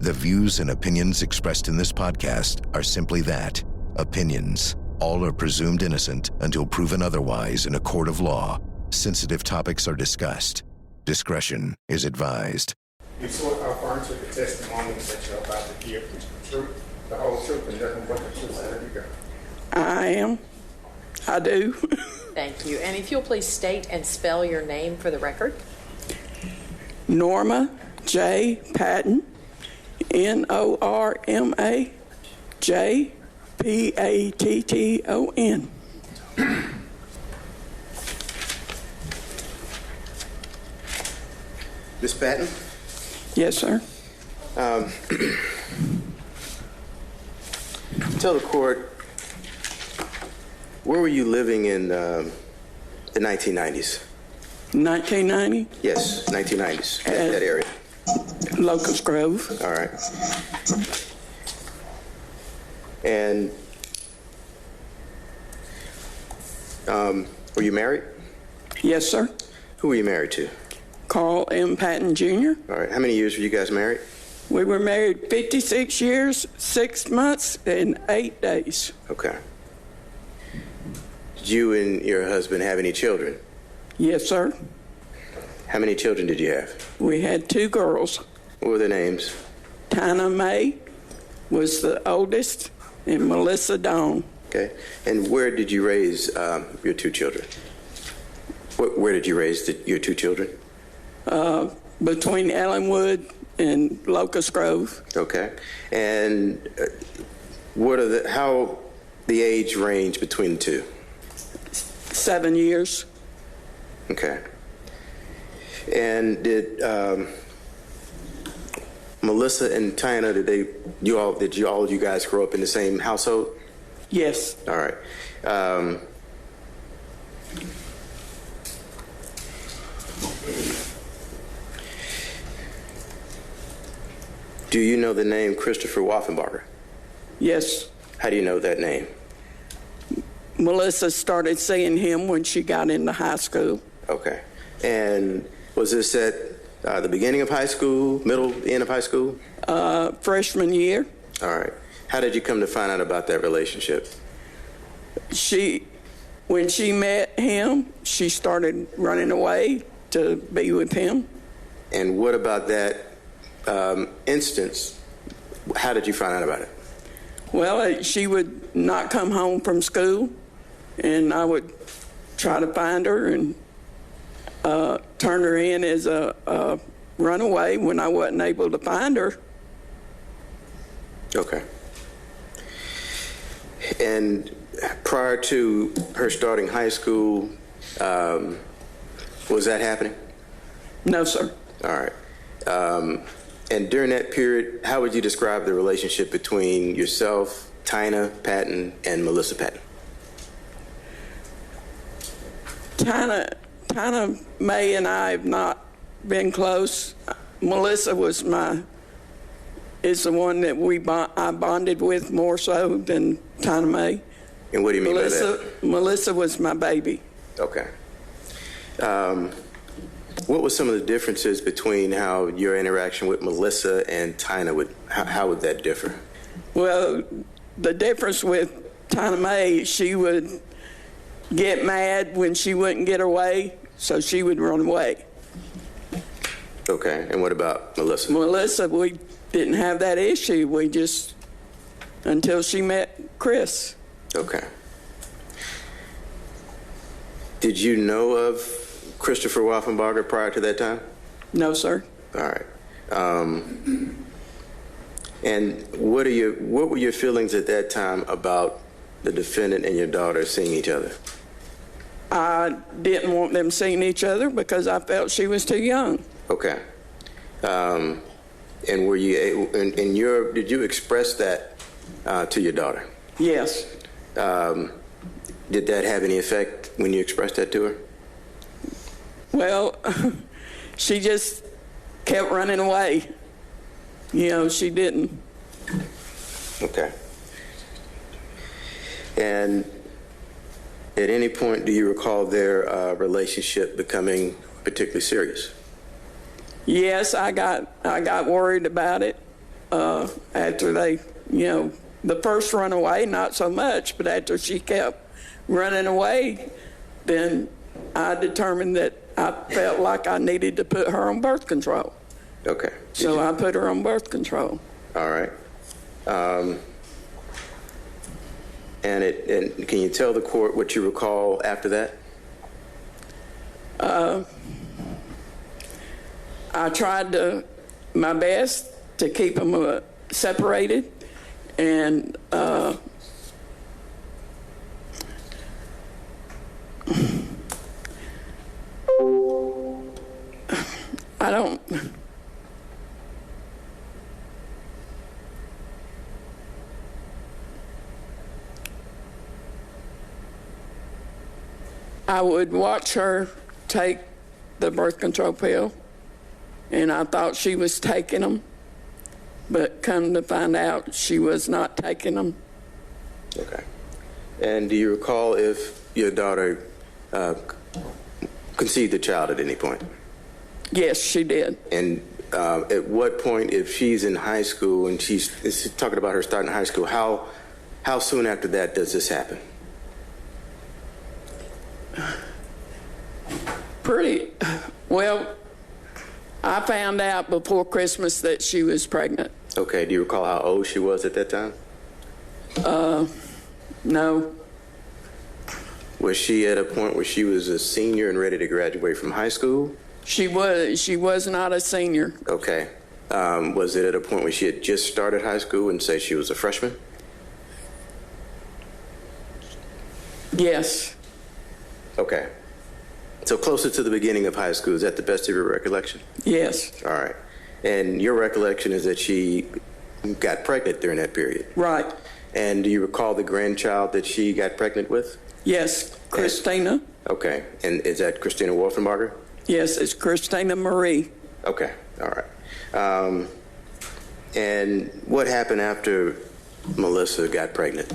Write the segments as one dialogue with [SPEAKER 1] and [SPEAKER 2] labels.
[SPEAKER 1] The views and opinions expressed in this podcast are simply that, opinions. All are presumed innocent until proven otherwise in a court of law. Sensitive topics are discussed. Discretion is advised.
[SPEAKER 2] You swear affirm to the testimonies that you're about to give the truth, the whole truth, and nothing but the truth. So there you go.
[SPEAKER 3] I am. I do.
[SPEAKER 4] Thank you. And if you'll please state and spell your name for the record.
[SPEAKER 3] Norma J. Patton, Norma J. Patton.
[SPEAKER 5] Ms. Patton?
[SPEAKER 3] Yes, sir.
[SPEAKER 5] Tell the court, where were you living in the 1990s?
[SPEAKER 3] 1990?
[SPEAKER 5] Yes, 1990s, that area.
[SPEAKER 3] Locust Grove.
[SPEAKER 5] All right. And were you married?
[SPEAKER 3] Yes, sir.
[SPEAKER 5] Who were you married to?
[SPEAKER 3] Carl M. Patton, Jr.
[SPEAKER 5] All right. How many years were you guys married?
[SPEAKER 3] We were married 56 years, 6 months, and 8 days.
[SPEAKER 5] Okay. Did you and your husband have any children?
[SPEAKER 3] Yes, sir.
[SPEAKER 5] How many children did you have?
[SPEAKER 3] We had 2 girls.
[SPEAKER 5] What were their names?
[SPEAKER 3] Tina Mae was the oldest, and Melissa Dawn.
[SPEAKER 5] Okay. And where did you raise your 2 children? Where did you raise your 2 children?
[SPEAKER 3] Between Ellenwood and Locust Grove.
[SPEAKER 5] Okay. And how the age range between the 2?
[SPEAKER 3] 7 years.
[SPEAKER 5] Okay. And did Melissa and Tina, did all of you guys grow up in the same household?
[SPEAKER 3] Yes.
[SPEAKER 5] All right. Do you know the name Christopher Wolfenbarger?
[SPEAKER 3] Yes.
[SPEAKER 5] How do you know that name?
[SPEAKER 3] Melissa started seeing him when she got into high school.
[SPEAKER 5] Okay. And was this at the beginning of high school, middle, end of high school?
[SPEAKER 3] Freshman year.
[SPEAKER 5] All right. How did you come to find out about that relationship?
[SPEAKER 3] When she met him, she started running away to be with him.
[SPEAKER 5] And what about that instance? How did you find out about it?
[SPEAKER 3] Well, she would not come home from school, and I would try to find her and turn her in as a runaway when I wasn't able to find her.
[SPEAKER 5] Okay. And prior to her starting high school, was that happening?
[SPEAKER 3] No, sir.
[SPEAKER 5] All right. And during that period, how would you describe the relationship between yourself, Tina Patton, and Melissa Patton?
[SPEAKER 3] Tina Mae and I have not been close. Melissa is the one that I bonded with more so than Tina Mae.
[SPEAKER 5] And what do you mean by that?
[SPEAKER 3] Melissa was my baby.
[SPEAKER 5] Okay. What were some of the differences between how your interaction with Melissa and Tina how would that differ?
[SPEAKER 3] Well, the difference with Tina Mae, she would get mad when she wouldn't get her way, so she would run away.
[SPEAKER 5] Okay, and what about Melissa?
[SPEAKER 3] Melissa, we didn't have that issue. We just, until she met Chris.
[SPEAKER 5] Okay. Did you know of Christopher Wolfenbarger prior to that time?
[SPEAKER 3] No, sir.
[SPEAKER 5] All right. And what were your feelings at that time about the defendant and your daughter seeing each other?
[SPEAKER 3] I didn't want them seeing each other because I felt she was too young.
[SPEAKER 5] Okay. And were you did you express that to your daughter?
[SPEAKER 3] Yes.
[SPEAKER 5] Did that have any effect when you expressed that to her?
[SPEAKER 3] Well, she just kept running away. She didn't.
[SPEAKER 5] Okay. And at any point, do you recall their relationship becoming particularly serious?
[SPEAKER 3] Yes, I got worried about it. after they, the first runaway, not so much, but after she kept running away, then I determined that I felt like I needed to put her on birth control.
[SPEAKER 5] Okay.
[SPEAKER 3] So I put her on birth control.
[SPEAKER 5] All right. And can you tell the court what you recall after that?
[SPEAKER 3] I tried my best to keep them separated, and I would watch her take the birth control pill, and I thought she was taking them, but come to find out she was not taking them.
[SPEAKER 5] Okay. And do you recall if your daughter conceived the child at any point?
[SPEAKER 3] Yes, she did.
[SPEAKER 5] And at what point, if she's in high school and she's talking about her starting high school, how soon after that does this happen?
[SPEAKER 3] Pretty well. I found out before Christmas that she was pregnant.
[SPEAKER 5] Okay. Do you recall how old she was at that time?
[SPEAKER 3] No.
[SPEAKER 5] Was she at a point where she was a senior and ready to graduate from high school?
[SPEAKER 3] She was not a senior.
[SPEAKER 5] Okay. Was it at a point where she had just started high school and say she was a freshman?
[SPEAKER 3] Yes.
[SPEAKER 5] Okay. So closer to the beginning of high school, is that the best of your recollection?
[SPEAKER 3] Yes.
[SPEAKER 5] All right. And your recollection is that she got pregnant during that period?
[SPEAKER 3] Right.
[SPEAKER 5] And do you recall the grandchild that she got pregnant with?
[SPEAKER 3] Yes, Christina.
[SPEAKER 5] Okay. And is that Christina Wolfenbarger?
[SPEAKER 3] Yes, it's Christina Marie.
[SPEAKER 5] Okay. All right. And what happened after Melissa got pregnant?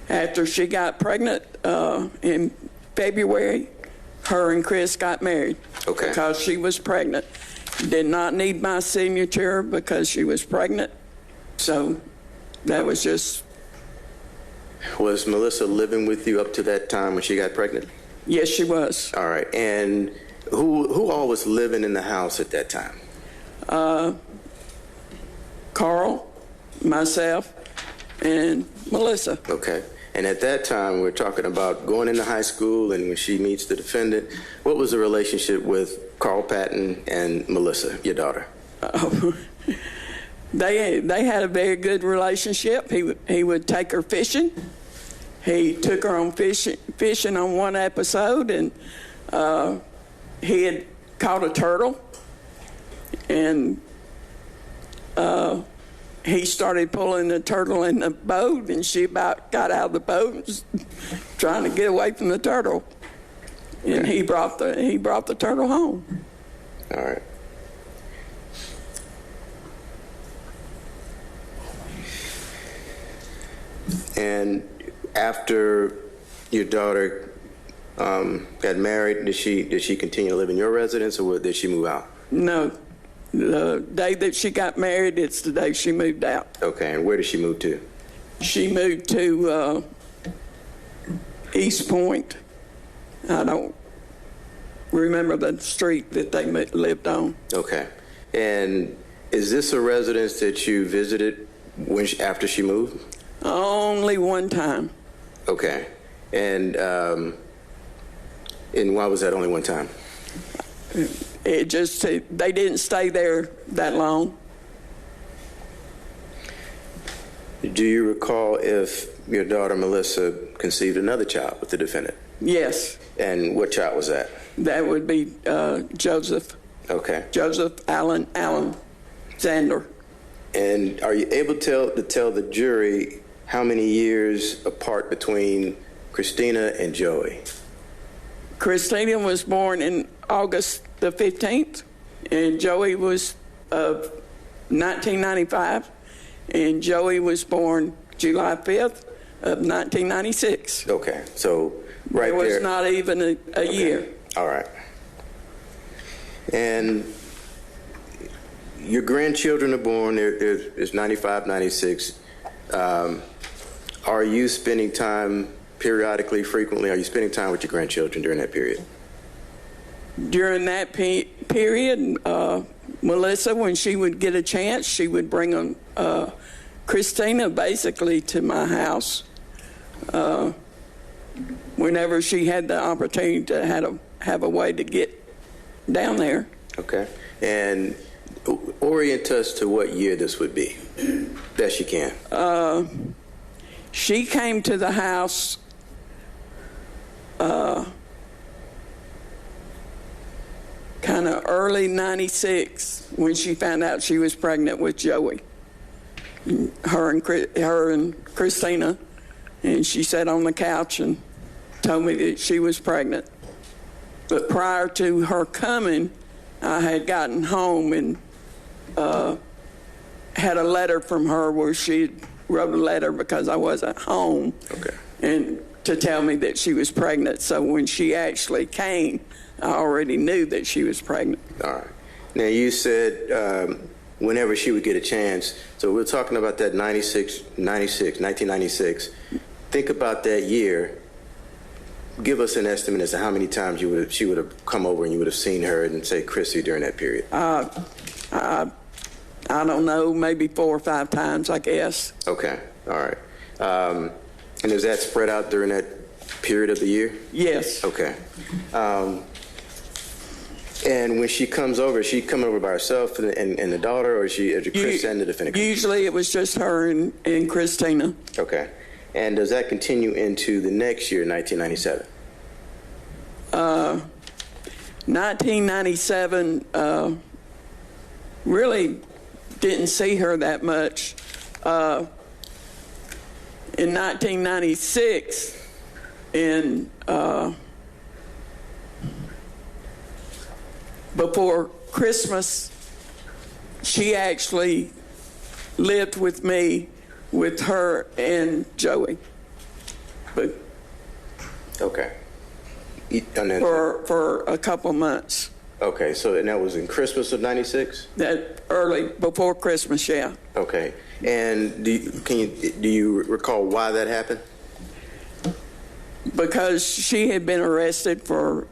[SPEAKER 3] After she got pregnant in February, her and Chris got married.
[SPEAKER 5] Okay.
[SPEAKER 3] Because she was pregnant. Did not need my signature because she was pregnant. So that was just...
[SPEAKER 5] Was Melissa living with you up to that time when she got pregnant?
[SPEAKER 3] Yes, she was.
[SPEAKER 5] All right. And who all was living in the house at that time?
[SPEAKER 3] Carl, myself, and Melissa.
[SPEAKER 5] Okay. And at that time, we're talking about going into high school and when she meets the defendant. What was the relationship with Carl Patton and Melissa, your daughter?
[SPEAKER 3] They had a very good relationship. He would take her fishing. He took her on fishing on one episode, and he had caught a turtle, and he started pulling the turtle in the boat, and she about got out of the boat and was trying to get away from the turtle. And he brought the turtle home.
[SPEAKER 5] All right. And after your daughter got married, did she continue to live in your residence, or did she move out?
[SPEAKER 3] No. The day that she got married, it's the day she moved out.
[SPEAKER 5] Okay, and where did she move to?
[SPEAKER 3] She moved to East Point. I don't remember the street that they lived on.
[SPEAKER 5] Okay. And is this a residence that you visited after she moved?
[SPEAKER 3] Only one time.
[SPEAKER 5] Okay. And why was that only one time?
[SPEAKER 3] It just, they didn't stay there that long.
[SPEAKER 5] Do you recall if your daughter Melissa conceived another child with the defendant?
[SPEAKER 3] Yes.
[SPEAKER 5] And what child was that?
[SPEAKER 3] That would be Joseph.
[SPEAKER 5] Okay.
[SPEAKER 3] Joseph Allen Zander.
[SPEAKER 5] And are you able to tell the jury how many years apart between Christina and Joey?
[SPEAKER 3] Christina was born in August the 15th, and Joey was 1995, and Joey was born July 5th of 1996.
[SPEAKER 5] Okay, so right
[SPEAKER 3] there. It was
[SPEAKER 5] there.
[SPEAKER 3] not even a year.
[SPEAKER 5] All right. And your grandchildren are born. It's 95, 96. Are you spending time periodically, frequently? Are you spending time with your grandchildren during that period?
[SPEAKER 3] During that period, Melissa, when she would get a chance, she would bring Christina basically to my house whenever she had the opportunity to have a way to get down there.
[SPEAKER 5] Okay. And orient us to what year this would be, best you can.
[SPEAKER 3] She came to the house kind of early 96 when she found out she was pregnant with Joey. Her and Christina, and she sat on the couch and told me that she was pregnant. But prior to her coming, I had gotten home and had a letter from her where she wrote a letter because I wasn't home.
[SPEAKER 5] Okay.
[SPEAKER 3] And to tell me that she was pregnant. So when she actually came, I already knew that she was pregnant.
[SPEAKER 5] All right. Now, you said whenever she would get a chance. So we're talking about that 1996. Think about that year. Give us an estimate as to how many times she would have come over and you would have seen her and say Chrissy during that period.
[SPEAKER 3] I don't know, maybe 4 or 5 times, I guess.
[SPEAKER 5] Okay. All right. And is that spread out during that period of the year?
[SPEAKER 3] Yes.
[SPEAKER 5] Okay. And when she comes over, is she coming over by herself and the daughter, or is she Chris and the defendant?
[SPEAKER 3] Usually it was just her and Christina.
[SPEAKER 5] Okay. And does that continue into the next year, 1997?
[SPEAKER 3] 1997, really didn't see her that much. In 1996, before Christmas, she actually lived with me, with her and Joey. But
[SPEAKER 5] okay.
[SPEAKER 3] For a couple months.
[SPEAKER 5] Okay, and that was in Christmas of 96?
[SPEAKER 3] That early, before Christmas, yeah.
[SPEAKER 5] Okay. And do you recall why that happened?
[SPEAKER 3] Because she had been arrested for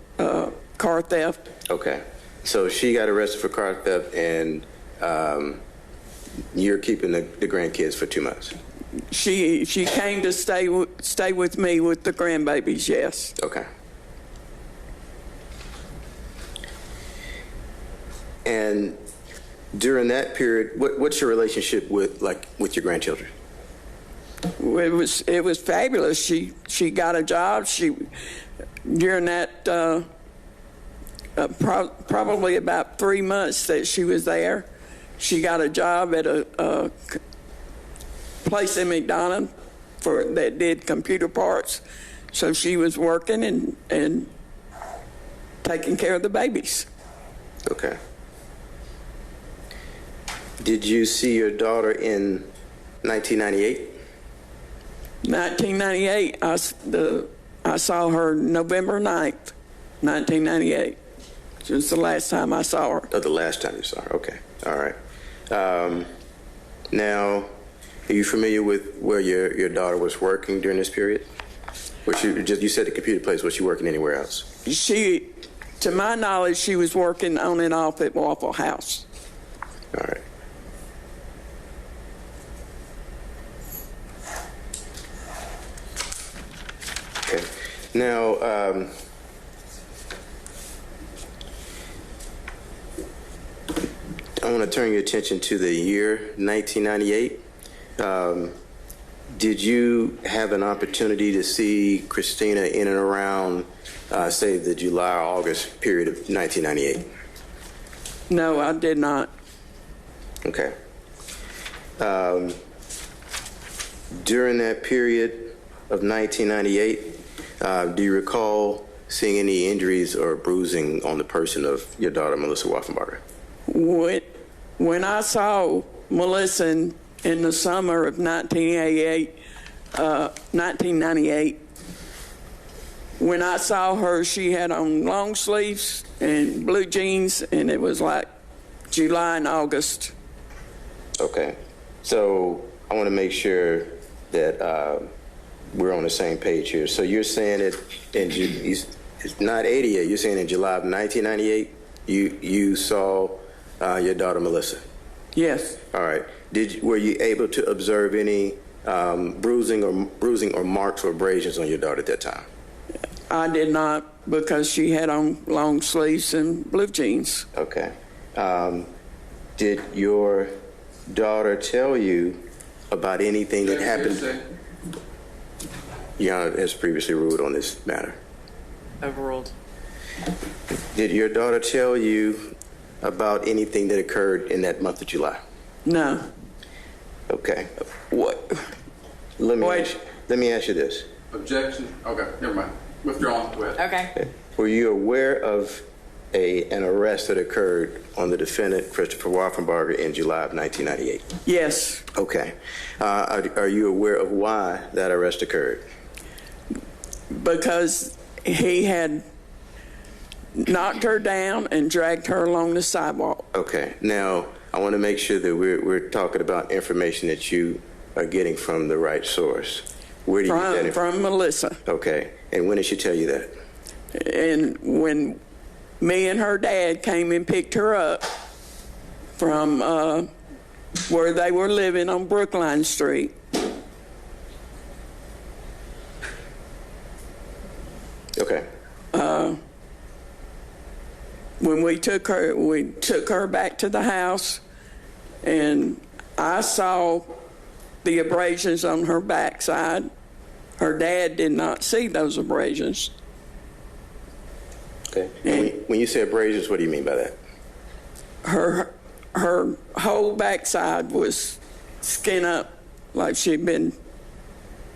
[SPEAKER 3] car theft.
[SPEAKER 5] Okay. So she got arrested for car theft, and you're keeping the grandkids for 2 months.
[SPEAKER 3] She came to stay with me with the grandbabies, yes.
[SPEAKER 5] Okay. And during that period, what's your relationship with your grandchildren?
[SPEAKER 3] It was fabulous. She got a job. During that probably about 3 months that she was there, she got a job at a place in McDonough that did computer parts. So she was working and taking care of the babies.
[SPEAKER 5] Okay. Did you see your daughter in 1998?
[SPEAKER 3] 1998, I saw her November 9th, 1998. It was the last time I saw her.
[SPEAKER 5] Oh, the last time you saw her. Okay. All right. Now, are you familiar with where your daughter was working during this period? You said the computer place. Was she working anywhere else?
[SPEAKER 3] To my knowledge, she was working on and off at Waffle House.
[SPEAKER 5] All right. Okay. Now, I want to turn your attention to the year 1998. Did you have an opportunity to see Christina in and around, say, the July or August period of 1998?
[SPEAKER 3] No, I did not.
[SPEAKER 5] Okay. During that period of 1998, do you recall seeing any injuries or bruising on the person of your daughter, Melissa Wolfenbarger?
[SPEAKER 3] When I saw Melissa in the summer of 1998, when I saw her, she had on long sleeves and blue jeans, and it was like July and August.
[SPEAKER 5] Okay. So I want to make sure that we're on the same page here. So you're saying that it's not 88. You're saying in July of 1998, you saw your daughter Melissa.
[SPEAKER 3] Yes.
[SPEAKER 5] All right. Were you able to observe any bruising or marks or abrasions on your daughter at that time?
[SPEAKER 3] I did not, because she had on long sleeves and blue jeans.
[SPEAKER 5] Okay. Did your daughter tell you about anything that happened? Your Honor has previously ruled on this matter.
[SPEAKER 4] Overruled.
[SPEAKER 5] Did your daughter tell you about anything that occurred in that month of July?
[SPEAKER 3] No.
[SPEAKER 5] Okay.
[SPEAKER 3] What?
[SPEAKER 5] Let me ask you this.
[SPEAKER 2] Objection? Okay, never mind. Withdrawn. Go ahead.
[SPEAKER 4] Okay.
[SPEAKER 5] Were you aware of an arrest that occurred on the defendant, Christopher Wolfenbarger, in July of 1998?
[SPEAKER 3] Yes.
[SPEAKER 5] Okay. Are you aware of why that arrest occurred?
[SPEAKER 3] Because he had knocked her down and dragged her along the sidewalk.
[SPEAKER 5] Okay. Now, I want to make sure that we're talking about information that you are getting from the right source. Where do you get that
[SPEAKER 3] From Melissa.
[SPEAKER 5] Okay. And when did she tell you that?
[SPEAKER 3] And when me and her dad came and picked her up from where they were living on Brookline Street.
[SPEAKER 5] Okay.
[SPEAKER 3] When we took her back to the house, and I saw the abrasions on her backside. Her dad did not see those abrasions.
[SPEAKER 5] Okay. And when you say abrasions, what do you mean by that?
[SPEAKER 3] Her whole backside was skin up, like she'd been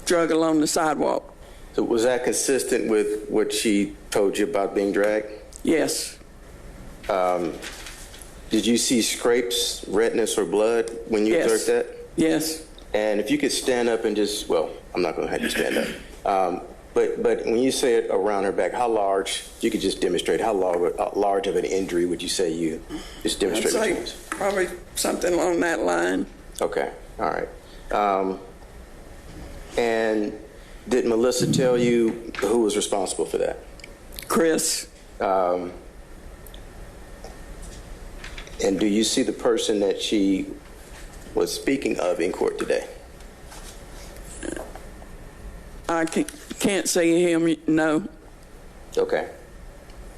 [SPEAKER 3] dragged along the sidewalk.
[SPEAKER 5] So was that consistent with what she told you about being dragged?
[SPEAKER 3] Yes.
[SPEAKER 5] Did you see scrapes, redness, or blood when you observed that?
[SPEAKER 3] Yes.
[SPEAKER 5] And if you could stand up and just, well, I'm not going to have you stand up. But when you say it around her back, how large, you could just demonstrate, how large of an injury would you say you just demonstrated?
[SPEAKER 3] I'd say probably something along that line.
[SPEAKER 5] Okay. All right. And did Melissa tell you who was responsible for that?
[SPEAKER 3] Chris.
[SPEAKER 5] And do you see the person that she was speaking of in court today?
[SPEAKER 3] I can't see him, no.
[SPEAKER 5] Okay.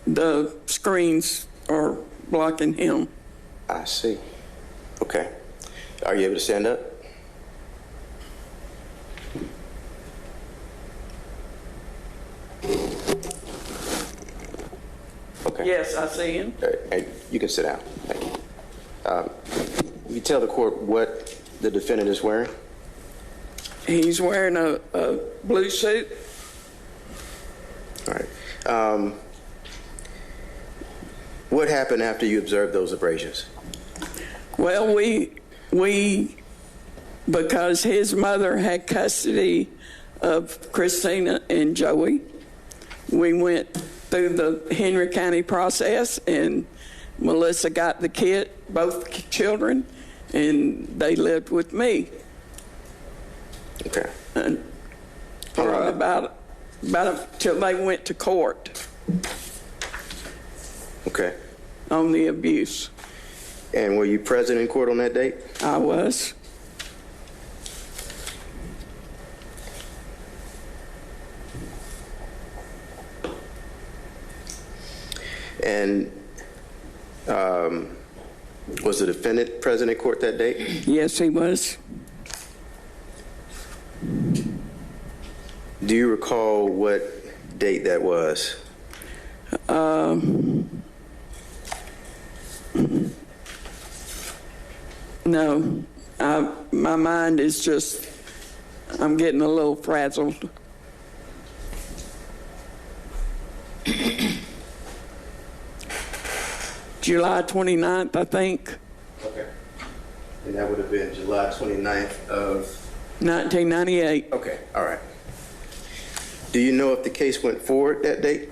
[SPEAKER 3] The screens are blocking him.
[SPEAKER 5] I see. Okay. Are you able to stand up? Okay.
[SPEAKER 3] Yes, I see him.
[SPEAKER 5] And you can sit down. Thank you. Will you tell the court what the defendant is wearing?
[SPEAKER 3] He's wearing a blue suit.
[SPEAKER 5] All right. What happened after you observed those abrasions?
[SPEAKER 3] Well, we because his mother had custody of Christina and Joey, we went through the Henry County process, and Melissa got the kid, both children, and they lived with me.
[SPEAKER 5] Okay.
[SPEAKER 3] And for about till they went to court.
[SPEAKER 5] Okay.
[SPEAKER 3] On the abuse.
[SPEAKER 5] And were you present in court on that date?
[SPEAKER 3] I was.
[SPEAKER 5] And was the defendant present in court that date?
[SPEAKER 3] Yes, he was.
[SPEAKER 5] Do you recall what date that was?
[SPEAKER 3] No, my mind is just, I'm getting a little frazzled. July 29th, I think.
[SPEAKER 5] Okay. And that would have been July 29th of?
[SPEAKER 3] 1998.
[SPEAKER 5] Okay, all right. Do you know if the case went forward that date?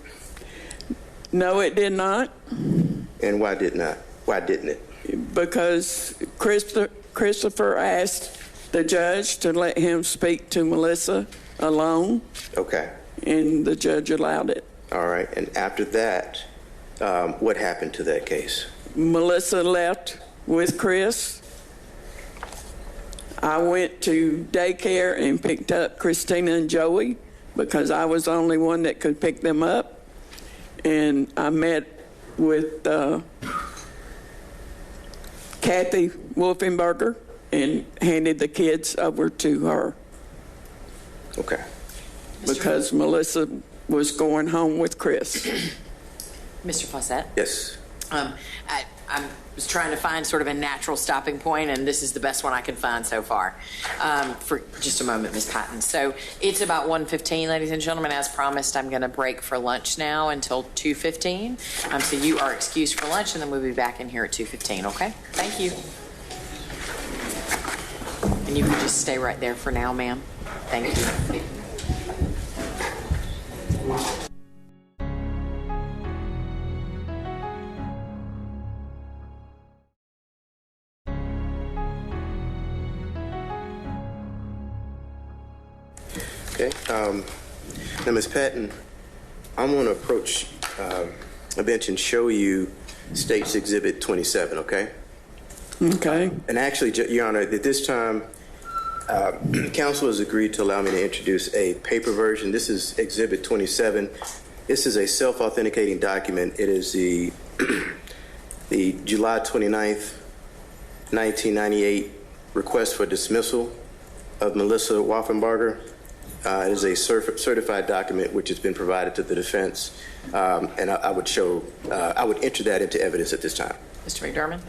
[SPEAKER 3] No, it did not.
[SPEAKER 5] And why did not? Why didn't it?
[SPEAKER 3] because Christopher asked the judge to let him speak to Melissa alone,
[SPEAKER 5] Okay.
[SPEAKER 3] and the judge allowed it.
[SPEAKER 5] All right. And after that, what happened to that case?
[SPEAKER 3] Melissa left with Chris. I went to daycare and picked up Christina and Joey because I was the only one that could pick them up. And I met with Kathy Wolfenbarger and handed the kids over to her
[SPEAKER 5] Okay.
[SPEAKER 3] because Melissa was going home with Chris.
[SPEAKER 4] Mr. Fawcett?
[SPEAKER 5] Yes.
[SPEAKER 4] I was trying to find sort of a natural stopping point, and this is the best one I can find so far. For just a moment, Ms. Patton. So it's about 1:15, ladies and gentlemen. As promised, I'm going to break for lunch now until 2:15. So you are excused for lunch, and then we'll be back in here at 2:15, okay? Thank you. And you can just stay right there for now, ma'am. Thank you.
[SPEAKER 5] Okay. Now, Ms. Patton, I'm going to approach a bench and show you State's Exhibit 27, okay?
[SPEAKER 3] Okay.
[SPEAKER 5] And actually, Your Honor, at this time, counsel has agreed to allow me to introduce a paper version. This is Exhibit 27. This is a self-authenticating document. It is the July 29th, 1998 request for dismissal of Melissa Wolfenbarger. It is a certified document which has been provided to the defense, and I would enter that into evidence at this time.
[SPEAKER 4] Mr. McDermott?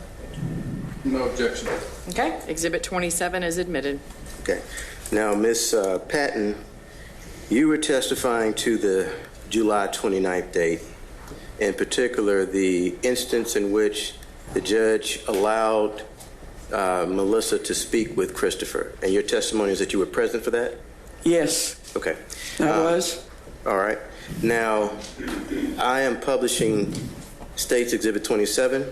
[SPEAKER 2] No objection.
[SPEAKER 4] Okay. Exhibit 27 is admitted.
[SPEAKER 5] Okay. Now, Ms. Patton, you were testifying to the July 29th date, in particular the instance in which the judge allowed Melissa to speak with Christopher. And your testimony is that you were present for that?
[SPEAKER 3] Yes,
[SPEAKER 5] Okay.
[SPEAKER 3] I was.
[SPEAKER 5] All right. Now, I am publishing State's Exhibit 27.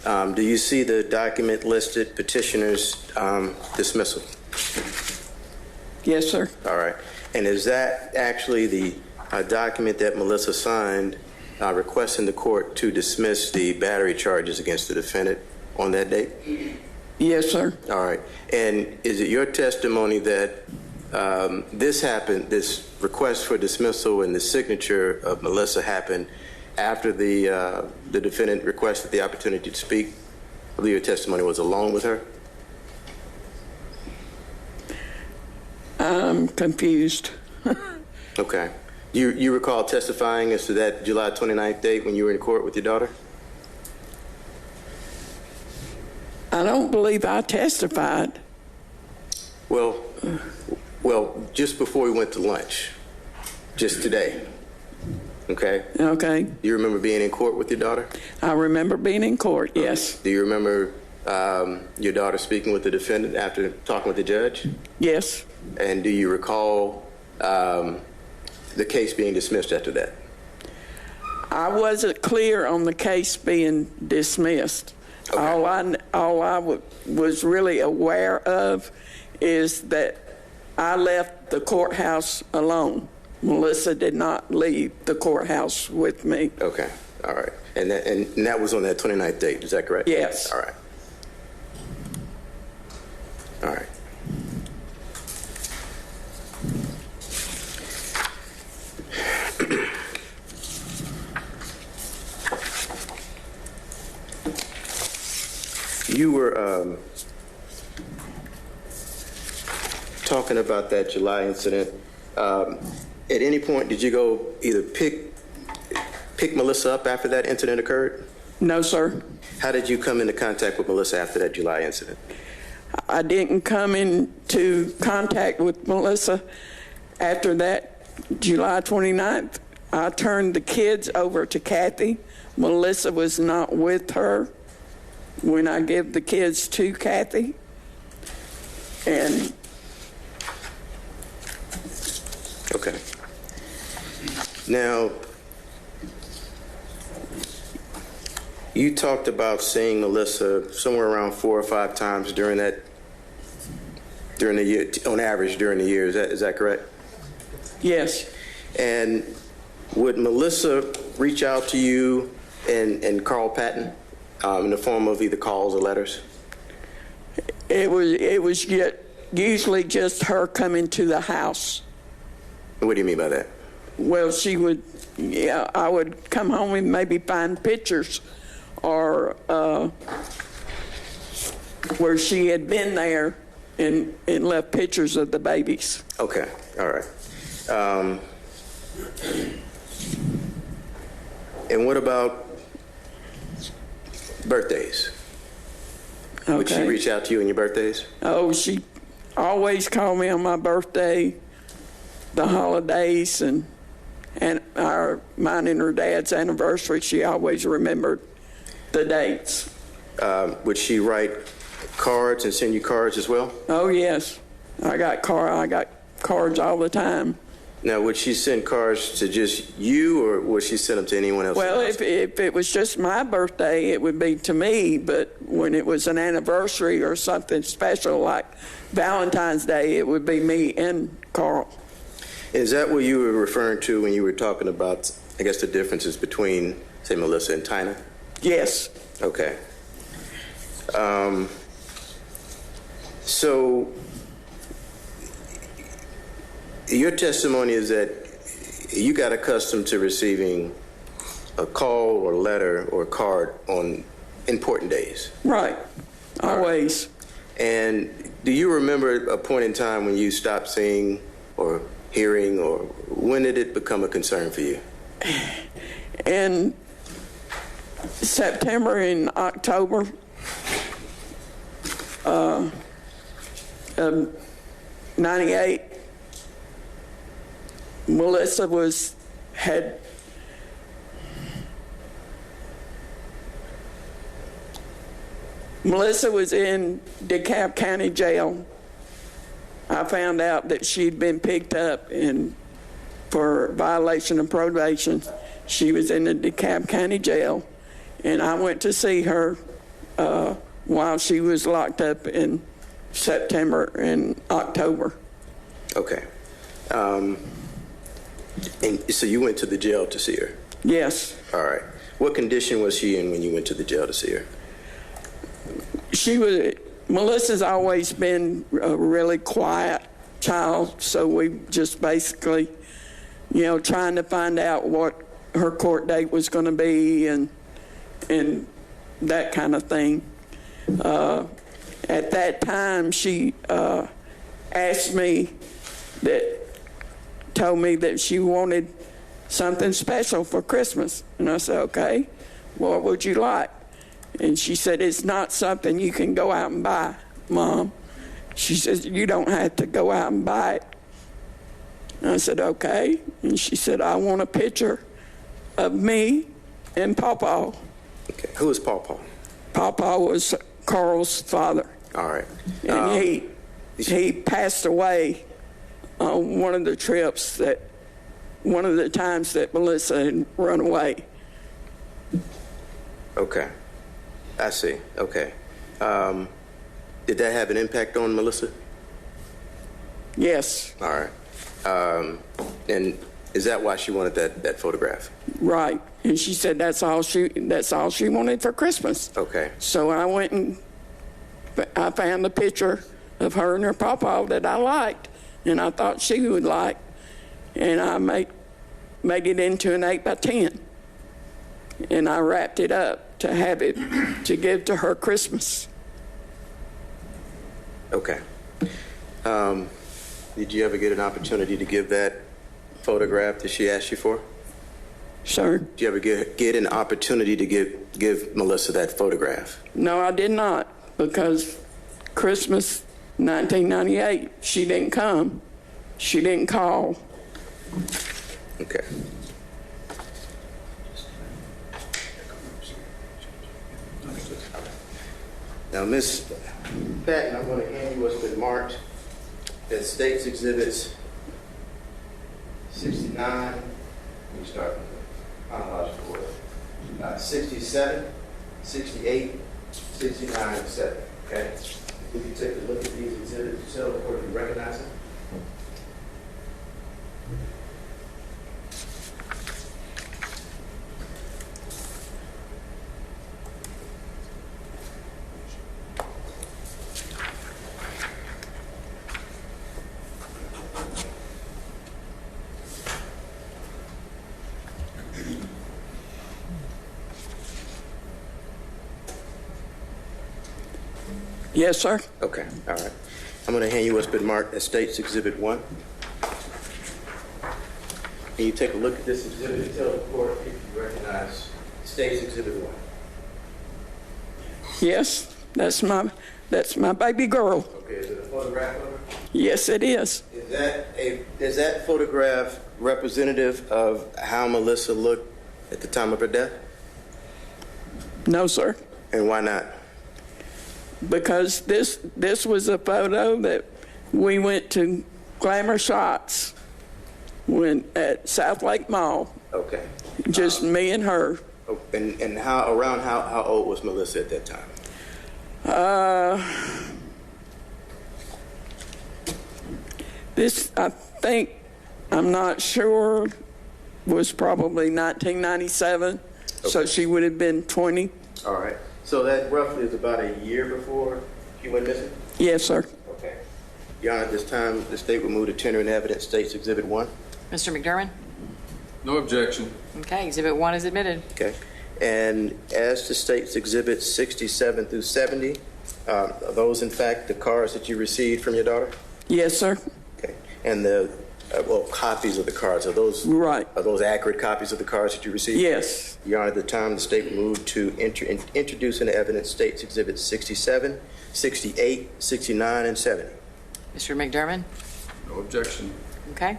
[SPEAKER 5] Do you see the document listed, petitioner's dismissal?
[SPEAKER 3] Yes, sir.
[SPEAKER 5] All right. And is that actually the document that Melissa signed requesting the court to dismiss the battery charges against the defendant on that date?
[SPEAKER 3] Yes, sir.
[SPEAKER 5] All right. And is it your testimony that this happened, this request for dismissal and the signature of Melissa happened after the defendant requested the opportunity to speak? I believe your testimony was alone with her?
[SPEAKER 3] I'm confused.
[SPEAKER 5] Okay. You recall testifying as to that July 29th date when you were in court with your daughter?
[SPEAKER 3] I don't believe I testified.
[SPEAKER 5] Well, just before we went to lunch, just today, okay?
[SPEAKER 3] Okay.
[SPEAKER 5] You remember being in court with your daughter?
[SPEAKER 3] I remember being in court, yes.
[SPEAKER 5] Do you remember your daughter speaking with the defendant after talking with the judge?
[SPEAKER 3] Yes.
[SPEAKER 5] And do you recall the case being dismissed after that?
[SPEAKER 3] I wasn't clear on the case being dismissed.
[SPEAKER 5] Okay.
[SPEAKER 3] All I was really aware of is that I left the courthouse alone. Melissa did not leave the courthouse with me.
[SPEAKER 5] Okay, all right. And that was on that 29th date, is that correct?
[SPEAKER 3] Yes.
[SPEAKER 5] All right. All right. You were talking about that July incident. At any point, did you go either pick Melissa up after that incident occurred?
[SPEAKER 3] No, sir.
[SPEAKER 5] How did you come into contact with Melissa after that July incident?
[SPEAKER 3] I didn't come into contact with Melissa after that July 29th. I turned the kids over to Kathy. Melissa was not with her when I gave the kids to Kathy. And
[SPEAKER 5] okay. Now, You talked about seeing Melissa somewhere around 4 or 5 times during the year, on average during the year. Is that correct?
[SPEAKER 3] Yes.
[SPEAKER 5] And would Melissa reach out to you and Carl Patton in the form of either calls or letters?
[SPEAKER 3] It was usually just her coming to the house.
[SPEAKER 5] What do you mean by that?
[SPEAKER 3] Well, I would come home and maybe find pictures or where she had been there and left pictures of the babies.
[SPEAKER 5] Okay, all right. And what about birthdays?
[SPEAKER 3] Okay.
[SPEAKER 5] Would she reach out to you on your birthdays?
[SPEAKER 3] Oh, she always called me on my birthday, the holidays, and mine and her dad's anniversary. She always remembered the dates.
[SPEAKER 5] Would she write cards and send you cards as well?
[SPEAKER 3] Oh yes, I got cards all the time.
[SPEAKER 5] Now, would she send cards to just you, or would she send them to anyone else?
[SPEAKER 3] Well, if it was just my birthday, it would be to me. But when it was an anniversary or something special like Valentine's Day, it would be me and Carl.
[SPEAKER 5] Is that what you were referring to when you were talking about, I guess, the differences between, say, Melissa and Tina?
[SPEAKER 3] Yes.
[SPEAKER 5] Okay. So your testimony is that you got accustomed to receiving a call or letter or card on important days.
[SPEAKER 3] Right. Always.
[SPEAKER 5] And do you remember a point in time when you stopped seeing or hearing, or when did it become a concern for you?
[SPEAKER 3] In September and October of 98, Melissa was in DeKalb County Jail. I found out that she'd been picked up for violation of probation. She was in the DeKalb County Jail, and I went to see her while she was locked up in September and October.
[SPEAKER 5] Okay. And so you went to the jail to see her?
[SPEAKER 3] Yes.
[SPEAKER 5] All right. What condition was she in when you went to the jail to see her?
[SPEAKER 3] Melissa's always been a really quiet child, so we just basically, trying to find out what her court date was going to be and that kind of thing. At that time, she told me that she wanted something special for Christmas. And I said, okay, what would you like? And she said, it's not something you can go out and buy, Mom. She says, you don't have to go out and buy it. And I said, okay. And she said, I want a picture of me and Pawpaw.
[SPEAKER 5] Okay. Who is Pawpaw?
[SPEAKER 3] Pawpaw was Carl's father.
[SPEAKER 5] All right.
[SPEAKER 3] And he passed away on one of the times that Melissa had run away.
[SPEAKER 5] Okay. I see. Okay. Did that have an impact on Melissa?
[SPEAKER 3] Yes.
[SPEAKER 5] All right. And is that why she wanted that photograph?
[SPEAKER 3] Right. And she said that's all she wanted for Christmas.
[SPEAKER 5] Okay.
[SPEAKER 3] So I went and I found a picture of her and her pawpaw that I liked and I thought she would like, and I made it into an 8x10, and I wrapped it up to have it to give to her Christmas.
[SPEAKER 5] Okay. Did you ever get an opportunity to give that photograph that she asked you for?
[SPEAKER 3] Sure.
[SPEAKER 5] Did you ever get an opportunity to give Melissa that photograph?
[SPEAKER 3] No, I did not, because Christmas 1998, she didn't come. She didn't call.
[SPEAKER 5] Okay. Now, Ms. Patton, I'm going to hand you what's been marked as State's Exhibits 69. Let me start from the chronological order. 67, 68, 69, and 70. Okay? If you take a look at these exhibits, tell the court if you recognize them.
[SPEAKER 3] Yes, sir.
[SPEAKER 5] Okay, all right. I'm going to hand you what's been marked as State's Exhibit 1. Can you take a look at this exhibit and tell the court if you recognize State's Exhibit 1?
[SPEAKER 3] Yes, that's my baby girl.
[SPEAKER 5] Okay, is it a photograph of her?
[SPEAKER 3] Yes, it is.
[SPEAKER 5] Is that photograph representative of how Melissa looked at the time of her death?
[SPEAKER 3] No, sir.
[SPEAKER 5] And why not?
[SPEAKER 3] Because this was a photo that we went to Glamour Shots at South Lake Mall.
[SPEAKER 5] Okay.
[SPEAKER 3] Just me and her.
[SPEAKER 5] And how old was Melissa at that time?
[SPEAKER 3] This, I think, I'm not sure, was probably 1997. Okay. So she would have been 20.
[SPEAKER 5] All right. So that roughly is about a year before she went missing?
[SPEAKER 3] Yes, sir.
[SPEAKER 5] Okay. Your Honor, at this time, the state will move to tender in evidence State's Exhibit 1.
[SPEAKER 4] Mr. McDermott?
[SPEAKER 6] No objection.
[SPEAKER 4] Okay, Exhibit 1 is admitted.
[SPEAKER 5] Okay. And as to State's Exhibits 67 through 70, are those, in fact, the cards that you received from your daughter?
[SPEAKER 3] Yes, sir.
[SPEAKER 5] Okay. And the, copies of the cards, are those
[SPEAKER 3] right?
[SPEAKER 5] Are those accurate copies of the cards that you received?
[SPEAKER 3] Yes.
[SPEAKER 5] Your Honor, at the time, the state will move to introduce into evidence State's Exhibits 67, 68, 69, and 70.
[SPEAKER 4] Mr. McDermott?
[SPEAKER 6] No objection.
[SPEAKER 4] Okay.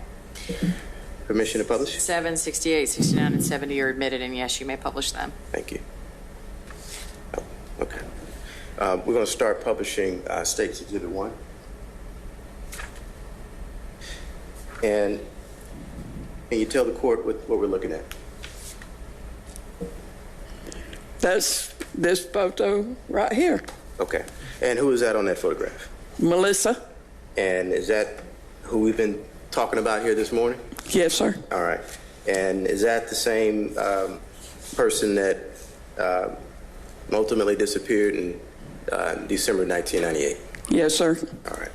[SPEAKER 5] Permission to publish?
[SPEAKER 4] 7, 68, 69, and 70 are admitted, and yes, you may publish them.
[SPEAKER 5] Thank you. Oh, okay. We're going to start publishing State's Exhibit 1. And can you tell the court what we're looking at?
[SPEAKER 3] That's this photo right here.
[SPEAKER 5] Okay. And who is that on that photograph?
[SPEAKER 3] Melissa.
[SPEAKER 5] And is that who we've been talking about here this morning?
[SPEAKER 3] Yes, sir.
[SPEAKER 5] All right. And is that the same person that ultimately disappeared in December 1998?
[SPEAKER 3] Yes, sir.
[SPEAKER 5] All right.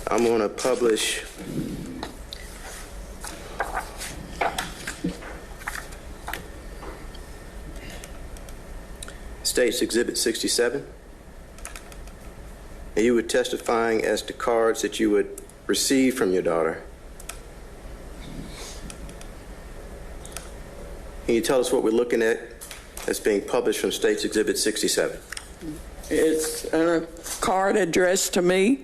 [SPEAKER 5] I'm going to publish State's Exhibit 67. And you were testifying as to cards that you would receive from your daughter. Can you tell us what we're looking at that's being published from State's Exhibit 67?
[SPEAKER 3] It's a card addressed to me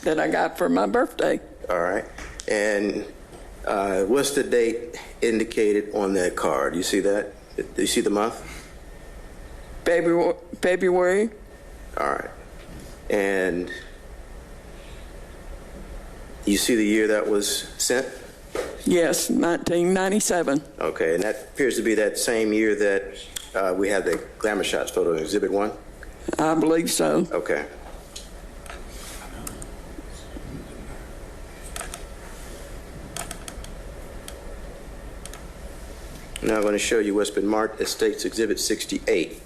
[SPEAKER 3] that I got for my birthday.
[SPEAKER 5] All right. And what's the date indicated on that card? You see that? Do you see the month?
[SPEAKER 3] February.
[SPEAKER 5] All right. And you see the year that was sent?
[SPEAKER 3] Yes, 1997.
[SPEAKER 5] Okay. And that appears to be that same year that we had the Glamour Shots photo in Exhibit 1?
[SPEAKER 3] I believe so.
[SPEAKER 5] Okay. Now I'm going to show you what's been marked as State's Exhibit 68.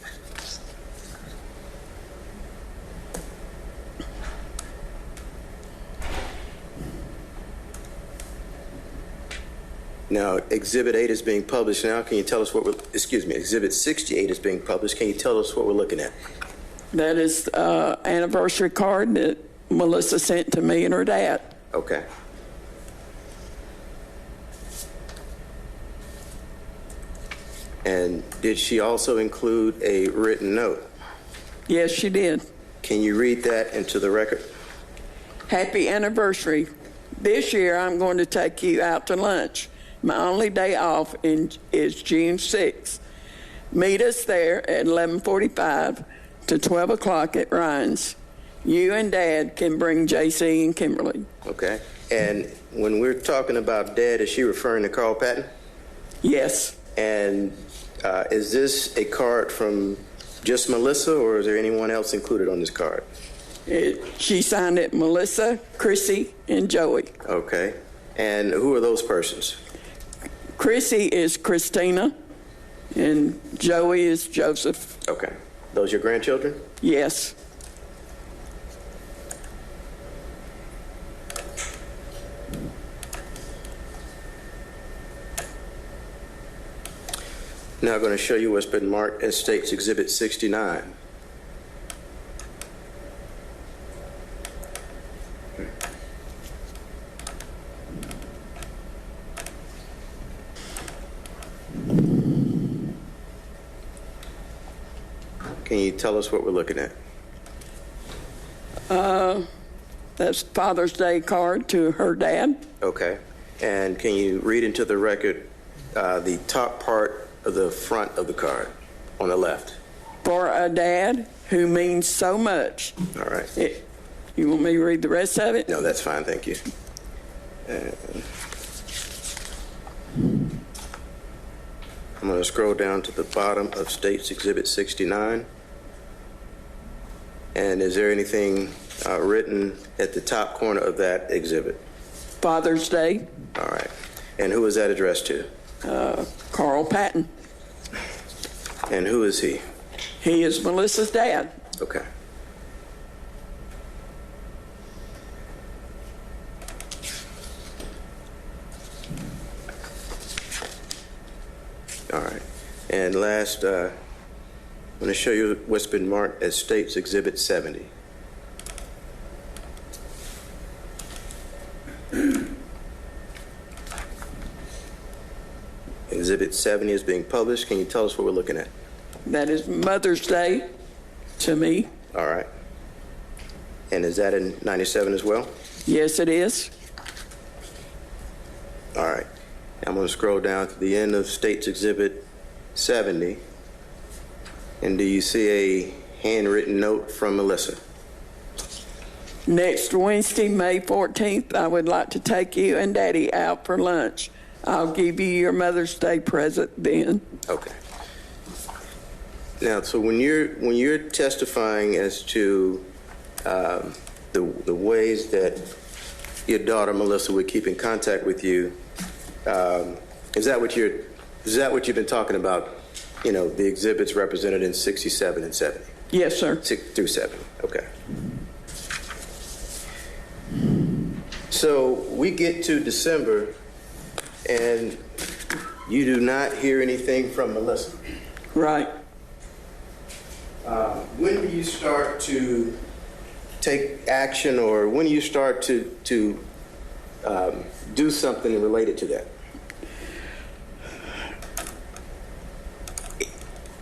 [SPEAKER 5] Now, Exhibit 8 is being published now. Can you tell us what we're, Exhibit 68 is being published. Can you tell us what we're looking at?
[SPEAKER 3] That is anniversary card that Melissa sent to me and her dad.
[SPEAKER 5] Okay. And did she also include a written note?
[SPEAKER 3] Yes, she did.
[SPEAKER 5] Can you read that into the record?
[SPEAKER 3] Happy anniversary. This year I'm going to take you out to lunch. My only day off is June 6th. Meet us there at 11:45 to 12 o'clock at Ryan's. You and Dad can bring JC and Kimberly.
[SPEAKER 5] Okay. And when we're talking about Dad, is she referring to Carl Patton?
[SPEAKER 3] Yes.
[SPEAKER 5] And Is this a card from just Melissa, or is there anyone else included on this card?
[SPEAKER 3] She signed it Melissa, Chrissy, and Joey.
[SPEAKER 5] Okay. And who are those persons?
[SPEAKER 3] Chrissy is Christina, and Joey is Joseph.
[SPEAKER 5] Okay. Those your grandchildren?
[SPEAKER 3] Yes.
[SPEAKER 5] Now I'm going to show you what's been marked as State's Exhibit 69. Can you tell us what we're looking at?
[SPEAKER 3] That's Father's Day card to her dad.
[SPEAKER 5] Okay. And can you read into the record the top part of the front of the card on the left?
[SPEAKER 3] For a dad who means so much.
[SPEAKER 5] All right.
[SPEAKER 3] You want me to read the rest of it?
[SPEAKER 5] No, that's fine. Thank you. I'm going to scroll down to the bottom of State's Exhibit 69. And is there anything written at the top corner of that exhibit?
[SPEAKER 3] Father's Day.
[SPEAKER 5] All right. And who is that addressed to?
[SPEAKER 3] Carl Patton.
[SPEAKER 5] And who is he?
[SPEAKER 3] He is Melissa's dad.
[SPEAKER 5] Okay. All right. And last, I'm going to show you what's been marked as State's Exhibit 70. Exhibit 70 is being published. Can you tell us what we're looking at?
[SPEAKER 3] That is Mother's Day to me.
[SPEAKER 5] All right. And is that in 97 as well?
[SPEAKER 3] Yes, it is.
[SPEAKER 5] All right. I'm going to scroll down to the end of State's Exhibit 70. And do you see a handwritten note from Melissa?
[SPEAKER 3] Next Wednesday, May 14th, I would like to take you and Daddy out for lunch. I'll give you your Mother's Day present then.
[SPEAKER 5] Okay. Now, so when you're testifying as to the ways that your daughter Melissa would keep in contact with you, is that what you've been talking about? You know, the exhibits represented in 67 and 70.
[SPEAKER 3] Yes, sir.
[SPEAKER 5] 6 through 7. Okay. So we get to December, and you do not hear anything from Melissa.
[SPEAKER 3] Right.
[SPEAKER 5] When do you start to take action, or when do you start to do something related to that?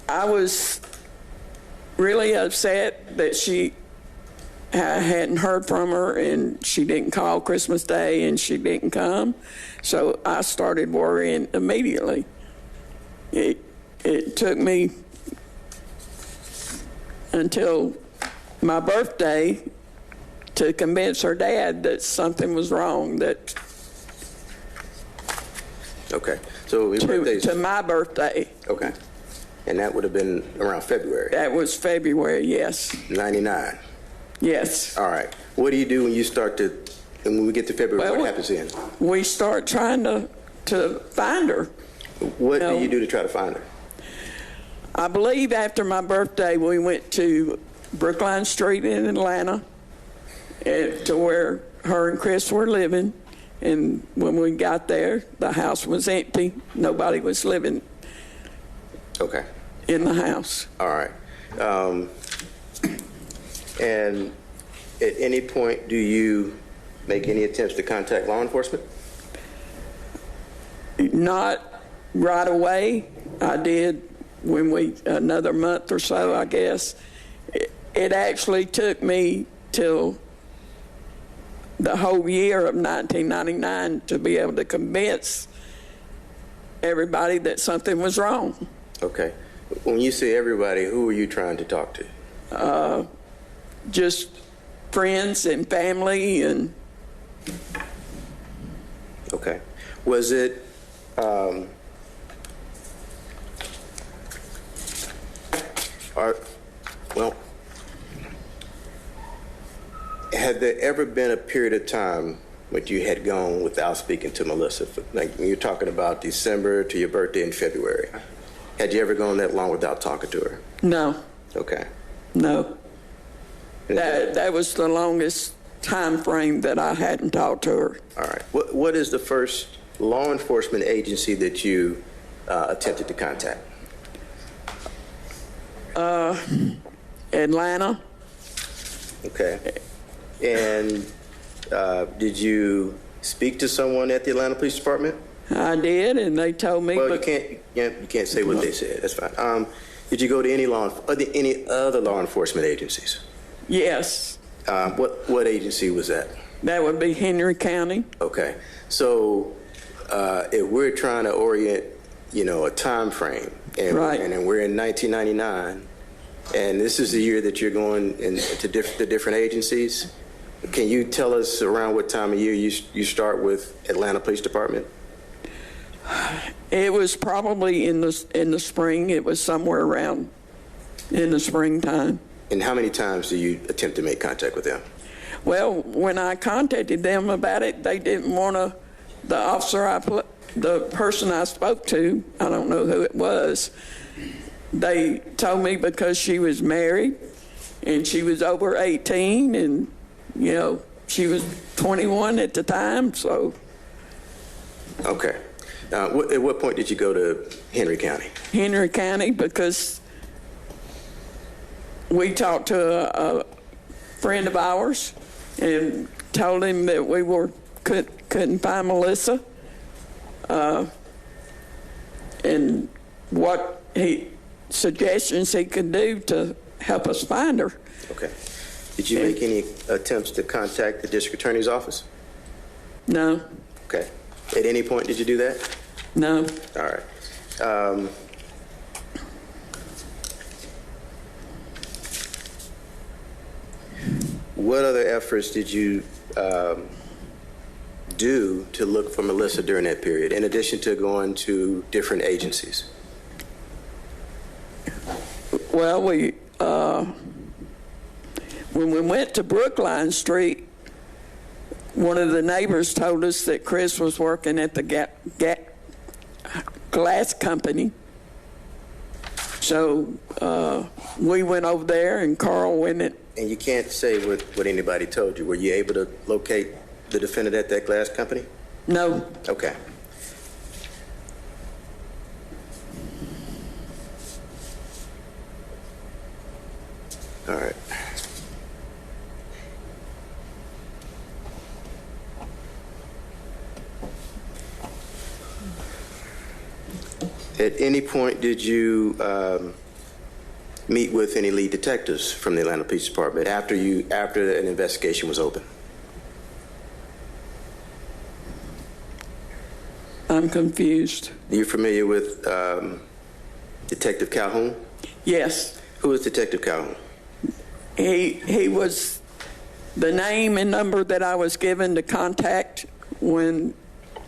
[SPEAKER 3] I was really upset that I hadn't heard from her, and she didn't call Christmas Day, and she didn't come. So I started worrying immediately. It took me until my birthday to convince her dad that something was wrong, that
[SPEAKER 5] Okay. So your birthday's
[SPEAKER 3] to my birthday.
[SPEAKER 5] okay. And that would have been around February.
[SPEAKER 3] That was February, yes.
[SPEAKER 5] 99.
[SPEAKER 3] Yes.
[SPEAKER 5] All right. What do you do when you start to, and when we get to February,
[SPEAKER 3] Well,
[SPEAKER 5] what happens then?
[SPEAKER 3] We start trying to find her.
[SPEAKER 5] What
[SPEAKER 3] No.
[SPEAKER 5] do you do to try to find her?
[SPEAKER 3] I believe after my birthday, we went to Brookline Street in Atlanta to where her and Chris were living. And when we got there, the house was empty. Nobody was living
[SPEAKER 5] Okay.
[SPEAKER 3] in the house.
[SPEAKER 5] All right. And at any point, do you make any attempts to contact law enforcement?
[SPEAKER 3] Not right away. I did another month or so, I guess. It actually took me till the whole year of 1999 to be able to convince everybody that something was wrong.
[SPEAKER 5] Okay. When you say everybody, who are you trying to talk to?
[SPEAKER 3] Just friends and family and
[SPEAKER 5] Okay. Was it Had there ever been a period of time when you had gone without speaking to Melissa? Like when you're talking about December to your birthday in February. Had you ever gone that long without talking to her?
[SPEAKER 3] No,
[SPEAKER 5] Okay.
[SPEAKER 3] no. That was the longest time frame that I hadn't talked to her.
[SPEAKER 5] All right. What is the first law enforcement agency that you attempted to contact?
[SPEAKER 3] Atlanta.
[SPEAKER 5] Okay. And did you speak to someone at the Atlanta Police Department?
[SPEAKER 3] I did, and they told me.
[SPEAKER 5] Well, you can't say what they said. That's fine. Did you go to any other law enforcement agencies?
[SPEAKER 3] Yes.
[SPEAKER 5] What agency was that?
[SPEAKER 3] That would be Henry County.
[SPEAKER 5] Okay. So if we're trying to orient, a time frame, and,
[SPEAKER 3] Right.
[SPEAKER 5] and then we're in 1999, and this is the year that you're going into the different agencies, can you tell us around what time of year you start with Atlanta Police Department?
[SPEAKER 3] It was probably in the spring. It was somewhere around in the springtime.
[SPEAKER 5] And how many times do you attempt to make contact with them?
[SPEAKER 3] Well, when I contacted them about it, they didn't want to. The officer the person I spoke to, I don't know who it was. They told me because she was married and she was over 18, and she was 21 at the time. So.
[SPEAKER 5] Okay. At what point did you go to Henry County?
[SPEAKER 3] Henry County, because we talked to a friend of ours and told him that we couldn't find Melissa, and what suggestions he could do to help us find her.
[SPEAKER 5] Okay. Did you make any attempts to contact the district attorney's office?
[SPEAKER 3] No.
[SPEAKER 5] Okay. At any point did you do that?
[SPEAKER 3] No.
[SPEAKER 5] All right. What other efforts did you do to look for Melissa during that period, in addition to going to different agencies?
[SPEAKER 3] Well, when we went to Brookline Street, one of the neighbors told us that Chris was working at the glass company. So we went over there, and Carl went in.
[SPEAKER 5] And you can't say what anybody told you. Were you able to locate the defendant at that glass company?
[SPEAKER 3] No.
[SPEAKER 5] Okay. All right. At any point did you meet with any lead detectives from the Atlanta Police Department after an investigation was open?
[SPEAKER 3] I'm confused.
[SPEAKER 5] Are you familiar with Detective Calhoun?
[SPEAKER 3] Yes.
[SPEAKER 5] Who is Detective Calhoun?
[SPEAKER 3] He was the name and number that I was given to contact when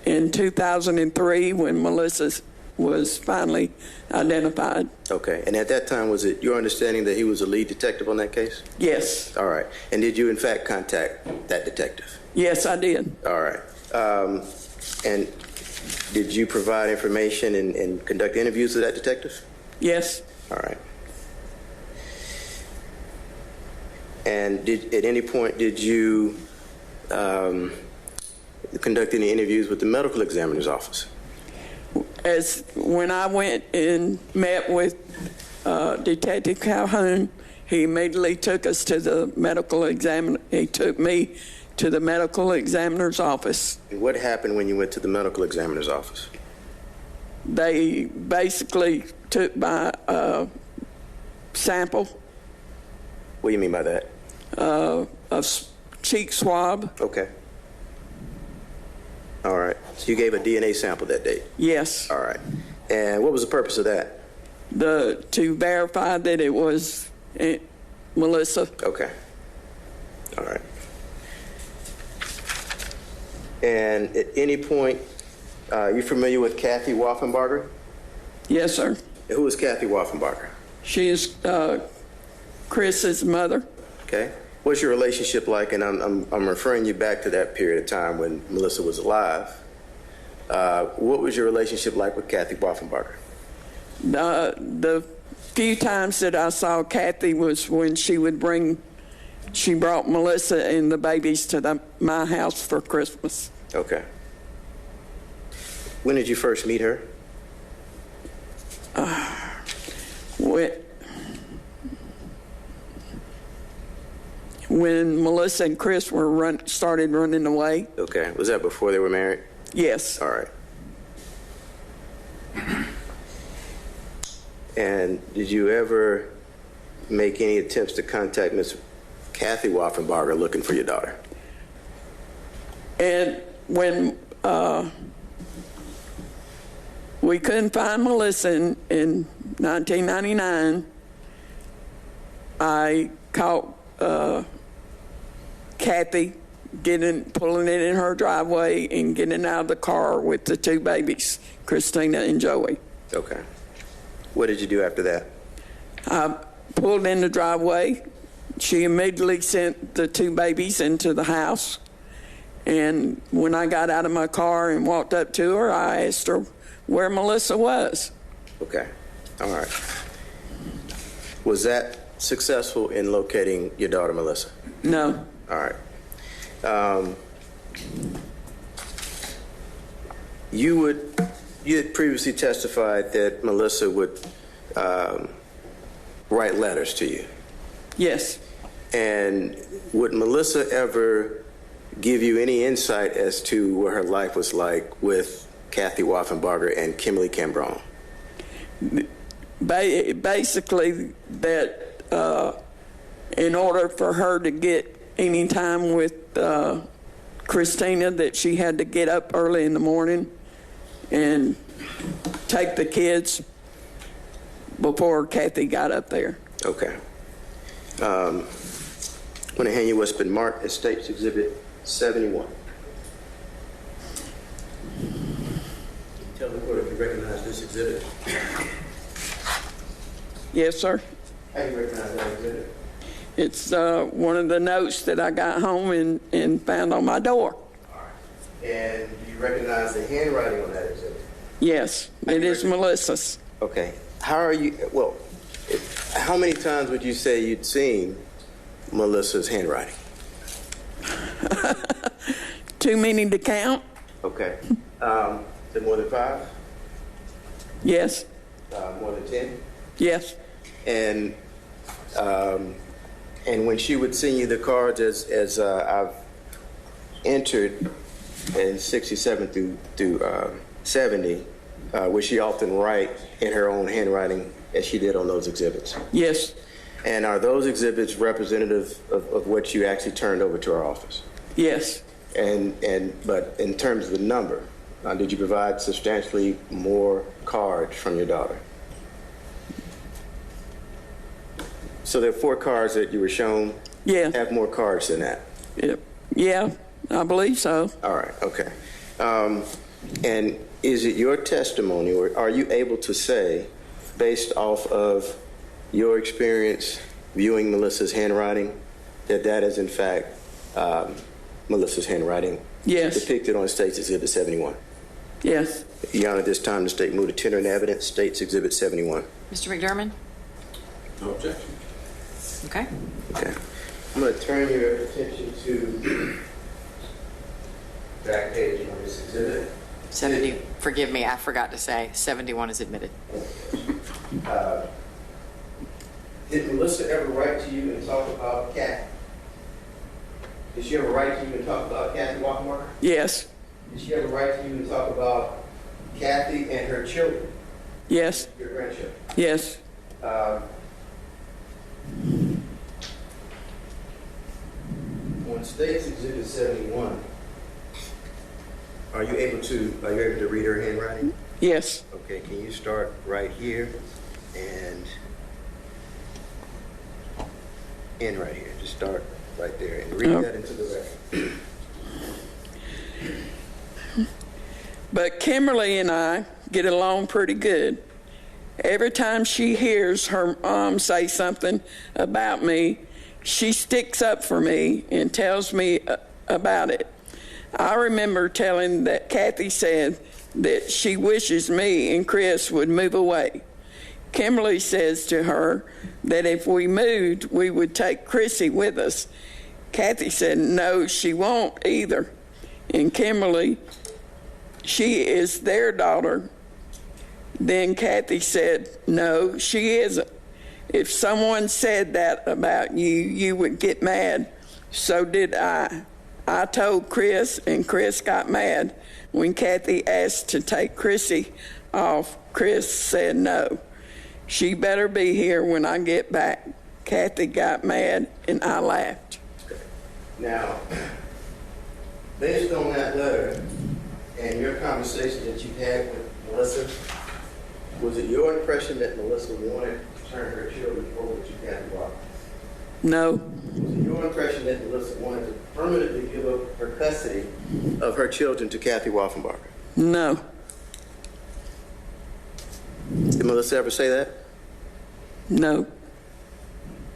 [SPEAKER 3] in 2003 when Melissa was finally identified.
[SPEAKER 5] Okay. And at that time, was it your understanding that he was a lead detective on that case?
[SPEAKER 3] Yes.
[SPEAKER 5] All right. And did you, in fact, contact that detective?
[SPEAKER 3] Yes, I did.
[SPEAKER 5] All right. And did you provide information and conduct interviews with that detective?
[SPEAKER 3] Yes.
[SPEAKER 5] All right. And at any point did you conduct any interviews with the medical examiner's office?
[SPEAKER 3] As when I went and met with Detective Calhoun, he immediately took us to the medical examiner. He took me to the medical examiner's office.
[SPEAKER 5] And what happened when you went to the medical examiner's office?
[SPEAKER 3] They basically took my sample.
[SPEAKER 5] What do you mean by that?
[SPEAKER 3] A cheek swab.
[SPEAKER 5] Okay. All right. So you gave a DNA sample that day?
[SPEAKER 3] Yes.
[SPEAKER 5] All right. And what was the purpose of that?
[SPEAKER 3] To verify that it was Melissa.
[SPEAKER 5] Okay. All right. And at any point, are you familiar with Kathy Wolfenbarger?
[SPEAKER 3] Yes, sir.
[SPEAKER 5] Who is Kathy Wolfenbarger?
[SPEAKER 3] She is Chris's mother.
[SPEAKER 5] Okay. What's your relationship like? And I'm referring you back to that period of time when Melissa was alive. What was your relationship like with Kathy Wolfenbarger?
[SPEAKER 3] The few times that I saw Kathy was when she brought Melissa and the babies to my house for Christmas.
[SPEAKER 5] Okay. When did you first meet her?
[SPEAKER 3] When Melissa and Chris started running away.
[SPEAKER 5] Okay. Was that before they were married?
[SPEAKER 3] Yes.
[SPEAKER 5] All right. And did you ever make any attempts to contact Miss Kathy Wolfenbarger looking for your daughter?
[SPEAKER 3] And when we couldn't find Melissa in 1999, I caught Kathy pulling it in her driveway and getting out of the car with the two babies, Christina and Joey.
[SPEAKER 5] Okay. What did you do after that?
[SPEAKER 3] I pulled in the driveway. She immediately sent the two babies into the house. And when I got out of my car and walked up to her, I asked her where Melissa was.
[SPEAKER 5] Okay. All right. Was that successful in locating your daughter, Melissa?
[SPEAKER 3] No.
[SPEAKER 5] All right. You had previously testified that Melissa would write letters to you.
[SPEAKER 3] Yes.
[SPEAKER 5] And would Melissa ever give you any insight as to what her life was like with Kathy Wolfenbarger and Kimberly Cambron?
[SPEAKER 3] Basically, that in order for her to get any time with Christina, that she had to get up early in the morning and take the kids before Kathy got up there.
[SPEAKER 5] Okay. I'm going to hand you what's been marked as State's Exhibit 71. Tell the court if you recognize this exhibit.
[SPEAKER 3] Yes, sir.
[SPEAKER 5] How do you recognize that exhibit?
[SPEAKER 3] It's one of the notes that I got home and found on my door.
[SPEAKER 5] All right. And do you recognize the handwriting on that exhibit?
[SPEAKER 3] Yes, it is Melissa's.
[SPEAKER 5] Okay. How many times would you say you'd seen Melissa's handwriting?
[SPEAKER 3] Too many to count?
[SPEAKER 5] Okay. Is it more than 5?
[SPEAKER 3] Yes.
[SPEAKER 5] More than 10?
[SPEAKER 3] Yes.
[SPEAKER 5] And when she would send you the cards, as I've entered in 67 through 70, would she often write in her own handwriting as she did on those exhibits?
[SPEAKER 3] Yes.
[SPEAKER 5] And are those exhibits representative of what you actually turned over to our office?
[SPEAKER 3] Yes.
[SPEAKER 5] But in terms of the number, did you provide substantially more cards from your daughter? So there are 4 cards that you were shown.
[SPEAKER 3] Yeah.
[SPEAKER 5] Have more cards than that.
[SPEAKER 3] Yep. Yeah, I believe so.
[SPEAKER 5] All right. Okay. And is it your testimony, or are you able to say, based off of your experience viewing Melissa's handwriting, that is in fact Melissa's handwriting?
[SPEAKER 3] Yes.
[SPEAKER 5] Depicted on State's Exhibit 71.
[SPEAKER 3] Yes.
[SPEAKER 5] Your Honor, at this time, the State moved to tender in evidence, State's Exhibit 71.
[SPEAKER 4] Mr. McDermott?
[SPEAKER 6] No objection.
[SPEAKER 4] Okay.
[SPEAKER 5] Okay. I'm going to turn your attention to the back page on this exhibit.
[SPEAKER 4] 70, forgive me, I forgot to say, 71 is admitted.
[SPEAKER 5] Did Melissa ever write to you and talk about Kathy? Did she ever write to you and talk about Kathy Wolfenbarger?
[SPEAKER 3] Yes.
[SPEAKER 5] Did she ever write to you and talk about Kathy and her children?
[SPEAKER 3] Yes.
[SPEAKER 5] Your grandchildren?
[SPEAKER 3] Yes.
[SPEAKER 5] On State's Exhibit 71, are you able to read her handwriting?
[SPEAKER 3] Yes.
[SPEAKER 5] Okay, can you start right here and end right here? Just start right there and read that into the record.
[SPEAKER 3] But Kimberly and I get along pretty good. Every time she hears her mom say something about me, she sticks up for me and tells me about it. I remember telling that Kathy said that she wishes me and Chris would move away. Kimberly says to her that if we moved, we would take Chrissy with us. Kathy said no, she won't either. And Kimberly, she is their daughter. Then Kathy said, no, she isn't. If someone said that about you, you would get mad. So did I. I told Chris, and Chris got mad. When Kathy asked to take Chrissy off, Chris said no. She better be here when I get back. Kathy got mad, and I laughed.
[SPEAKER 5] Now, based on that letter and your conversation that you had with Melissa, was it your impression that Melissa wanted to turn her children over to Kathy Walker?
[SPEAKER 3] No.
[SPEAKER 5] Was it your impression that Melissa wanted to permanently give up her custody of her children to Kathy Wolfenbarger?
[SPEAKER 3] No.
[SPEAKER 5] Did Melissa ever say that?
[SPEAKER 3] No.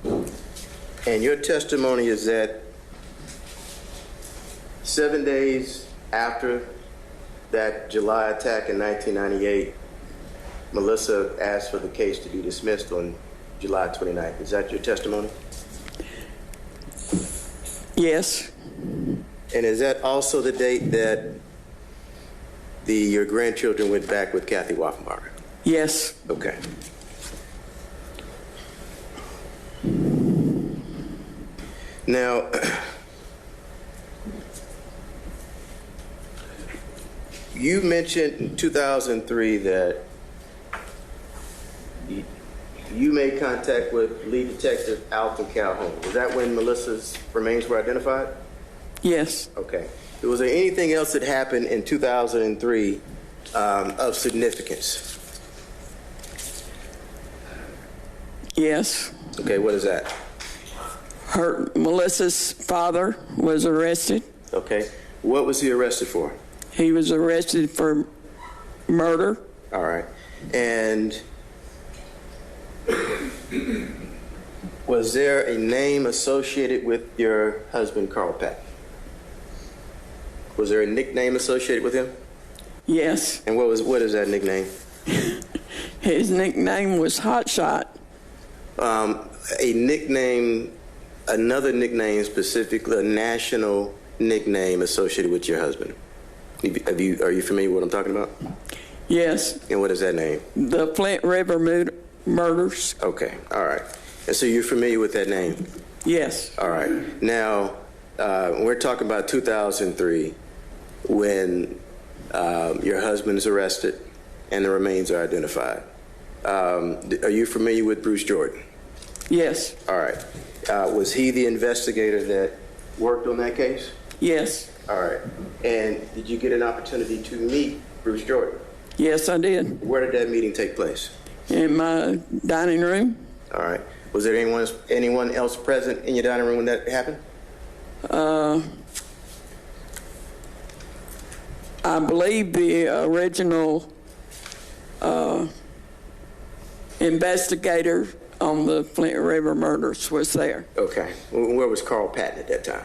[SPEAKER 5] And your testimony is that 7 days after that July attack in 1998, Melissa asked for the case to be dismissed on July 29th. Is that your testimony?
[SPEAKER 3] Yes.
[SPEAKER 5] And is that also the date that your grandchildren went back with Kathy Wolfenbarger?
[SPEAKER 3] Yes.
[SPEAKER 5] Okay. Now, you mentioned in 2003 that you made contact with lead detective Alton Calhoun. Was that when Melissa's remains were identified?
[SPEAKER 3] Yes.
[SPEAKER 5] Okay. Was there anything else that happened in 2003 of significance?
[SPEAKER 3] Yes.
[SPEAKER 5] Okay, what is that?
[SPEAKER 3] Melissa's father was arrested.
[SPEAKER 5] Okay. What was he arrested for?
[SPEAKER 3] He was arrested for murder.
[SPEAKER 5] All right. And was there a name associated with your husband, Carl Patton? Was there a nickname associated with him?
[SPEAKER 3] Yes.
[SPEAKER 5] And what is that nickname?
[SPEAKER 3] His nickname was Hot Shot.
[SPEAKER 5] A nickname, another nickname specifically, a national nickname associated with your husband. Are you familiar with what I'm talking about?
[SPEAKER 3] Yes.
[SPEAKER 5] And what is that name?
[SPEAKER 3] The Flint River murders.
[SPEAKER 5] Okay, all right. And so you're familiar with that name?
[SPEAKER 3] Yes.
[SPEAKER 5] All right. Now, we're talking about 2003 when your husband is arrested and the remains are identified. Are you familiar with Bruce Jordan?
[SPEAKER 3] Yes.
[SPEAKER 5] All right. Was he the investigator that worked on that case?
[SPEAKER 3] Yes.
[SPEAKER 5] All right. And did you get an opportunity to meet Bruce Jordan?
[SPEAKER 3] Yes, I did.
[SPEAKER 5] Where did that meeting take place?
[SPEAKER 3] In my dining room.
[SPEAKER 5] All right. Was there anyone else present in your dining room when that happened?
[SPEAKER 3] I believe the original investigator on the Flint River murders was there.
[SPEAKER 5] Okay. Where was Carl Patton at that time?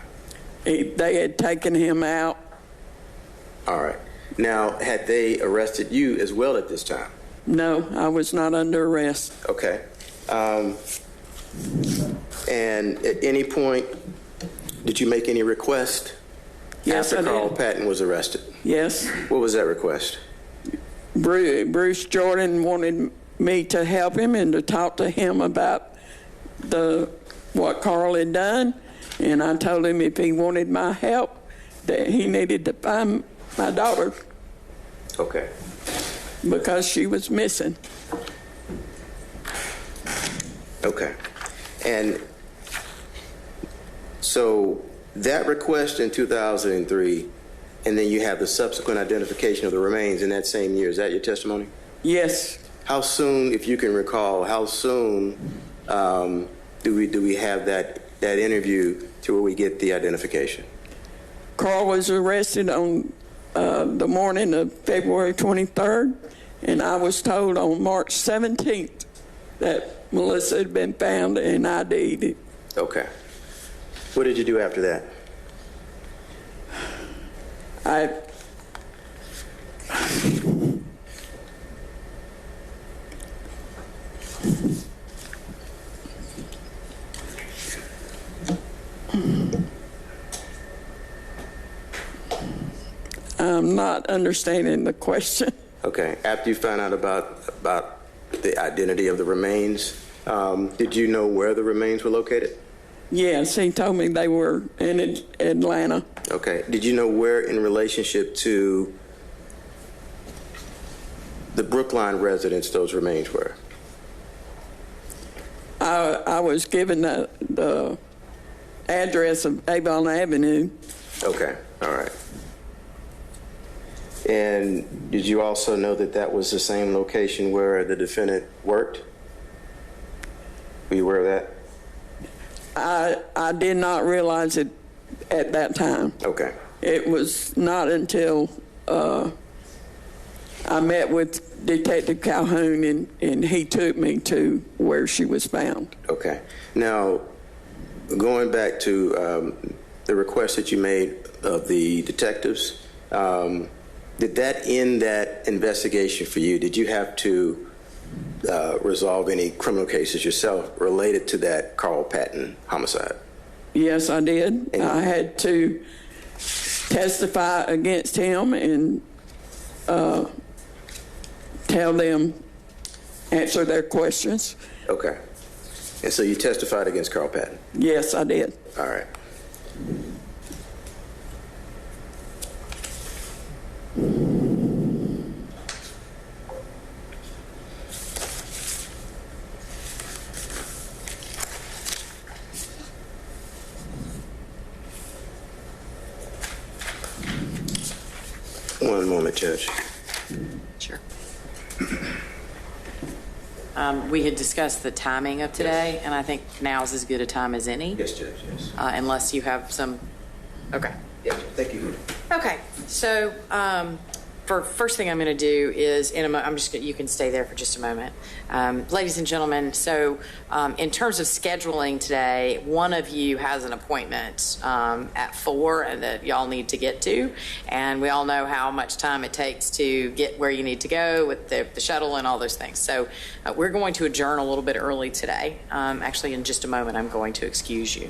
[SPEAKER 3] They had taken him out.
[SPEAKER 5] All right. Now, had they arrested you as well at this time?
[SPEAKER 3] No, I was not under arrest.
[SPEAKER 5] Okay. And at any point, did you make any request
[SPEAKER 3] Yes,
[SPEAKER 5] after
[SPEAKER 3] I
[SPEAKER 5] Carl
[SPEAKER 3] did.
[SPEAKER 5] Patton was arrested?
[SPEAKER 3] Yes.
[SPEAKER 5] What was that request?
[SPEAKER 3] Bruce Jordan wanted me to help him and to talk to him about what Carl had done, and I told him if he wanted my help, that he needed to find my daughter
[SPEAKER 5] Okay.
[SPEAKER 3] because she was missing.
[SPEAKER 5] Okay. And so that request in 2003, and then you have the subsequent identification of the remains in that same year. Is that your testimony?
[SPEAKER 3] Yes.
[SPEAKER 5] How soon, if you can recall, how soon do we have that interview to where we get the identification?
[SPEAKER 3] Carl was arrested on the morning of February 23rd, And I was told on March 17th that Melissa had been found and ID'd.
[SPEAKER 5] Okay. What did you do after that?
[SPEAKER 3] I'm not understanding the question.
[SPEAKER 5] Okay. After you found out about the identity of the remains, did you know where the remains were located?
[SPEAKER 3] Yes, he told me they were in Atlanta.
[SPEAKER 5] Okay. Did you know where in relationship to the Brookline residence those remains were?
[SPEAKER 3] I was given the address of Avon Avenue.
[SPEAKER 5] Okay. All right. And did you also know that that was the same location where the defendant worked? Were you aware of that?
[SPEAKER 3] I did not realize it at that time.
[SPEAKER 5] Okay.
[SPEAKER 3] It was not until I met with Detective Calhoun and he took me to where she was found.
[SPEAKER 5] Okay. Now, going back to the request that you made of the detectives, did that end that investigation for you? Did you have to resolve any criminal cases yourself related to that Carl Patton homicide?
[SPEAKER 3] Yes, I did. I had to testify against him and tell them, answer their questions.
[SPEAKER 5] Okay. And so you testified against Carl Patton?
[SPEAKER 3] Yes, I did.
[SPEAKER 5] All right. One moment, Judge.
[SPEAKER 4] Sure. We had discussed the timing of today, and I think now's as good a time as any.
[SPEAKER 5] Yes, Judge, yes.
[SPEAKER 4] Unless you have some. Okay.
[SPEAKER 5] Yeah, thank you.
[SPEAKER 4] Okay. So, for first thing I'm going to do is I'm just you can stay there for just a moment, ladies and gentlemen. So, in terms of scheduling today, one of you has an appointment at 4, and that y'all need to get to, and we all know how much time it takes to get where you need to go with the shuttle and all those things. So, we're going to adjourn a little bit early today. Actually, in just a moment, I'm going to excuse you.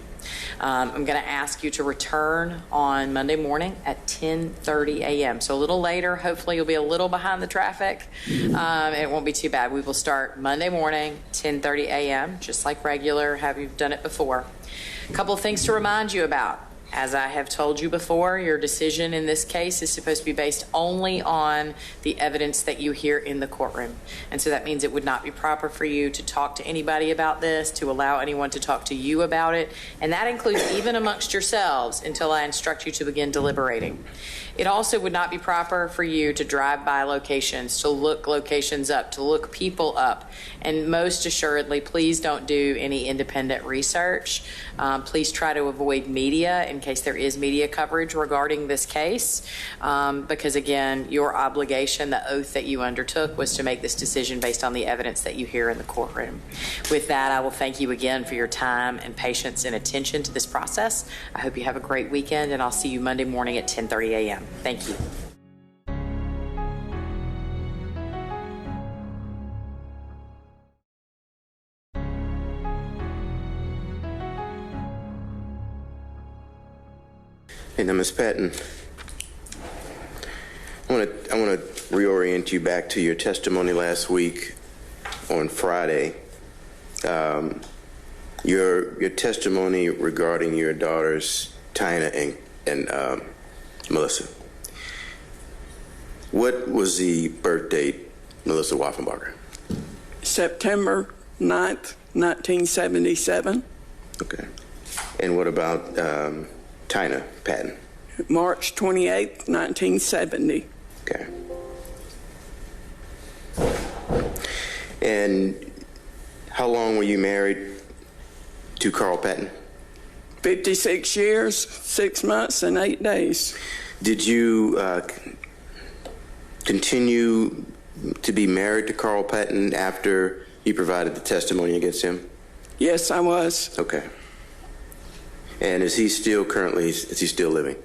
[SPEAKER 4] I'm going to ask you to return on Monday morning at 10:30 a.m. So a little later. Hopefully you'll be a little behind the traffic. It won't be too bad. We will start Monday morning, 10:30 a.m., just like regular. Have you done it before? A couple of things to remind you about. As I have told you before, your decision in this case is supposed to be based only on the evidence that you hear in the courtroom. And so that means it would not be proper for you to talk to anybody about this, to allow anyone to talk to you about it. And that includes even amongst yourselves until I instruct you to begin deliberating. It also would not be proper for you to drive by locations, to look locations up, to look people up. And most assuredly, please don't do any independent research. Please try to avoid media in case there is media coverage regarding this case. Because again, your obligation, the oath that you undertook, was to make this decision based on the evidence that you hear in the courtroom. With that, I will thank you again for your time and patience and attention to this process. I hope you have a great weekend, and I'll see you Monday morning at 10:30 a.m. Thank you.
[SPEAKER 5] Hey, now, Ms. Patton, I want to reorient you back to your testimony last week on Friday. Your testimony regarding your daughters, Tina and Melissa. What was the birth date, Melissa Wolfenbarger?
[SPEAKER 3] September 9th, 1977.
[SPEAKER 5] Okay. And what about Tina Patton?
[SPEAKER 3] March 28th, 1970.
[SPEAKER 5] Okay. And how long were you married to Carl Patton?
[SPEAKER 3] 56 years, 6 months, and 8 days.
[SPEAKER 5] Did you continue to be married to Carl Patton after you provided the testimony against him?
[SPEAKER 3] Yes, I was.
[SPEAKER 5] Okay. And is he still living?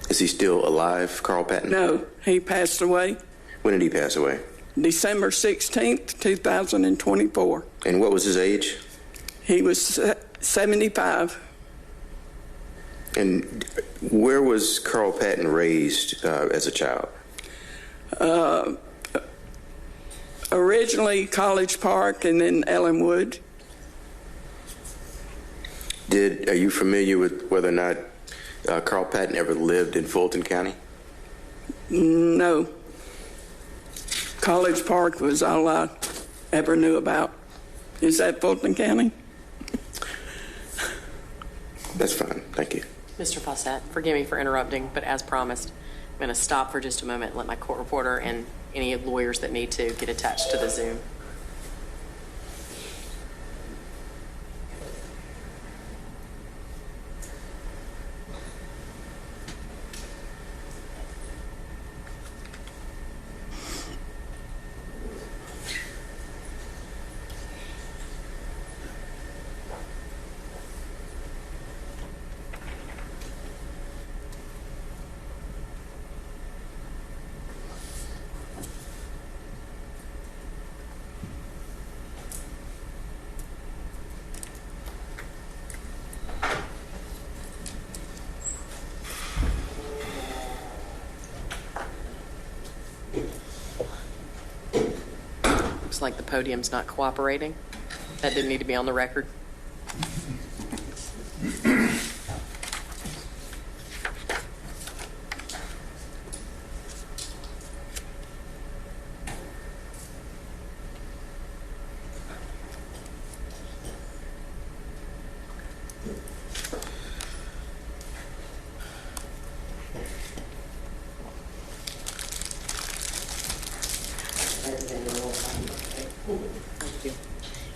[SPEAKER 5] Is he still alive, Carl Patton?
[SPEAKER 3] No, he passed away
[SPEAKER 5] When did he pass away?
[SPEAKER 3] December 16th, 2024.
[SPEAKER 5] And what was his age?
[SPEAKER 3] He was 75.
[SPEAKER 5] And where was Carl Patton raised as a child?
[SPEAKER 3] Originally College Park and then Ellenwood.
[SPEAKER 5] Are you familiar with whether or not Carl Patton ever lived in Fulton County?
[SPEAKER 3] No. College Park was all I ever knew about. Is that Fulton County?
[SPEAKER 5] That's fine. Thank you.
[SPEAKER 4] Mr. Fawcett, forgive me for interrupting, but as promised, I'm going to stop for just a moment and let my court reporter and any lawyers that need to get attached to the Zoom. Looks like the podium's not cooperating. That didn't need to be on the record.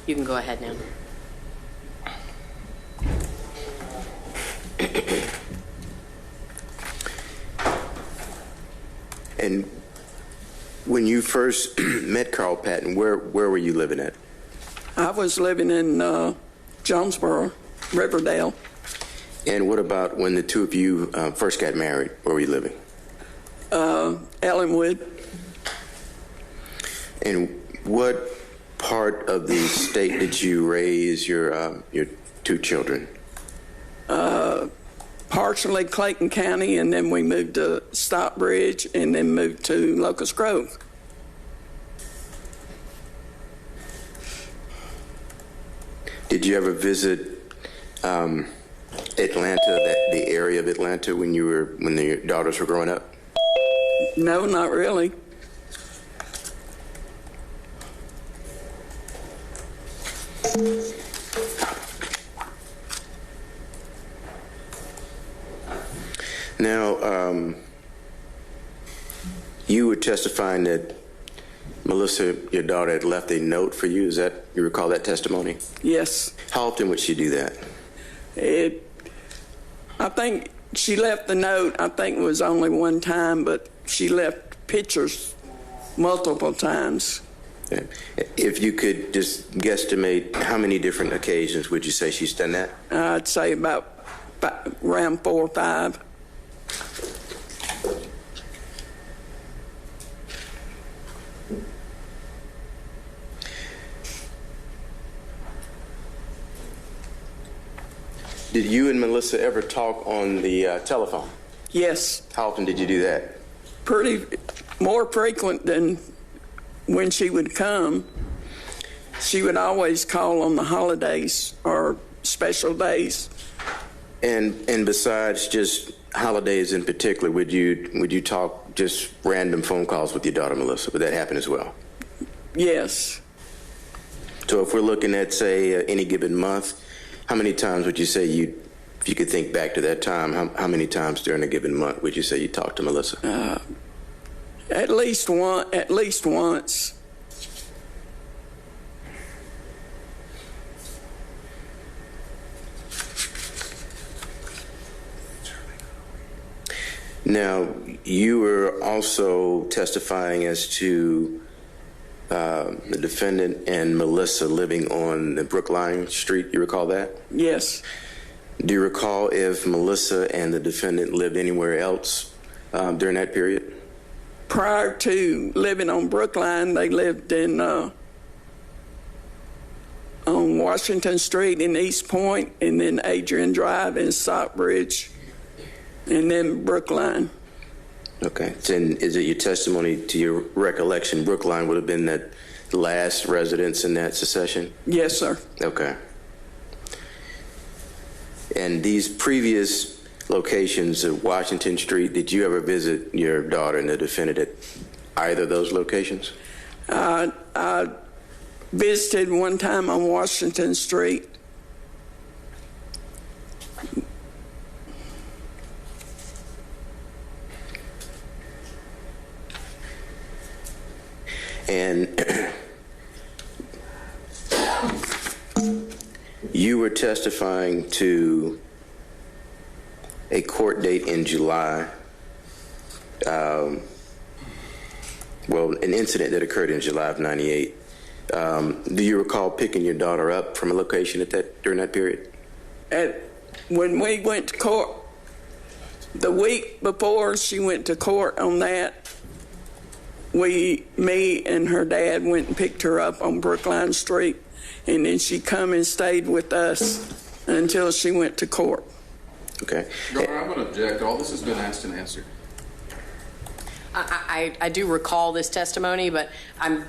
[SPEAKER 4] You can go ahead now.
[SPEAKER 5] And when you first met Carl Patton, where were you living at?
[SPEAKER 3] I was living in Jonesboro, Riverdale.
[SPEAKER 5] And what about when the two of you first got married? Where were you living?
[SPEAKER 3] Ellenwood.
[SPEAKER 5] And what part of the state did you raise your two children?
[SPEAKER 3] Partially Clayton County, and then we moved to Stockbridge, and then moved to Locust Grove.
[SPEAKER 5] Did you ever visit Atlanta, the area of Atlanta, when your daughters were growing up?
[SPEAKER 3] No, not really.
[SPEAKER 5] Now, you were testifying that Melissa, your daughter, had left a note for you. You recall that testimony?
[SPEAKER 3] Yes.
[SPEAKER 5] How often would she do that?
[SPEAKER 3] I think she left the note, I think it was only one time, but she left pictures multiple times.
[SPEAKER 5] If you could just guesstimate, how many different occasions would you say she's done that?
[SPEAKER 3] I'd say about around 4 or 5.
[SPEAKER 5] Did you and Melissa ever talk on the telephone?
[SPEAKER 3] Yes.
[SPEAKER 5] How often did you do that?
[SPEAKER 3] More frequent than when she would come. She would always call on the holidays or special days.
[SPEAKER 5] And besides just holidays in particular, would you talk just random phone calls with your daughter Melissa? Would that happen as well?
[SPEAKER 3] Yes.
[SPEAKER 5] So if we're looking at, say, any given month, how many times would you say if you could think back to that time, how many times during a given month would you say you talked to Melissa?
[SPEAKER 3] At least once.
[SPEAKER 5] Now, you were also testifying as to the defendant and Melissa living on the Brookline Street. You recall that?
[SPEAKER 3] Yes.
[SPEAKER 5] Do you recall if Melissa and the defendant lived anywhere else during that period?
[SPEAKER 3] Prior to living on Brookline, they lived in on Washington Street in East Point, and then Adrian Drive in Stockbridge, and then Brookline.
[SPEAKER 5] Okay. And is it your testimony, to your recollection, Brookline would have been that last residence in that succession?
[SPEAKER 3] Yes, sir.
[SPEAKER 5] Okay. And these previous locations of Washington Street, did you ever visit your daughter and the defendant at either of those locations?
[SPEAKER 3] I visited one time on Washington Street.
[SPEAKER 5] And you were testifying to a court date in July, an incident that occurred in July of '98. Do you recall picking your daughter up from a location during that period?
[SPEAKER 3] When we went to court, the week before she went to court on that, me and her dad went and picked her up on Brookline Street, and then she come and stayed with us until she went to court.
[SPEAKER 5] Okay.
[SPEAKER 6] Your Honor, I'm going to object. All this has been asked and answered.
[SPEAKER 4] I do recall this testimony, but I'm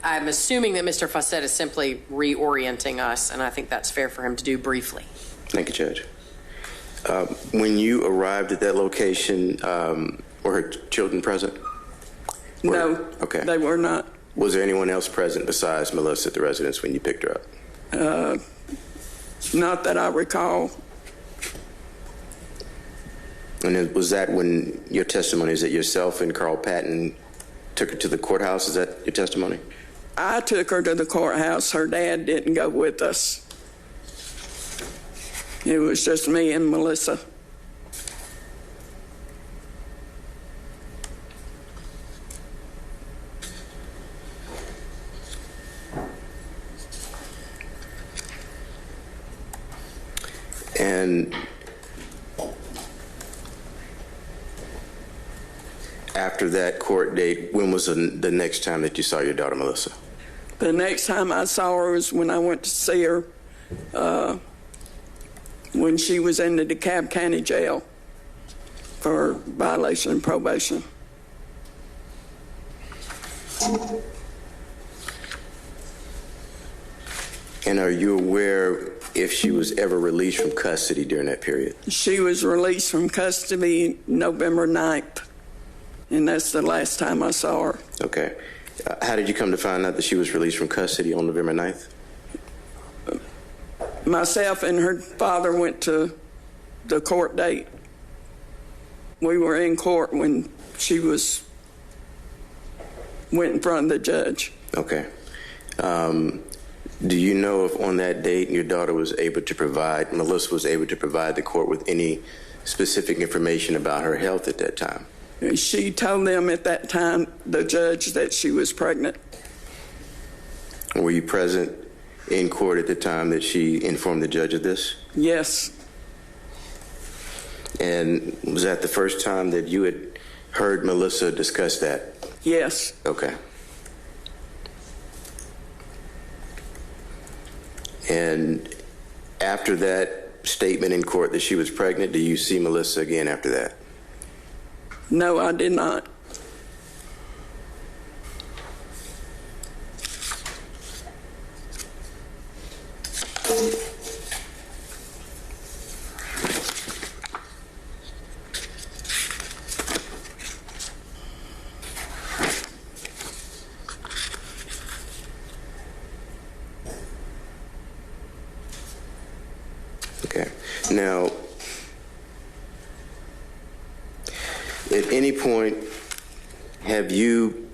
[SPEAKER 4] assuming that Mr. Fawcett is simply reorienting us, and I think that's fair for him to do briefly.
[SPEAKER 5] Thank you, Judge. When you arrived at that location, were her children present?
[SPEAKER 3] No,
[SPEAKER 5] okay.
[SPEAKER 3] They were not.
[SPEAKER 5] Was there anyone else present besides Melissa at the residence when you picked her up?
[SPEAKER 3] Not that I recall.
[SPEAKER 5] And then was that when your testimony is that yourself and Carl Patton took her to the courthouse? Is that your testimony?
[SPEAKER 3] I took her to the courthouse. Her dad didn't go with us. It was just me and Melissa.
[SPEAKER 5] And after that court date, when was the next time that you saw your daughter, Melissa?
[SPEAKER 3] The next time I saw her was when I went to see her when she was in the DeKalb County Jail for violation of probation.
[SPEAKER 5] And are you aware if she was ever released from custody during that period?
[SPEAKER 3] She was released from custody November 9th, and that's the last time I saw her.
[SPEAKER 5] Okay. How did you come to find out that she was released from custody on November 9th?
[SPEAKER 3] Myself and her father went to the court date. We were in court when she went in front of the judge.
[SPEAKER 5] Okay. Do you know if on that date your daughter was able to provide, Melissa was able to provide the court with any specific information about her health at that time?
[SPEAKER 3] She told them at that time, the judge, that she was pregnant.
[SPEAKER 5] Were you present in court at the time that she informed the judge of this?
[SPEAKER 3] Yes.
[SPEAKER 5] And was that the first time that you had heard Melissa discuss that?
[SPEAKER 3] Yes.
[SPEAKER 5] Okay. And after that statement in court that she was pregnant, do you see Melissa again after that?
[SPEAKER 3] No, I did not.
[SPEAKER 5] Okay. Now, at any point, have you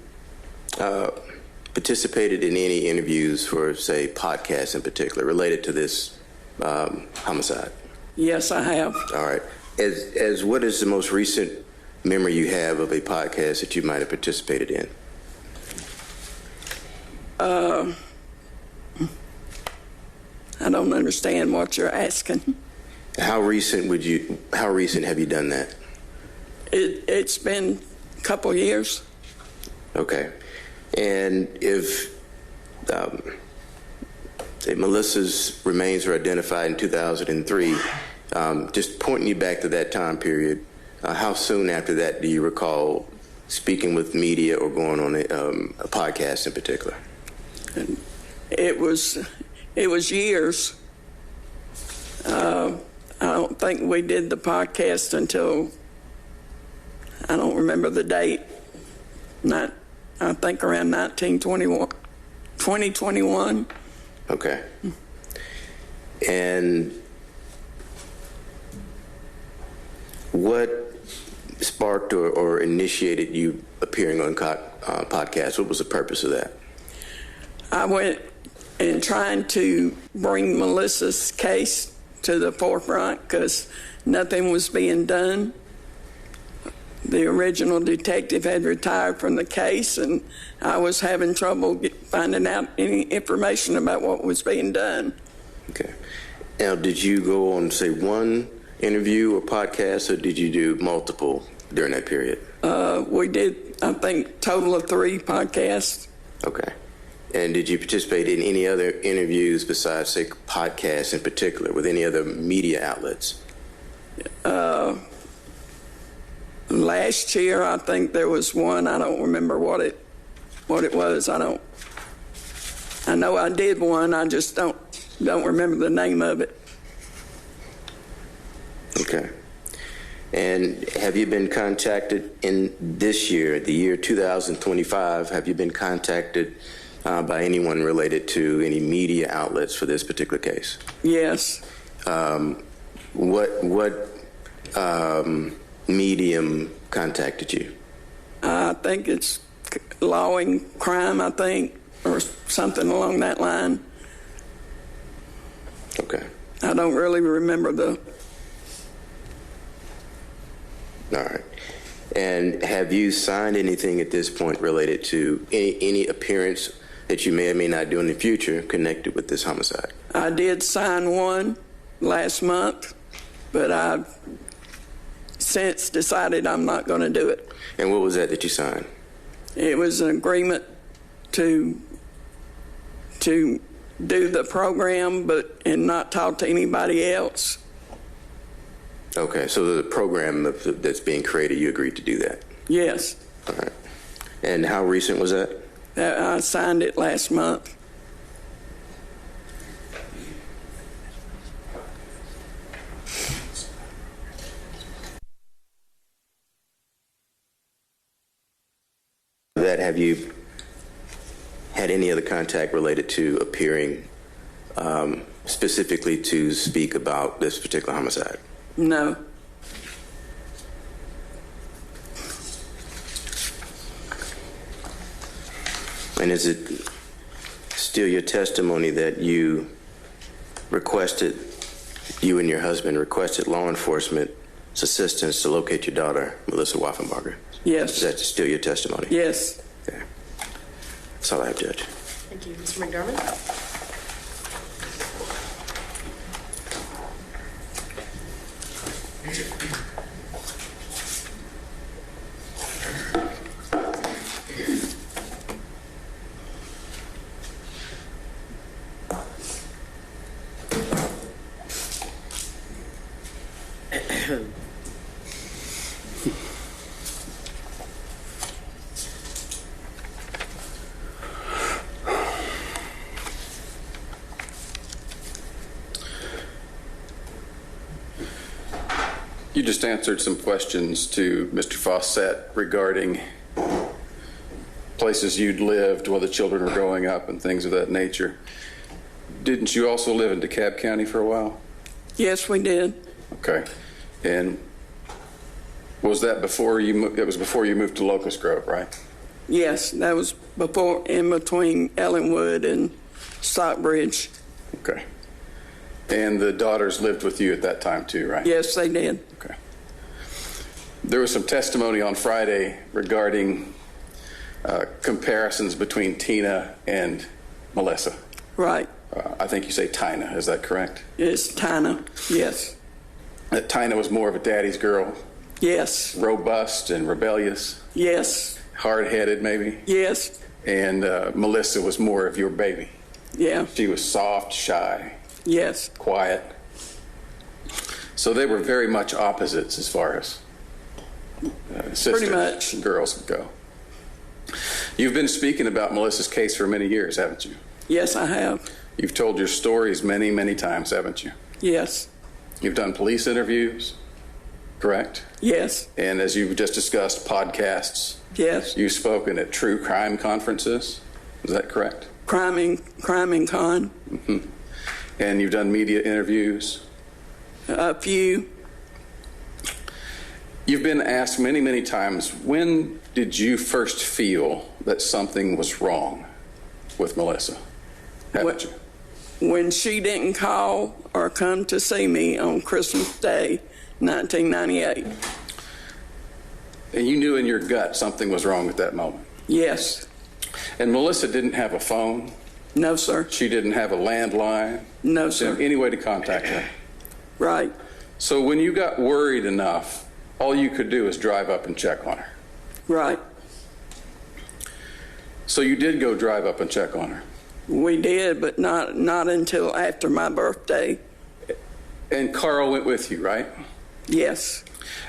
[SPEAKER 5] participated in any interviews for, say, podcasts in particular related to this homicide?
[SPEAKER 3] Yes, I have.
[SPEAKER 5] All right. As what is the most recent memory you have of a podcast that you might have participated in?
[SPEAKER 3] I don't understand what you're asking.
[SPEAKER 5] How recent have you done that?
[SPEAKER 3] It's been a couple years.
[SPEAKER 5] Okay. And if Melissa's remains were identified in 2003, just pointing you back to that time period, how soon after that do you recall speaking with media or going on a podcast in particular?
[SPEAKER 3] It was years. I don't think we did the podcast until, I don't remember the date, I think around 2021.
[SPEAKER 5] Okay. And what sparked or initiated you appearing on podcasts? What was the purpose of that?
[SPEAKER 3] I went and trying to bring Melissa's case to the forefront because nothing was being done. The original detective had retired from the case, and I was having trouble finding out any information about what was being done.
[SPEAKER 5] Okay. Now, did you go on, say, one interview or podcast, or did you do multiple during that period?
[SPEAKER 3] We did, I think, total of 3 podcasts.
[SPEAKER 5] Okay. And did you participate in any other interviews besides, say, podcasts in particular, with any other media outlets?
[SPEAKER 3] Last year, I think there was one. I don't remember what it was. I know I did one. I just don't remember the name of it.
[SPEAKER 5] Okay. And have you been contacted in this year, the year 2025, have you been contacted by anyone related to any media outlets for this particular case?
[SPEAKER 3] Yes.
[SPEAKER 5] What medium contacted you?
[SPEAKER 3] I think it's Law and Crime, I think, or something along that line.
[SPEAKER 5] Okay.
[SPEAKER 3] I don't really remember the...
[SPEAKER 5] All right. And have you signed anything at this point related to any appearance that you may or may not do in the future connected with this homicide?
[SPEAKER 3] I did sign one last month, but I've since decided I'm not going to do it.
[SPEAKER 5] And what was that you signed?
[SPEAKER 3] It was an agreement to do the program, and not talk to anybody else.
[SPEAKER 5] Okay, so the program that's being created, you agreed to do that?
[SPEAKER 3] Yes.
[SPEAKER 5] All right. And how recent was that?
[SPEAKER 3] I signed it last month.
[SPEAKER 5] Have you had any other contact related to appearing specifically to speak about this particular homicide?
[SPEAKER 3] No.
[SPEAKER 5] And is it still your testimony that you and your husband requested law enforcement's assistance to locate your daughter, Melissa Wolfenbarger?
[SPEAKER 3] Yes.
[SPEAKER 5] Is that still your testimony?
[SPEAKER 3] Yes.
[SPEAKER 5] Okay. That's all I have, Judge.
[SPEAKER 4] Thank you. Mr. McDermott?
[SPEAKER 6] You just answered some questions to Mr. Fawcett regarding places you'd lived while the children were growing up and things of that nature. Didn't you also live in DeKalb County for a while?
[SPEAKER 3] Yes, we did.
[SPEAKER 6] Okay. And was that before you moved? It was before you moved to Locust Grove, right?
[SPEAKER 3] Yes, that was in between Ellenwood and Stockbridge.
[SPEAKER 6] Okay. And the daughters lived with you at that time too, right?
[SPEAKER 3] Yes, they did.
[SPEAKER 6] Okay. There was some testimony on Friday regarding comparisons between Tina and Melissa.
[SPEAKER 3] Right.
[SPEAKER 6] I think you say Tina. Is that correct?
[SPEAKER 3] It's Tina. Yes.
[SPEAKER 6] That Tina was more of a daddy's girl,
[SPEAKER 3] Yes.
[SPEAKER 6] robust and rebellious,
[SPEAKER 3] Yes.
[SPEAKER 6] hard-headed maybe,
[SPEAKER 3] Yes.
[SPEAKER 6] and Melissa was more of your baby.
[SPEAKER 3] Yeah.
[SPEAKER 6] She was soft, shy,
[SPEAKER 3] Yes.
[SPEAKER 6] quiet. So they were very much opposites as far as sisters
[SPEAKER 3] Pretty much.
[SPEAKER 6] and girls go. You've been speaking about Melissa's case for many years, haven't you?
[SPEAKER 3] Yes, I have.
[SPEAKER 6] You've told your stories many, many times, haven't you?
[SPEAKER 3] Yes.
[SPEAKER 6] You've done police interviews, correct?
[SPEAKER 3] Yes.
[SPEAKER 6] And as you've just discussed, podcasts.
[SPEAKER 3] Yes.
[SPEAKER 6] You've spoken at true crime conferences. Is that correct?
[SPEAKER 3] Crime and con.
[SPEAKER 6] And you've done media interviews.
[SPEAKER 3] A few.
[SPEAKER 6] You've been asked many, many times, when did you first feel that something was wrong with Melissa? Haven't you?
[SPEAKER 3] When she didn't call or come to see me on Christmas Day, 1998.
[SPEAKER 6] And you knew in your gut something was wrong at that moment.
[SPEAKER 3] Yes.
[SPEAKER 6] And Melissa didn't have a phone.
[SPEAKER 3] No, sir.
[SPEAKER 6] She didn't have a landline.
[SPEAKER 3] No,
[SPEAKER 6] She didn't have
[SPEAKER 3] sir.
[SPEAKER 6] any way to contact her.
[SPEAKER 3] Right.
[SPEAKER 6] So when you got worried enough, all you could do is drive up and check on her.
[SPEAKER 3] Right.
[SPEAKER 6] So you did go drive up and check on her.
[SPEAKER 3] We did, but not until after my birthday.
[SPEAKER 6] And Carl went with you, right?
[SPEAKER 3] Yes.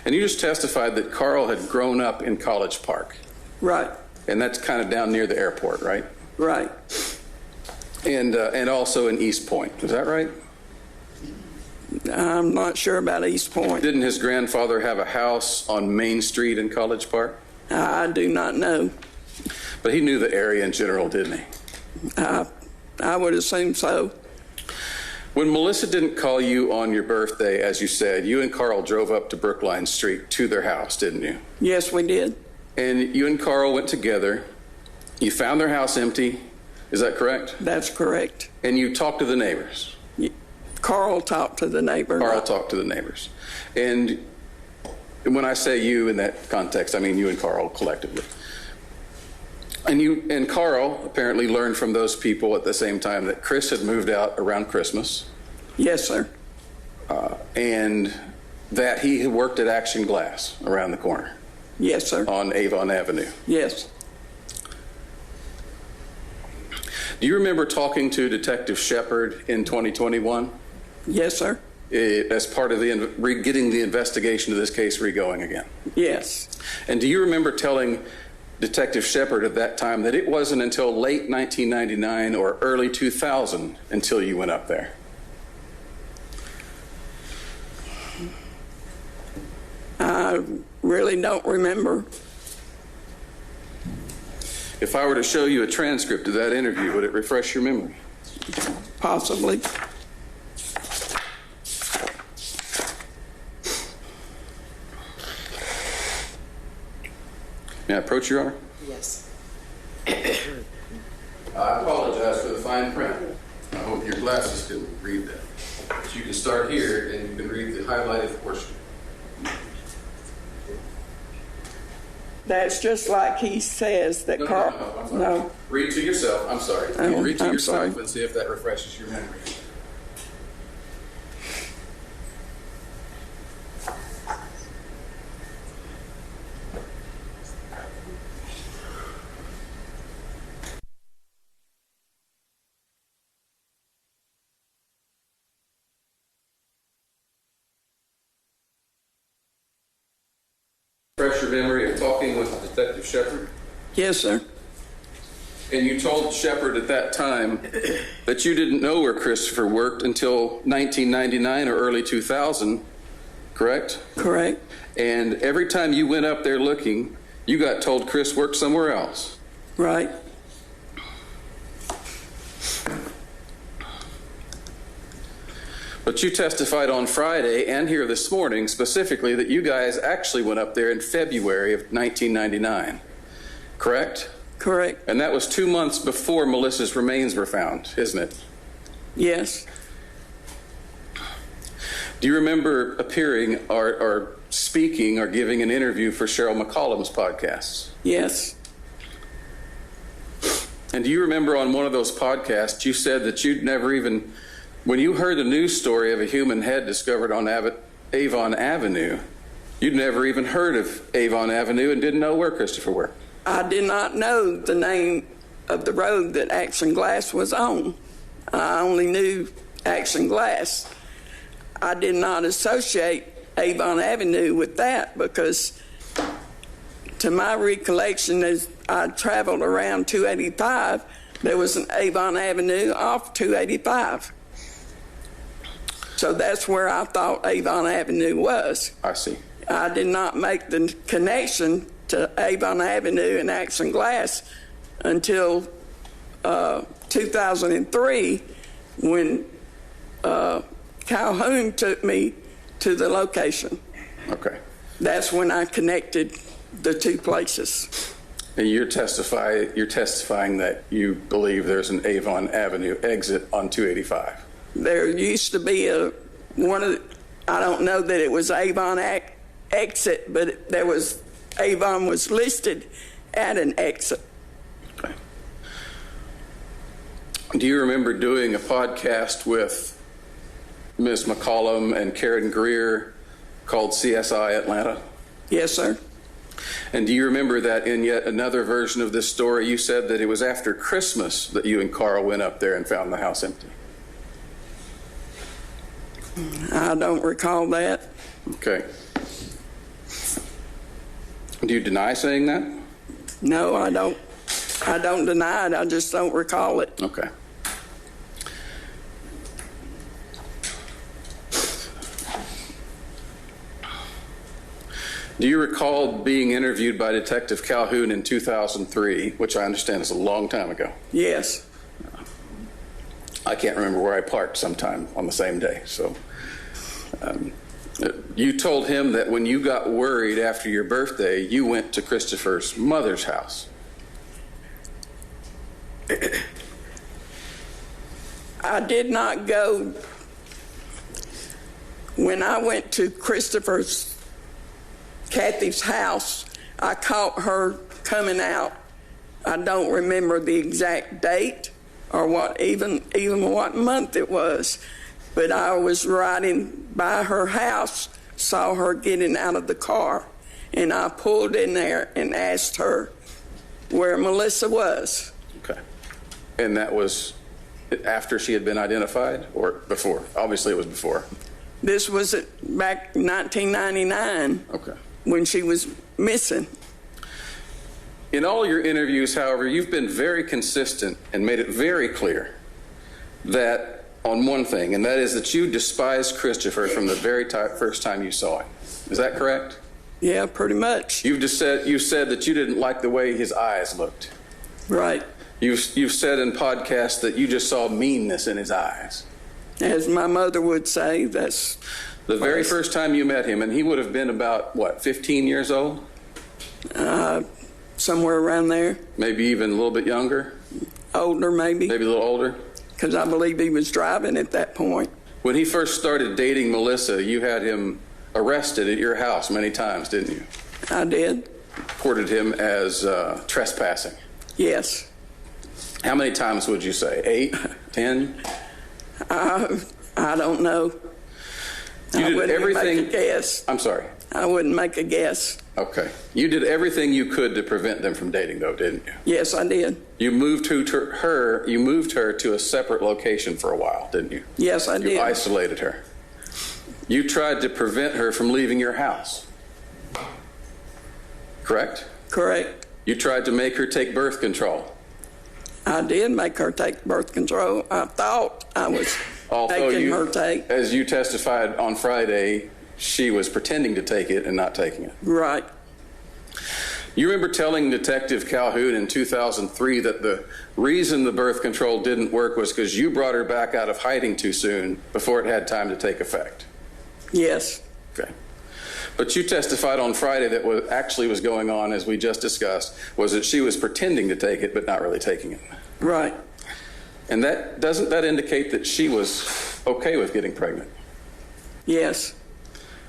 [SPEAKER 6] And you just testified that Carl had grown up in College Park.
[SPEAKER 3] Right.
[SPEAKER 6] And that's kind of down near the airport, right?
[SPEAKER 3] Right.
[SPEAKER 6] And also in East Point. Is that right?
[SPEAKER 3] I'm not sure about East Point.
[SPEAKER 6] Didn't his grandfather have a house on Main Street in College Park?
[SPEAKER 3] I do not know.
[SPEAKER 6] But he knew the area in general, didn't he?
[SPEAKER 3] I would assume so.
[SPEAKER 6] When Melissa didn't call you on your birthday, as you said, you and Carl drove up to Brookline Street to their house, didn't you?
[SPEAKER 3] Yes, we did.
[SPEAKER 6] And you and Carl went together. You found their house empty. Is that correct?
[SPEAKER 3] That's correct.
[SPEAKER 6] And you talked to the neighbors.
[SPEAKER 3] Carl talked to the neighbor.
[SPEAKER 6] Carl talked to the neighbors. And when I say you in that context, I mean you and Carl collectively. And you and Carl apparently learned from those people at the same time that Chris had moved out around Christmas.
[SPEAKER 3] Yes, sir.
[SPEAKER 6] And that he had worked at Action Glass around the corner
[SPEAKER 3] Yes, sir.
[SPEAKER 6] on Avon Avenue.
[SPEAKER 3] Yes.
[SPEAKER 6] Do you remember talking to Detective Shepard in 2021
[SPEAKER 3] Yes, sir.
[SPEAKER 6] as part of getting the investigation of this case re-going again?
[SPEAKER 3] Yes.
[SPEAKER 6] And do you remember telling Detective Shepard at that time that it wasn't until late 1999 or early 2000 until you went up there?
[SPEAKER 3] I really don't remember.
[SPEAKER 6] If I were to show you a transcript of that interview, would it refresh your memory?
[SPEAKER 3] Possibly.
[SPEAKER 6] May I approach, Your Honor?
[SPEAKER 4] Yes.
[SPEAKER 6] I apologize for the fine print. I hope your glasses can read that. But you can start here and you can read the highlighted portion.
[SPEAKER 3] That's just like he says that Carl.
[SPEAKER 6] I'm sorry.
[SPEAKER 3] No.
[SPEAKER 6] Read to yourself. I'm sorry.
[SPEAKER 3] Oh,
[SPEAKER 6] Read to
[SPEAKER 3] I'm
[SPEAKER 6] yourself
[SPEAKER 3] sorry.
[SPEAKER 6] and see if that refreshes your memory. Refresh your memory of talking with Detective Shepard.
[SPEAKER 3] Yes, sir.
[SPEAKER 6] And you told Shepard at that time that you didn't know where Christopher worked until 1999 or early 2000, correct?
[SPEAKER 3] Correct.
[SPEAKER 6] And every time you went up there looking, you got told Chris worked somewhere else.
[SPEAKER 3] Right.
[SPEAKER 6] But you testified on Friday and here this morning specifically that you guys actually went up there in February of 1999, correct?
[SPEAKER 3] Correct.
[SPEAKER 6] And that was 2 months before Melissa's remains were found, isn't it?
[SPEAKER 3] Yes.
[SPEAKER 6] Do you remember appearing or speaking or giving an interview for Cheryl McCollum's podcasts?
[SPEAKER 3] Yes.
[SPEAKER 6] And do you remember on one of those podcasts, you said that you'd never even, when you heard the news story of a human head discovered on Avon Avenue, you'd never even heard of Avon Avenue and didn't know where Christopher worked?
[SPEAKER 3] I did not know the name of the road that Action Glass was on. I only knew Action Glass. I did not associate Avon Avenue with that because, to my recollection, as I traveled around 285, there was an Avon Avenue off 285. So that's where I thought Avon Avenue was.
[SPEAKER 6] I see.
[SPEAKER 3] I did not make the connection to Avon Avenue and Action Glass until 2003 when Calhoun took me to the location.
[SPEAKER 6] Okay.
[SPEAKER 3] That's when I connected the two places.
[SPEAKER 6] And you're testifying that you believe there's an Avon Avenue exit on 285.
[SPEAKER 3] There used to be I don't know that it was Avon exit, but Avon was listed at an exit.
[SPEAKER 6] Okay. Do you remember doing a podcast with Ms. McCollum and Karen Greer called CSI Atlanta?
[SPEAKER 3] Yes, sir.
[SPEAKER 6] And do you remember that in yet another version of this story, you said that it was after Christmas that you and Carl went up there and found the house empty?
[SPEAKER 3] I don't recall that.
[SPEAKER 6] Okay. Do you deny saying that?
[SPEAKER 3] No, I don't. I don't deny it. I just don't recall it.
[SPEAKER 6] Okay. Do you recall being interviewed by Detective Calhoun in 2003, which I understand is a long time ago?
[SPEAKER 3] Yes.
[SPEAKER 6] I can't remember where I parked sometime on the same day. So you told him that when you got worried after your birthday, you went to Christopher's mother's house.
[SPEAKER 3] I did not go. When I went to Kathy's house, I caught her coming out. I don't remember the exact date or even what month it was, but I was riding by her house, saw her getting out of the car, and I pulled in there and asked her where Melissa was.
[SPEAKER 6] Okay. And that was after she had been identified or before? Obviously it was before.
[SPEAKER 3] This was back in 1999.
[SPEAKER 6] Okay.
[SPEAKER 3] When she was missing.
[SPEAKER 6] In all your interviews, however, you've been very consistent and made it very clear that on one thing, and that is that you despised Christopher from the very first time you saw him. Is that correct?
[SPEAKER 3] Yeah, pretty much.
[SPEAKER 6] You said that you didn't like the way his eyes looked.
[SPEAKER 3] Right.
[SPEAKER 6] You've said in podcasts that you just saw meanness in his eyes.
[SPEAKER 3] As my mother would say, that's...
[SPEAKER 6] The very first time you met him, and he would have been about, 15 years old?
[SPEAKER 3] Somewhere around there.
[SPEAKER 6] Maybe even a little bit younger?
[SPEAKER 3] Older, maybe.
[SPEAKER 6] Maybe a little older?
[SPEAKER 3] Because I believe he was driving at that point.
[SPEAKER 6] When he first started dating Melissa, you had him arrested at your house many times, didn't you?
[SPEAKER 3] I did.
[SPEAKER 6] Reported him as trespassing.
[SPEAKER 3] Yes.
[SPEAKER 6] How many times would you say? 8? 10?
[SPEAKER 3] I don't know.
[SPEAKER 6] You did everything.
[SPEAKER 3] Make a guess.
[SPEAKER 6] I'm sorry.
[SPEAKER 3] I wouldn't make a guess.
[SPEAKER 6] Okay. You did everything you could to prevent them from dating, though, didn't you?
[SPEAKER 3] Yes, I did.
[SPEAKER 6] You moved her. You moved her to a separate location for a while, didn't you?
[SPEAKER 3] Yes, I did.
[SPEAKER 6] You isolated her. You tried to prevent her from leaving your house. Correct?
[SPEAKER 3] Correct.
[SPEAKER 6] You tried to make her take birth control.
[SPEAKER 3] I did make her take birth control. I thought I was making her take.
[SPEAKER 6] As you testified on Friday, she was pretending to take it and not taking it.
[SPEAKER 3] Right.
[SPEAKER 6] You remember telling Detective Calhoun in 2003 that the reason the birth control didn't work was because you brought her back out of hiding too soon before it had time to take effect.
[SPEAKER 3] Yes.
[SPEAKER 6] Okay. But you testified on Friday that what actually was going on, as we just discussed, was that she was pretending to take it but not really taking it.
[SPEAKER 3] Right.
[SPEAKER 6] And doesn't that indicate that she was okay with getting pregnant?
[SPEAKER 3] Yes.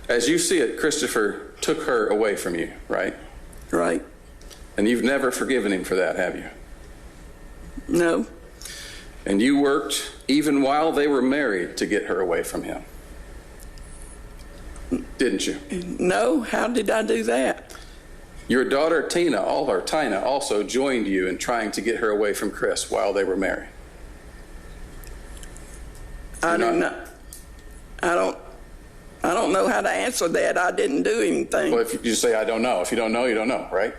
[SPEAKER 6] As you see it, Christopher took her away from you, right?
[SPEAKER 3] Right.
[SPEAKER 6] And you've never forgiven him for that, have you?
[SPEAKER 3] No.
[SPEAKER 6] And you worked even while they were married to get her away from him, didn't you?
[SPEAKER 3] No. How did I do that?
[SPEAKER 6] Your daughter Tina also joined you in trying to get her away from Chris while they were married.
[SPEAKER 3] I don't know how to answer that. I didn't do anything.
[SPEAKER 6] Well, if you just say, I don't know. If you don't know, you don't know, right?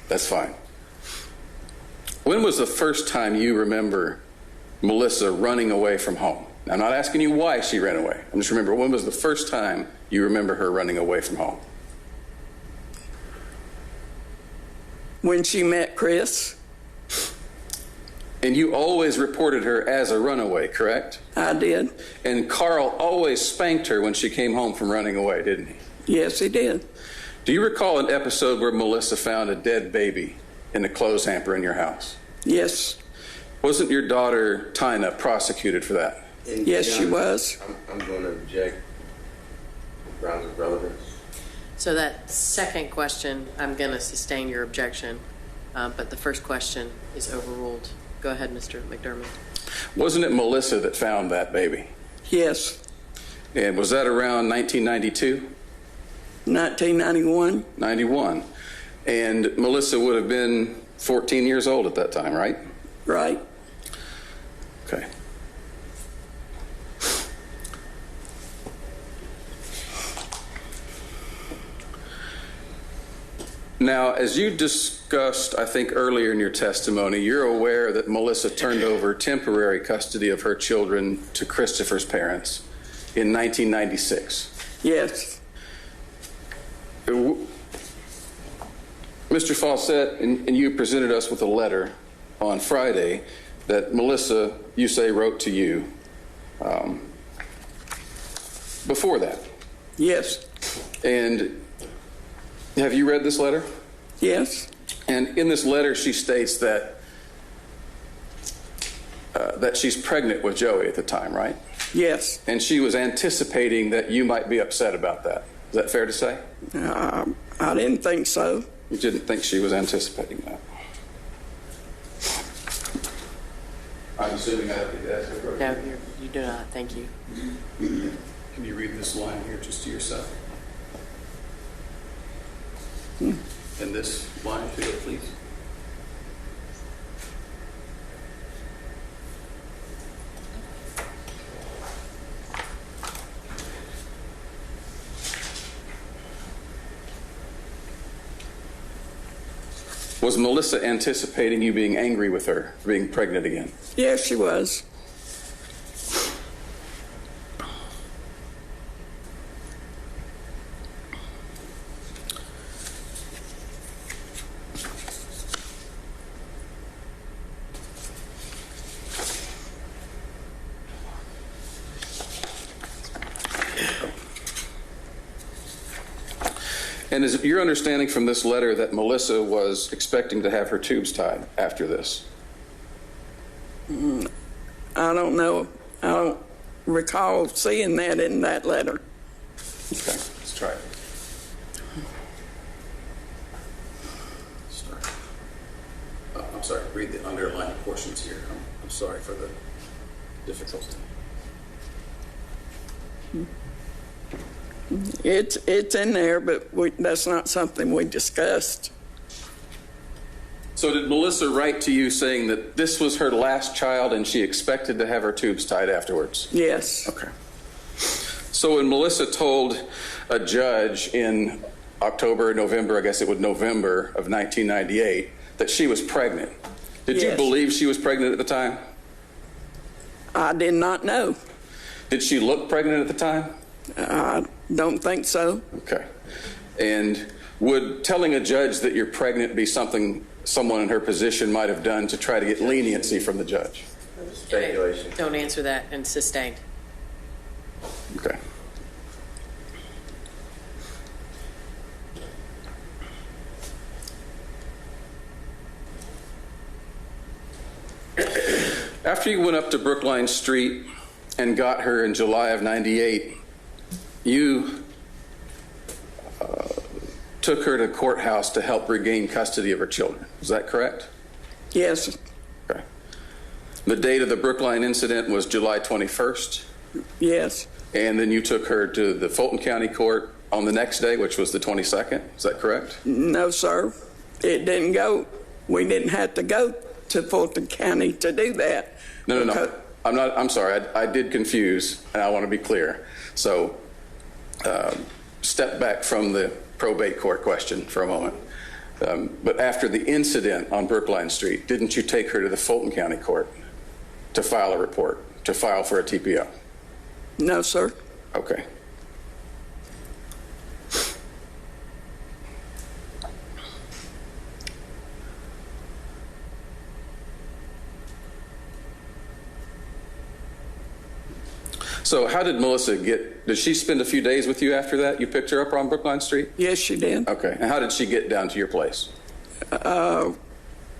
[SPEAKER 6] That's fine. When was the first time you remember Melissa running away from home? Now, I'm not asking you why she ran away. I'm just remember, when was the first time you remember her running away from home?
[SPEAKER 3] When she met Chris.
[SPEAKER 6] And you always reported her as a runaway, correct?
[SPEAKER 3] I did.
[SPEAKER 6] And Carl always spanked her when she came home from running away, didn't he?
[SPEAKER 3] Yes, he did.
[SPEAKER 6] Do you recall an episode where Melissa found a dead baby in a clothes hamper in your house?
[SPEAKER 3] Yes.
[SPEAKER 6] Wasn't your daughter Tina prosecuted for that?
[SPEAKER 3] Yes, she was.
[SPEAKER 5] I'm going to object. Grounds of relevance.
[SPEAKER 7] So that second question, I'm going to sustain your objection, but the first question is overruled. Go ahead, Mr. McDermott.
[SPEAKER 6] Wasn't it Melissa that found that baby?
[SPEAKER 3] Yes.
[SPEAKER 6] And was that around 1992?
[SPEAKER 3] 1991.
[SPEAKER 6] 91. And Melissa would have been 14 years old at that time, right?
[SPEAKER 3] Right.
[SPEAKER 6] Okay. Now, as you discussed, I think earlier in your testimony, you're aware that Melissa turned over temporary custody of her children to Christopher's parents in 1996.
[SPEAKER 3] Yes.
[SPEAKER 6] Mr. Fawcett, and you presented us with a letter on Friday that Melissa, you say, wrote to you before that.
[SPEAKER 3] Yes.
[SPEAKER 6] And have you read this letter?
[SPEAKER 3] Yes.
[SPEAKER 6] And in this letter, she states that that she's pregnant with Joey at the time, right?
[SPEAKER 3] Yes.
[SPEAKER 6] And she was anticipating that you might be upset about that. Is that fair to say?
[SPEAKER 3] I didn't think so.
[SPEAKER 6] You didn't think she was anticipating that? I'm assuming I have to ask her.
[SPEAKER 7] No, you do not. Thank you.
[SPEAKER 6] Can you read this line here just to yourself? And this line to it, please. Was Melissa anticipating you being angry with her for being pregnant again?
[SPEAKER 3] Yes, she was.
[SPEAKER 6] And is it your understanding from this letter that Melissa was expecting to have her tubes tied after this?
[SPEAKER 3] I don't know. I don't recall seeing that in that letter.
[SPEAKER 6] Okay, let's try it. Start. I'm sorry, read the underlined portions here. I'm sorry for the difficulty.
[SPEAKER 3] It's in there, but that's not something we discussed.
[SPEAKER 6] So did Melissa write to you saying that this was her last child and she expected to have her tubes tied afterwards?
[SPEAKER 3] Yes.
[SPEAKER 6] Okay. So when Melissa told a judge in October, November, I guess it was November of 1998, that she was pregnant, did you
[SPEAKER 3] Yes.
[SPEAKER 6] believe she was pregnant at the time?
[SPEAKER 3] I did not know.
[SPEAKER 6] Did she look pregnant at the time?
[SPEAKER 3] I don't think so.
[SPEAKER 6] Okay. And would telling a judge that you're pregnant be something someone in her position might have done to try to get leniency from the judge?
[SPEAKER 5] Speculation.
[SPEAKER 7] Don't answer that and sustained.
[SPEAKER 6] Okay. After you went up to Brookline Street and got her in July of 98, you took her to courthouse to help regain custody of her children. Is that correct?
[SPEAKER 3] Yes.
[SPEAKER 6] Okay. The date of the Brookline incident was July 21st,
[SPEAKER 3] Yes.
[SPEAKER 6] and then you took her to the Fulton County Court on the next day, which was the 22nd. Is that correct?
[SPEAKER 3] No, sir. It didn't go. We didn't have to go to Fulton County to do that.
[SPEAKER 6] No. I'm sorry. I did confuse, and I want to be clear. So step back from the probate court question for a moment. But after the incident on Brookline Street, didn't you take her to the Fulton County Court to file a report, to file for a TPO?
[SPEAKER 3] No, sir.
[SPEAKER 6] Okay. So how did Melissa did she spend a few days with you after that? You picked her up on Brookline Street?
[SPEAKER 3] Yes, she did.
[SPEAKER 6] Okay. And how did she get down to your place?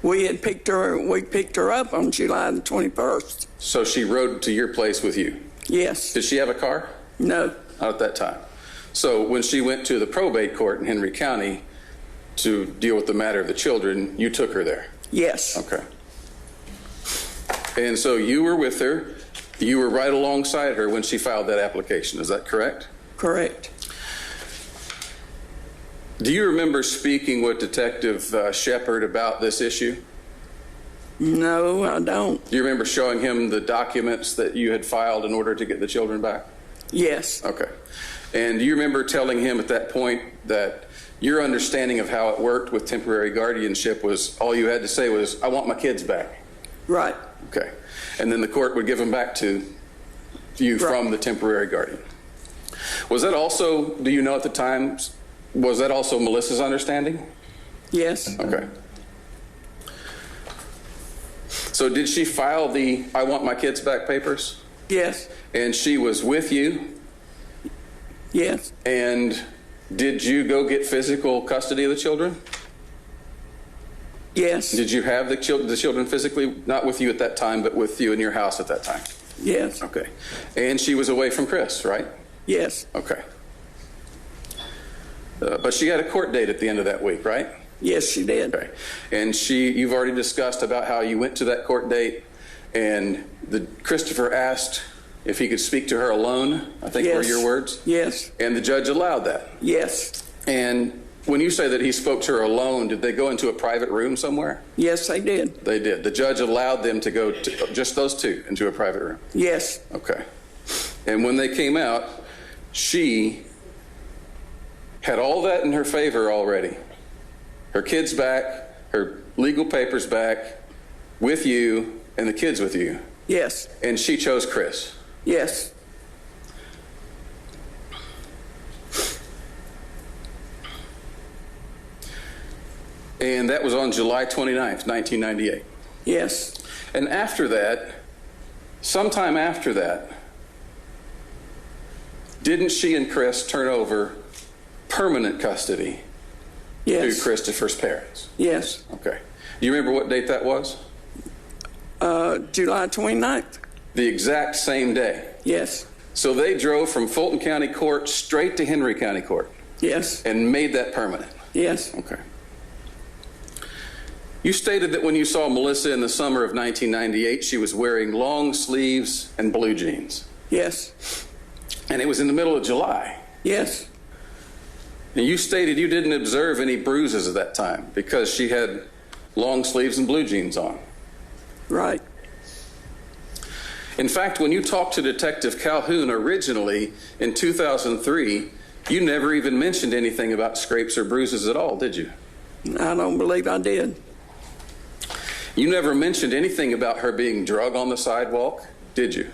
[SPEAKER 3] We picked her up on July the 21st.
[SPEAKER 6] So she rode to your place with you?
[SPEAKER 3] Yes.
[SPEAKER 6] Did she have a car?
[SPEAKER 3] No.
[SPEAKER 6] Not at that time. So when she went to the probate court in Henry County to deal with the matter of the children, you took her there?
[SPEAKER 3] Yes.
[SPEAKER 6] Okay. And so you were with her. You were right alongside her when she filed that application. Is that correct?
[SPEAKER 3] Correct.
[SPEAKER 6] Do you remember speaking with Detective Shepard about this issue?
[SPEAKER 3] No, I don't.
[SPEAKER 6] Do you remember showing him the documents that you had filed in order to get the children back?
[SPEAKER 3] Yes.
[SPEAKER 6] Okay. And do you remember telling him at that point that your understanding of how it worked with temporary guardianship was all you had to say was, I want my kids back?
[SPEAKER 3] Right.
[SPEAKER 6] Okay. And then the court would give them back to you from the temporary guardian. Was that also, do you know at the time, was that also Melissa's understanding?
[SPEAKER 3] Yes.
[SPEAKER 6] Okay. So did she file the I want my kids back papers?
[SPEAKER 3] Yes.
[SPEAKER 6] And she was with you?
[SPEAKER 3] Yes.
[SPEAKER 6] And did you go get physical custody of the children?
[SPEAKER 3] Yes.
[SPEAKER 6] Did you have the children physically, not with you at that time, but with you in your house at that time?
[SPEAKER 3] Yes.
[SPEAKER 6] Okay. And she was away from Chris, right?
[SPEAKER 3] Yes.
[SPEAKER 6] Okay. But she had a court date at the end of that week, right?
[SPEAKER 3] Yes, she did.
[SPEAKER 6] Okay. And you've already discussed about how you went to that court date, and Christopher asked if he could speak to her alone, I think were your words?
[SPEAKER 3] Yes.
[SPEAKER 6] And the judge allowed that?
[SPEAKER 3] Yes.
[SPEAKER 6] And when you say that he spoke to her alone, did they go into a private room somewhere?
[SPEAKER 3] Yes, they did.
[SPEAKER 6] They did. The judge allowed them to go to just those two into a private room?
[SPEAKER 3] Yes.
[SPEAKER 6] Okay. And when they came out, she had all that in her favor already. Her kids back, her legal papers back, with you, and the kids with you.
[SPEAKER 3] Yes.
[SPEAKER 6] And she chose Chris.
[SPEAKER 3] Yes.
[SPEAKER 6] And that was on July 29th, 1998.
[SPEAKER 3] Yes.
[SPEAKER 6] And after that, sometime after that, didn't she and Chris turn over permanent custody to Christopher's parents?
[SPEAKER 3] Yes.
[SPEAKER 6] Okay. Do you remember what date that was?
[SPEAKER 3] July 29th.
[SPEAKER 6] The exact same day.
[SPEAKER 3] Yes.
[SPEAKER 6] So they drove from Fulton County Court straight to Henry County Court.
[SPEAKER 3] Yes.
[SPEAKER 6] And made that permanent.
[SPEAKER 3] Yes.
[SPEAKER 6] Okay. You stated that when you saw Melissa in the summer of 1998, she was wearing long sleeves and blue jeans.
[SPEAKER 3] Yes.
[SPEAKER 6] And it was in the middle of July.
[SPEAKER 3] Yes.
[SPEAKER 6] And you stated you didn't observe any bruises at that time because she had long sleeves and blue jeans on.
[SPEAKER 3] Right.
[SPEAKER 6] In fact, when you talked to Detective Calhoun originally in 2003, you never even mentioned anything about scrapes or bruises at all, did you?
[SPEAKER 3] I don't believe I did.
[SPEAKER 6] You never mentioned anything about her being drug on the sidewalk, did you?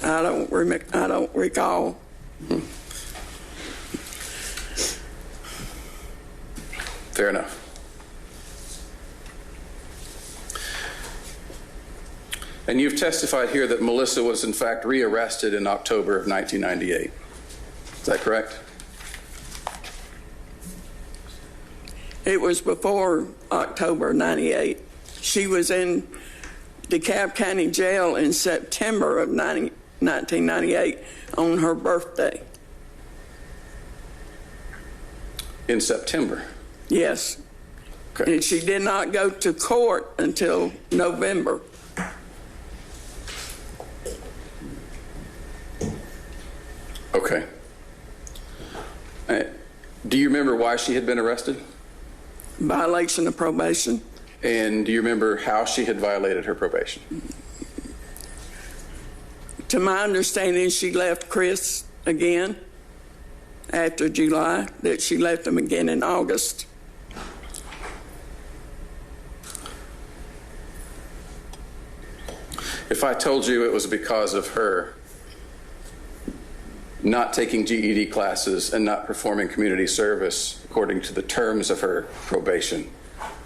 [SPEAKER 3] I don't recall.
[SPEAKER 6] Fair enough. And you've testified here that Melissa was in fact rearrested in October of 1998. Is that correct?
[SPEAKER 3] It was before October 98. She was in DeKalb County Jail in September of 1998, on her birthday.
[SPEAKER 6] In September?
[SPEAKER 3] Yes.
[SPEAKER 6] Okay.
[SPEAKER 3] And she did not go to court until November.
[SPEAKER 6] Okay. Do you remember why she had been arrested?
[SPEAKER 3] Violation of probation.
[SPEAKER 6] And do you remember how she had violated her probation?
[SPEAKER 3] To my understanding, she left Chris again after July, that she left him again in August.
[SPEAKER 6] If I told you it was because of her not taking GED classes and not performing community service according to the terms of her probation,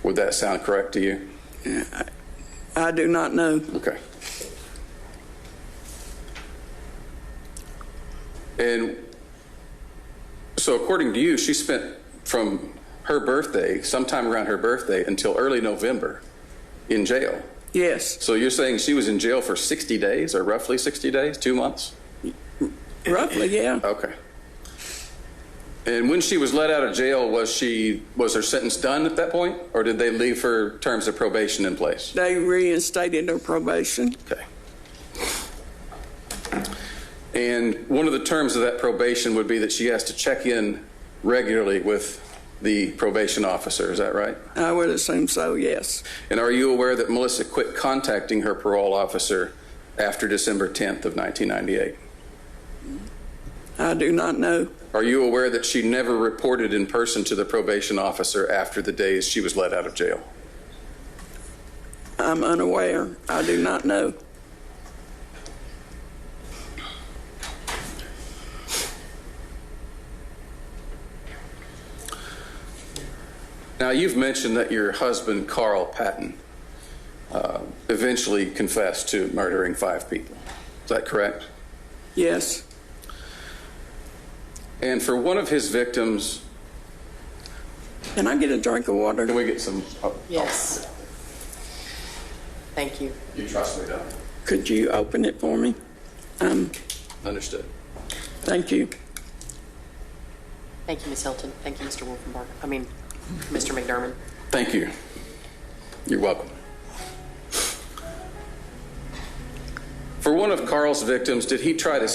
[SPEAKER 6] would that sound correct to you?
[SPEAKER 3] I do not know.
[SPEAKER 6] Okay. And so according to you, she spent from her birthday, sometime around her birthday, until early November in jail.
[SPEAKER 3] Yes,
[SPEAKER 6] So you're saying she was in jail for 60 days, or roughly 60 days, 2 months?
[SPEAKER 3] roughly, yeah.
[SPEAKER 6] Okay. And when she was let out of jail, was her sentence done at that point, or did they leave her terms of probation in place?
[SPEAKER 3] They reinstated her probation.
[SPEAKER 6] Okay. And one of the terms of that probation would be that she has to check in regularly with the probation officer. Is that right?
[SPEAKER 3] I would assume so, yes.
[SPEAKER 6] And are you aware that Melissa quit contacting her parole officer after December 10th of 1998?
[SPEAKER 3] I do not know.
[SPEAKER 6] Are you aware that she never reported in person to the probation officer after the days she was let out of jail?
[SPEAKER 3] I'm unaware. I do not know.
[SPEAKER 6] Now, you've mentioned that your husband, Carl Patton, eventually confessed to murdering 5 people. Is that correct?
[SPEAKER 3] Yes.
[SPEAKER 6] And for one of his victims,
[SPEAKER 3] Can I get a drink of water?
[SPEAKER 6] can we get some?
[SPEAKER 7] Yes. Thank you.
[SPEAKER 6] You trust me, don't you?
[SPEAKER 3] Could you open it for me?
[SPEAKER 6] Understood.
[SPEAKER 3] Thank you.
[SPEAKER 7] Thank you, Ms. Hilton. Thank you, Mr. Wolfenbarger. Mr. McDermott.
[SPEAKER 6] Thank you. You're welcome. For one of Carl's victims, did he try to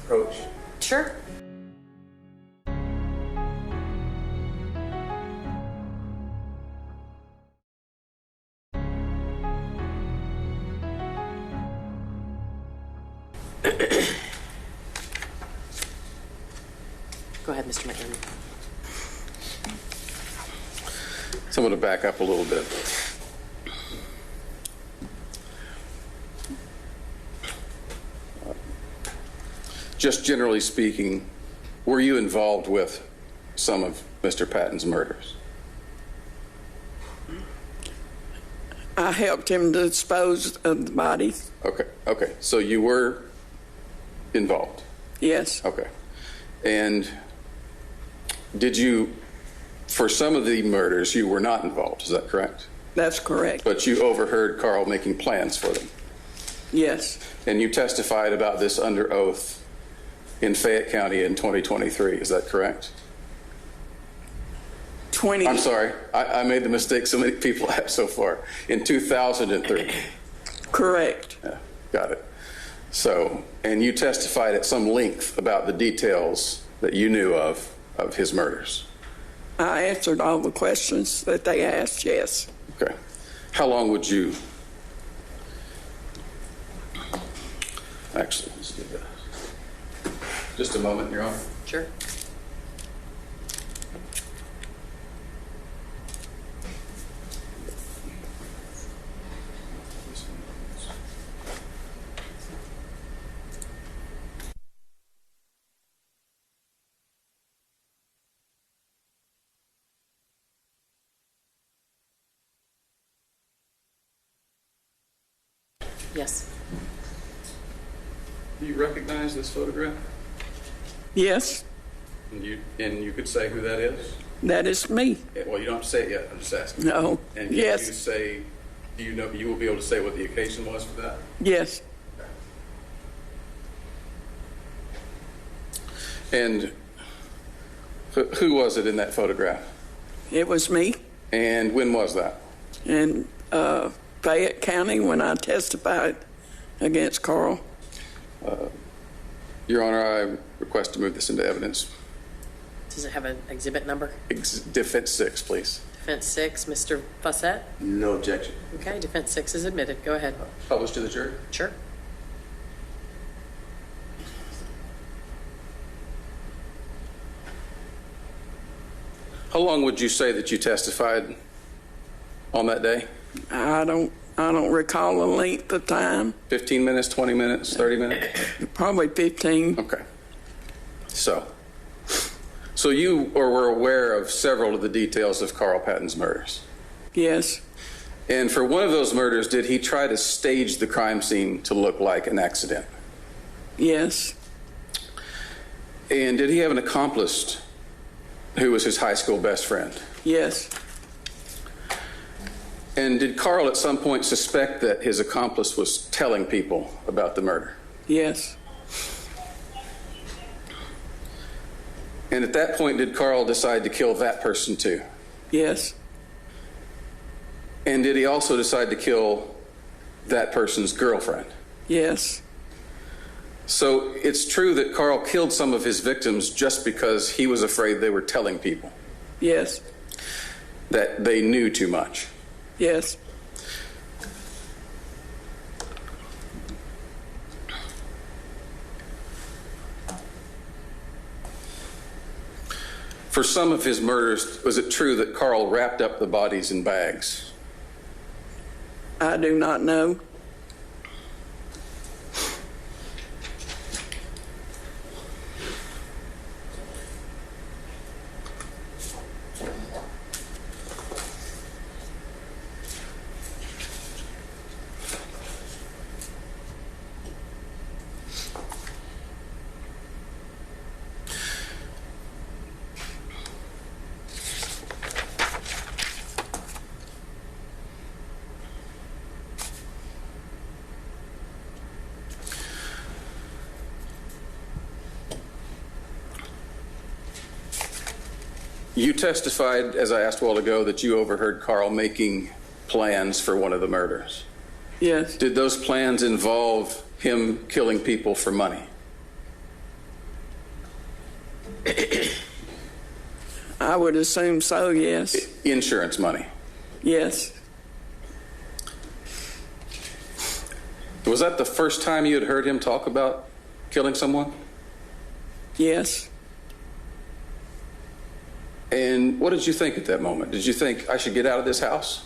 [SPEAKER 6] approach?
[SPEAKER 7] Sure. Go ahead, Mr. McDermott.
[SPEAKER 6] So I'm going to back up a little bit. Just generally speaking, were you involved with some of Mr. Patton's murders?
[SPEAKER 3] I helped him dispose of the bodies.
[SPEAKER 6] Okay. So you were involved?
[SPEAKER 3] Yes.
[SPEAKER 6] Okay. And did you, for some of the murders, you were not involved, is that correct?
[SPEAKER 3] That's correct.
[SPEAKER 6] But you overheard Carl making plans for them.
[SPEAKER 3] Yes.
[SPEAKER 6] And you testified about this under oath in Fayette County in 2023, is that correct? I'm sorry, I made the mistake so many people have so far. In 2003.
[SPEAKER 3] Correct.
[SPEAKER 6] Yeah, got it. So, and you testified at some length about the details that you knew of his murders.
[SPEAKER 3] I answered all the questions that they asked, yes.
[SPEAKER 6] Okay. How long would you... Actually, let's do that. Just a moment, Your Honor.
[SPEAKER 7] Sure. Yes.
[SPEAKER 6] Do you recognize this photograph?
[SPEAKER 3] Yes,
[SPEAKER 6] And you could say who that is?
[SPEAKER 3] that is me.
[SPEAKER 6] Well, you don't have to say it yet. I'm just asking.
[SPEAKER 3] No.
[SPEAKER 6] And can
[SPEAKER 3] Yes.
[SPEAKER 6] you say, do you know, you will be able to say what the occasion was for that?
[SPEAKER 3] Yes.
[SPEAKER 6] And who was it in that photograph?
[SPEAKER 3] It was me
[SPEAKER 6] And when was that?
[SPEAKER 3] in Fayette County when I testified against Carl.
[SPEAKER 6] Your Honor, I request to move this into evidence.
[SPEAKER 7] Does it have an exhibit number?
[SPEAKER 6] Defense 6, please.
[SPEAKER 7] Defense 6, Mr. Fussett?
[SPEAKER 5] No objection.
[SPEAKER 7] Okay, Defense 6 is admitted. Go ahead.
[SPEAKER 6] Published to the jury.
[SPEAKER 7] Sure.
[SPEAKER 6] How long would you say that you testified on that day?
[SPEAKER 3] I don't recall the length of time.
[SPEAKER 6] 15 minutes, 20 minutes, 30 minutes?
[SPEAKER 3] Probably 15.
[SPEAKER 6] Okay. So you were aware of several of the details of Carl Patton's murders.
[SPEAKER 3] Yes.
[SPEAKER 6] And for one of those murders, did he try to stage the crime scene to look like an accident?
[SPEAKER 3] Yes.
[SPEAKER 6] And did he have an accomplice who was his high school best friend?
[SPEAKER 3] Yes.
[SPEAKER 6] And did Carl at some point suspect that his accomplice was telling people about the murder?
[SPEAKER 3] Yes.
[SPEAKER 6] And at that point, did Carl decide to kill that person too?
[SPEAKER 3] Yes.
[SPEAKER 6] And did he also decide to kill that person's girlfriend?
[SPEAKER 3] Yes.
[SPEAKER 6] So it's true that Carl killed some of his victims just because he was afraid they were telling people
[SPEAKER 3] Yes.
[SPEAKER 6] that they knew too much.
[SPEAKER 3] Yes.
[SPEAKER 6] For some of his murders, was it true that Carl wrapped up the bodies in bags?
[SPEAKER 3] I do not know.
[SPEAKER 6] You testified, as I asked a while ago, that you overheard Carl making plans for one of the murders.
[SPEAKER 3] Yes.
[SPEAKER 6] Did those plans involve him killing people for money?
[SPEAKER 3] I would assume so, yes.
[SPEAKER 6] Insurance money?
[SPEAKER 3] Yes.
[SPEAKER 6] Was that the first time you had heard him talk about killing someone?
[SPEAKER 3] Yes.
[SPEAKER 6] And what did you think at that moment? Did you think, I should get out of this house?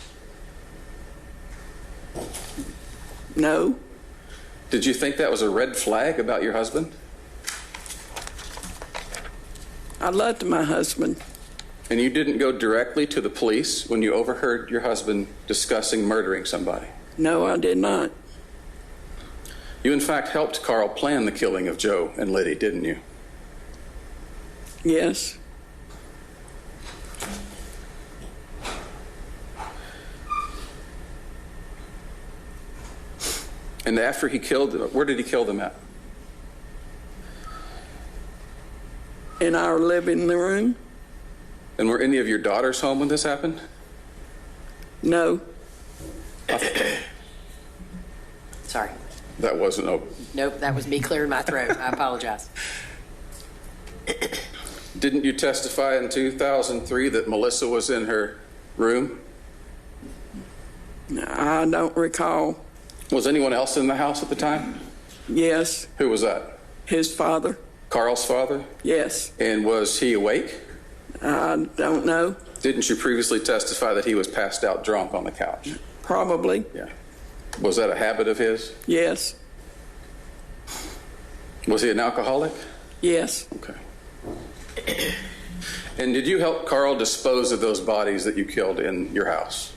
[SPEAKER 3] No.
[SPEAKER 6] Did you think that was a red flag about your husband?
[SPEAKER 3] I loved my husband.
[SPEAKER 6] And you didn't go directly to the police when you overheard your husband discussing murdering somebody?
[SPEAKER 3] No, I did not.
[SPEAKER 6] You, in fact, helped Carl plan the killing of Joe and Liddy, didn't you?
[SPEAKER 3] Yes.
[SPEAKER 6] And after he killed them, where did he kill them at?
[SPEAKER 3] In our living room?
[SPEAKER 6] And were any of your daughters home when this happened?
[SPEAKER 3] No.
[SPEAKER 4] Sorry.
[SPEAKER 6] That wasn't open.
[SPEAKER 4] Nope, that was me clearing my throat. I apologize.
[SPEAKER 6] Didn't you testify in 2003 that Melissa was in her room?
[SPEAKER 3] I don't recall.
[SPEAKER 6] Was anyone else in the house at the time?
[SPEAKER 3] Yes.
[SPEAKER 6] Who was that?
[SPEAKER 3] His father?
[SPEAKER 6] Carl's father?
[SPEAKER 3] Yes.
[SPEAKER 6] And was he awake?
[SPEAKER 3] I don't know.
[SPEAKER 6] Didn't you previously testify that he was passed out drunk on the couch?
[SPEAKER 3] Probably.
[SPEAKER 6] Yeah. Was that a habit of his?
[SPEAKER 3] Yes.
[SPEAKER 6] Was he an alcoholic?
[SPEAKER 3] Yes.
[SPEAKER 6] Okay. And did you help Carl dispose of those bodies that you killed in your house?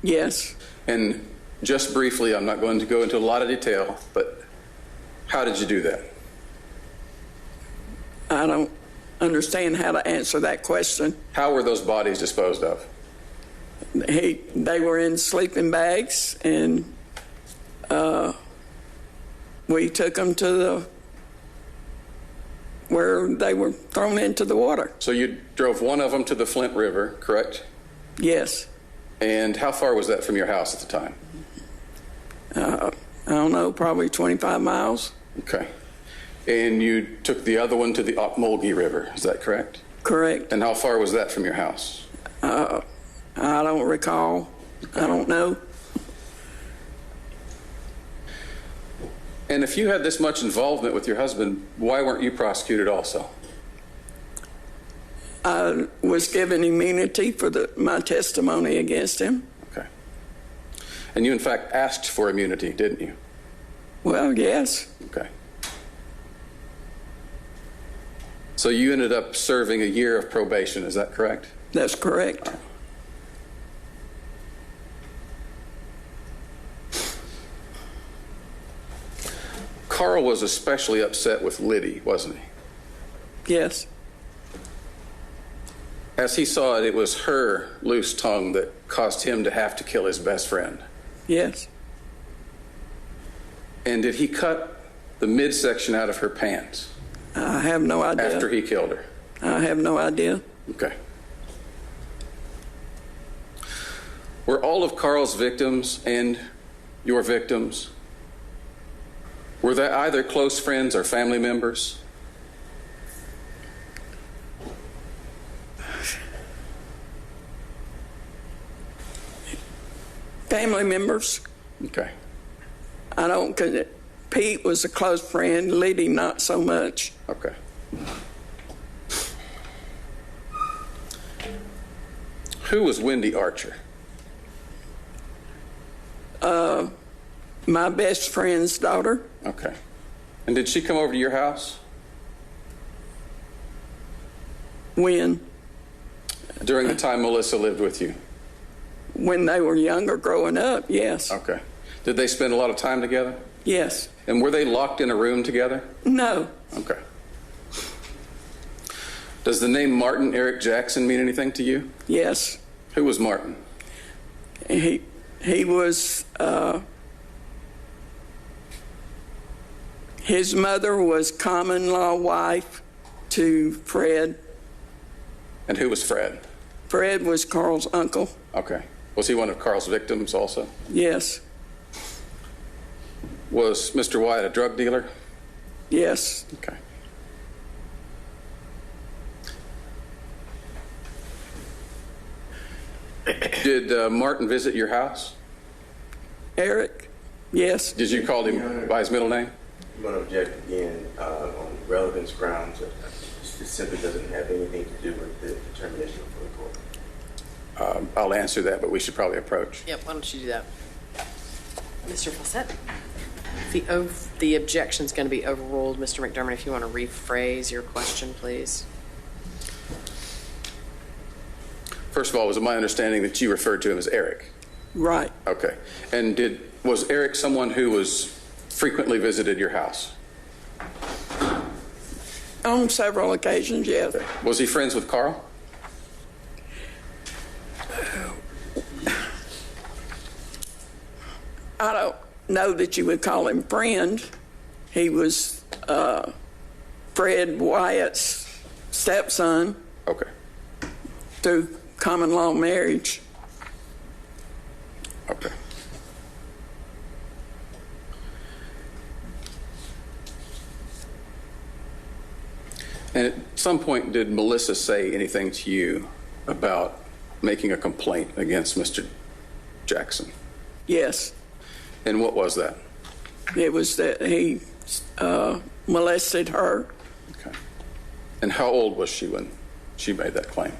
[SPEAKER 3] Yes.
[SPEAKER 6] And just briefly, I'm not going to go into a lot of detail, but how did you do that?
[SPEAKER 3] I don't understand how to answer that question.
[SPEAKER 6] How were those bodies disposed of?
[SPEAKER 3] They were in sleeping bags, and we took them to the where they were thrown into the water.
[SPEAKER 6] So you drove one of them to the Flint River, correct?
[SPEAKER 3] Yes.
[SPEAKER 6] And how far was that from your house at the time?
[SPEAKER 3] I don't know, probably 25 miles.
[SPEAKER 6] Okay. And you took the other one to the Ocmulgee River, is that correct?
[SPEAKER 3] Correct.
[SPEAKER 6] And how far was that from your house?
[SPEAKER 3] I don't recall. I don't know.
[SPEAKER 6] And if you had this much involvement with your husband, why weren't you prosecuted also?
[SPEAKER 3] I was given immunity for my testimony against him.
[SPEAKER 6] Okay. And you, in fact, asked for immunity, didn't you?
[SPEAKER 3] Well, yes.
[SPEAKER 6] Okay. So you ended up serving a year of probation, is that correct?
[SPEAKER 3] That's correct.
[SPEAKER 6] Carl was especially upset with Liddy, wasn't he?
[SPEAKER 3] Yes.
[SPEAKER 6] As he saw it, it was her loose tongue that caused him to have to kill his best friend.
[SPEAKER 3] Yes.
[SPEAKER 6] And did he cut the midsection out of her pants
[SPEAKER 3] I have no idea.
[SPEAKER 6] after he killed her?
[SPEAKER 3] I have no idea.
[SPEAKER 6] Okay. Were all of Carl's victims and your victims, were they either close friends or family members?
[SPEAKER 3] Family members.
[SPEAKER 6] Okay.
[SPEAKER 3] I don't, cause Pete was a close friend, Liddy not so much.
[SPEAKER 6] Okay. Who was Wendy Archer?
[SPEAKER 3] My best friend's daughter.
[SPEAKER 6] Okay. And did she come over to your house?
[SPEAKER 3] When
[SPEAKER 6] During the time Melissa lived with you?
[SPEAKER 3] they were younger growing up, yes.
[SPEAKER 6] Okay. Did they spend a lot of time together?
[SPEAKER 3] Yes.
[SPEAKER 6] And were they locked in a room together?
[SPEAKER 3] No.
[SPEAKER 6] Okay. Does the name Martin Eric Jackson mean anything to you?
[SPEAKER 3] Yes.
[SPEAKER 6] Who was Martin?
[SPEAKER 3] He was, his mother was common law wife to Fred.
[SPEAKER 6] And who was Fred?
[SPEAKER 3] Fred was Carl's uncle.
[SPEAKER 6] Okay. Was he one of Carl's victims also?
[SPEAKER 3] Yes.
[SPEAKER 6] Was Mr. Wyatt a drug dealer?
[SPEAKER 3] Yes.
[SPEAKER 6] Okay. Did Martin visit your house?
[SPEAKER 3] Eric? Yes.
[SPEAKER 6] Did you call him by his middle name?
[SPEAKER 5] I'm going to object again on relevance grounds. It simply doesn't have anything to do with the determination for the court.
[SPEAKER 6] I'll answer that, but we should probably approach.
[SPEAKER 7] Yep, why don't you do that? Mr. Fawcett? The objection's going to be overruled. Mr. McDermott, if you want to rephrase your question, please.
[SPEAKER 6] First of all, was it my understanding that you referred to him as Eric?
[SPEAKER 3] Right.
[SPEAKER 6] Okay. And was Eric someone who was frequently visited your house?
[SPEAKER 3] On several occasions, yes.
[SPEAKER 6] Was he friends with Carl?
[SPEAKER 3] I don't know that you would call him friend. He was Fred Wyatt's stepson
[SPEAKER 6] Okay.
[SPEAKER 3] through common law marriage.
[SPEAKER 6] Okay. And at some point, did Melissa say anything to you about making a complaint against Mr. Jackson?
[SPEAKER 3] Yes.
[SPEAKER 6] And what was that?
[SPEAKER 3] It was that he molested her.
[SPEAKER 6] Okay. And how old was she when she made that claim?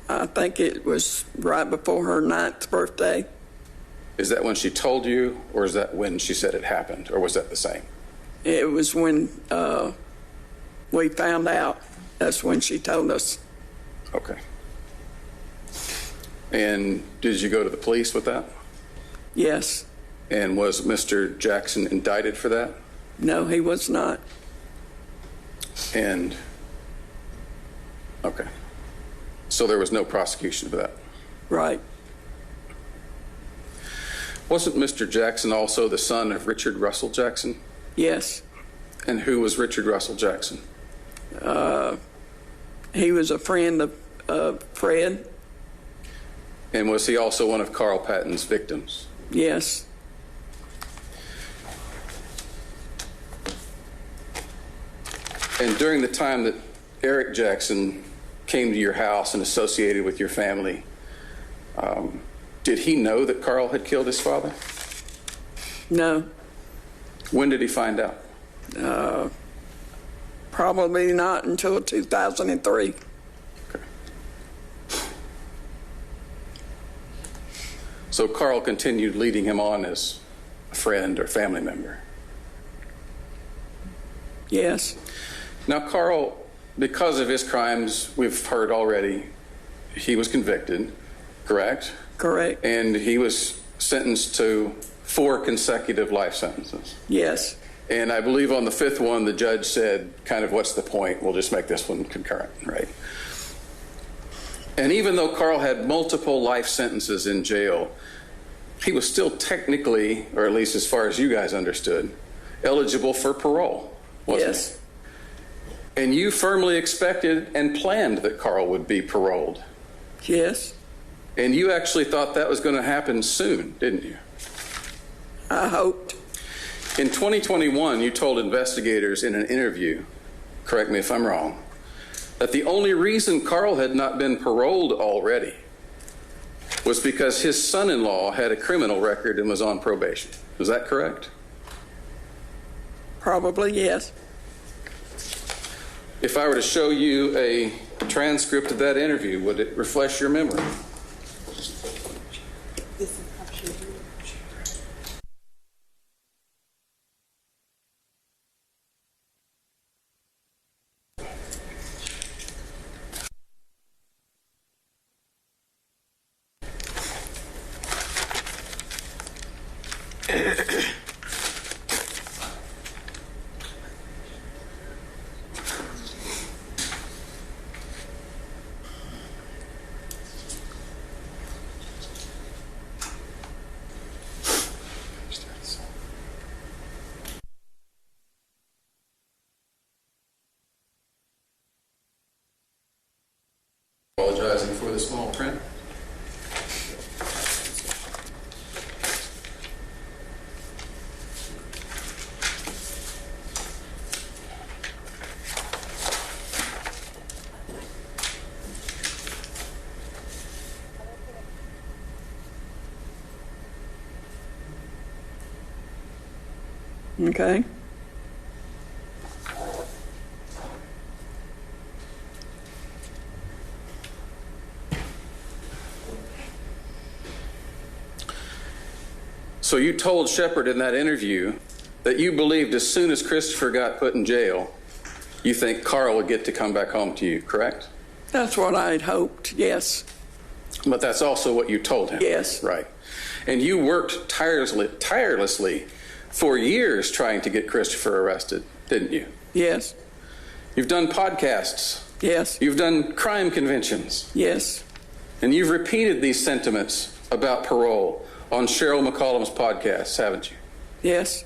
[SPEAKER 3] I think it was right before her 9th birthday.
[SPEAKER 6] Is that when she told you, or is that when she said it happened, or was that the same?
[SPEAKER 3] It was when we found out. That's when she told us.
[SPEAKER 6] Okay. And did you go to the police with that?
[SPEAKER 3] Yes.
[SPEAKER 6] And was Mr. Jackson indicted for that?
[SPEAKER 3] No, he was not.
[SPEAKER 6] And, okay. So there was no prosecution for that?
[SPEAKER 3] Right.
[SPEAKER 6] Wasn't Mr. Jackson also the son of Richard Russell Jackson?
[SPEAKER 3] Yes.
[SPEAKER 6] And who was Richard Russell Jackson?
[SPEAKER 3] He was a friend of Fred.
[SPEAKER 6] And was he also one of Carl Patton's victims?
[SPEAKER 3] Yes.
[SPEAKER 6] And during the time that Eric Jackson came to your house and associated with your family, did he know that Carl had killed his father?
[SPEAKER 3] No.
[SPEAKER 6] When did he find out?
[SPEAKER 3] Probably not until 2003.
[SPEAKER 6] Okay. So Carl continued leading him on as a friend or family member.
[SPEAKER 3] Yes.
[SPEAKER 6] Now, Carl, because of his crimes, we've heard already, he was convicted, correct?
[SPEAKER 3] Correct.
[SPEAKER 6] And he was sentenced to 4 consecutive life sentences.
[SPEAKER 3] Yes.
[SPEAKER 6] And I believe on the 5th one, the judge said, kind of, what's the point? We'll just make this one concurrent, right? And even though Carl had multiple life sentences in jail, he was still technically, or at least as far as you guys understood, eligible for parole, wasn't
[SPEAKER 3] Yes.
[SPEAKER 6] he? And you firmly expected and planned that Carl would be paroled.
[SPEAKER 3] Yes.
[SPEAKER 6] And you actually thought that was going to happen soon, didn't you?
[SPEAKER 3] I hoped.
[SPEAKER 6] In 2021, you told investigators in an interview, correct me if I'm wrong, that the only reason Carl had not been paroled already was because his son-in-law had a criminal record and was on probation. Is that correct?
[SPEAKER 3] Probably, yes.
[SPEAKER 6] If I were to show you a transcript of that interview, would it refresh your memory? Apologizing for the small print.
[SPEAKER 3] Okay.
[SPEAKER 6] So you told Shepard in that interview that you believed as soon as Christopher got put in jail, you think Carl would get to come back home to you, correct?
[SPEAKER 3] That's what I'd hoped, yes.
[SPEAKER 6] But that's also what you told him.
[SPEAKER 3] Yes.
[SPEAKER 6] Right. And you worked tirelessly for years trying to get Christopher arrested, didn't you?
[SPEAKER 3] Yes.
[SPEAKER 6] You've done podcasts.
[SPEAKER 3] Yes.
[SPEAKER 6] You've done crime conventions.
[SPEAKER 3] Yes.
[SPEAKER 6] And you've repeated these sentiments about parole on Cheryl McCollum's podcasts, haven't you?
[SPEAKER 3] Yes.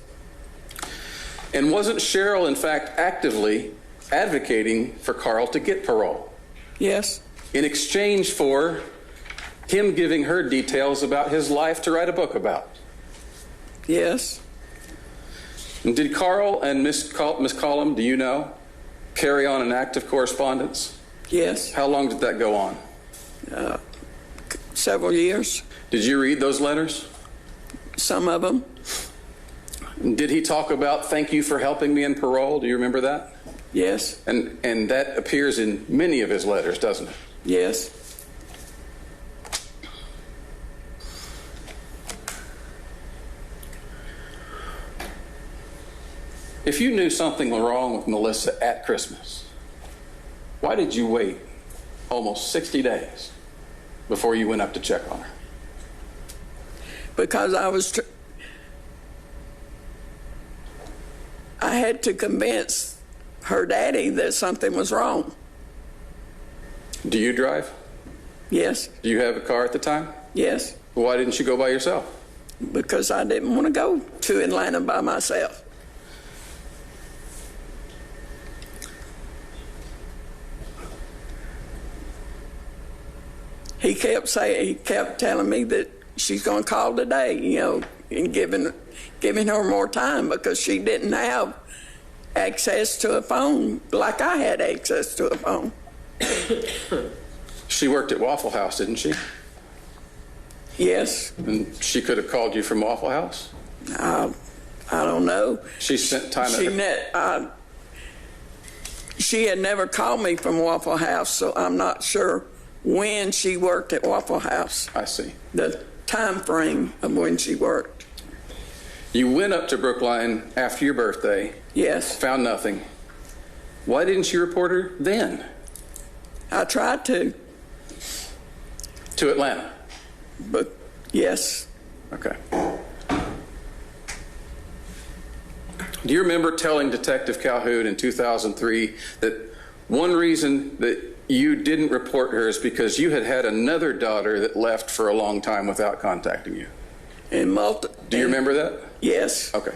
[SPEAKER 6] And wasn't Cheryl, in fact, actively advocating for Carl to get parole
[SPEAKER 3] Yes.
[SPEAKER 6] in exchange for him giving her details about his life to write a book about?
[SPEAKER 3] Yes.
[SPEAKER 6] And did Carl and Miss Collum, do you know, carry on an active correspondence?
[SPEAKER 3] Yes.
[SPEAKER 6] How long did that go on?
[SPEAKER 3] Several years.
[SPEAKER 6] Did you read those letters?
[SPEAKER 3] Some of them.
[SPEAKER 6] Did he talk about thank you for helping me in parole? Do you remember that?
[SPEAKER 3] Yes.
[SPEAKER 6] And that appears in many of his letters, doesn't it?
[SPEAKER 3] Yes.
[SPEAKER 6] If you knew something was wrong with Melissa at Christmas, why did you wait almost 60 days before you went up to check on her?
[SPEAKER 3] Because I had to convince her daddy that something was wrong.
[SPEAKER 6] Do you drive?
[SPEAKER 3] Yes.
[SPEAKER 6] Do you have a car at the time?
[SPEAKER 3] Yes.
[SPEAKER 6] Why didn't you go by yourself?
[SPEAKER 3] Because I didn't want to go to Atlanta by myself. he kept telling me that she's going to call today, you know, and giving her more time because she didn't have access to a phone like I had access to a phone.
[SPEAKER 6] She worked at Waffle House, didn't she?
[SPEAKER 3] Yes.
[SPEAKER 6] And she could have called you from Waffle House?
[SPEAKER 3] I don't know.
[SPEAKER 6] She spent time
[SPEAKER 3] she had never called me from Waffle House, so I'm not sure when she worked at Waffle House.
[SPEAKER 6] I see.
[SPEAKER 3] The time frame of when she worked.
[SPEAKER 6] You went up to Brookline after your birthday.
[SPEAKER 3] Yes.
[SPEAKER 6] Found nothing. Why didn't you report her then?
[SPEAKER 3] I tried to.
[SPEAKER 6] To Atlanta?
[SPEAKER 3] But yes.
[SPEAKER 6] Okay. Do you remember telling Detective Calhoun in 2003 that one reason that you didn't report her is because you had another daughter that left for a long time without contacting you? Do you remember that?
[SPEAKER 3] Yes.
[SPEAKER 6] Okay.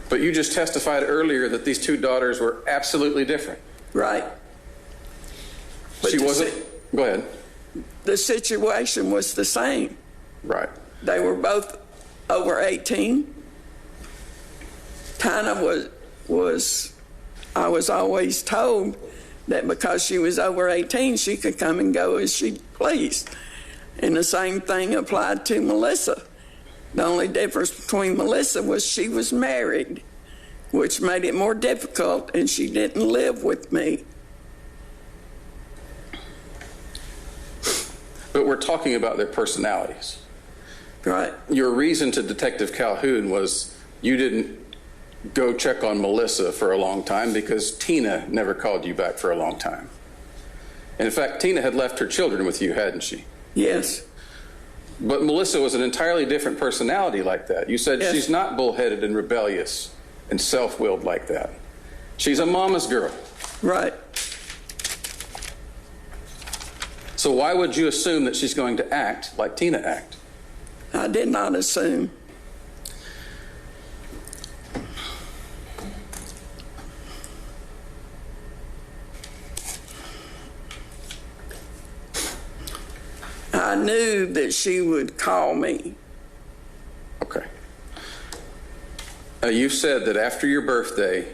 [SPEAKER 6] But you just testified earlier that these two daughters were absolutely different.
[SPEAKER 3] Right.
[SPEAKER 6] She wasn't. Go ahead.
[SPEAKER 3] The situation was the same.
[SPEAKER 6] Right.
[SPEAKER 3] They were both over 18. Kind of I was always told that because she was over 18, she could come and go as she pleased. And the same thing applied to Melissa. The only difference between Melissa was she was married, which made it more difficult, and she didn't live with me.
[SPEAKER 6] But we're talking about their personalities.
[SPEAKER 3] Right.
[SPEAKER 6] Your reason to Detective Calhoun was you didn't go check on Melissa for a long time because Tina never called you back for a long time. And in fact, Tina had left her children with you, hadn't she?
[SPEAKER 3] Yes.
[SPEAKER 6] But Melissa was an entirely different personality like that. You said she's not bullheaded and rebellious and self-willed like that. She's a mama's girl.
[SPEAKER 3] Right.
[SPEAKER 6] So why would you assume that she's going to act like Tina acted?
[SPEAKER 3] I did not assume. I knew that she would call me.
[SPEAKER 6] Okay. You said that after your birthday,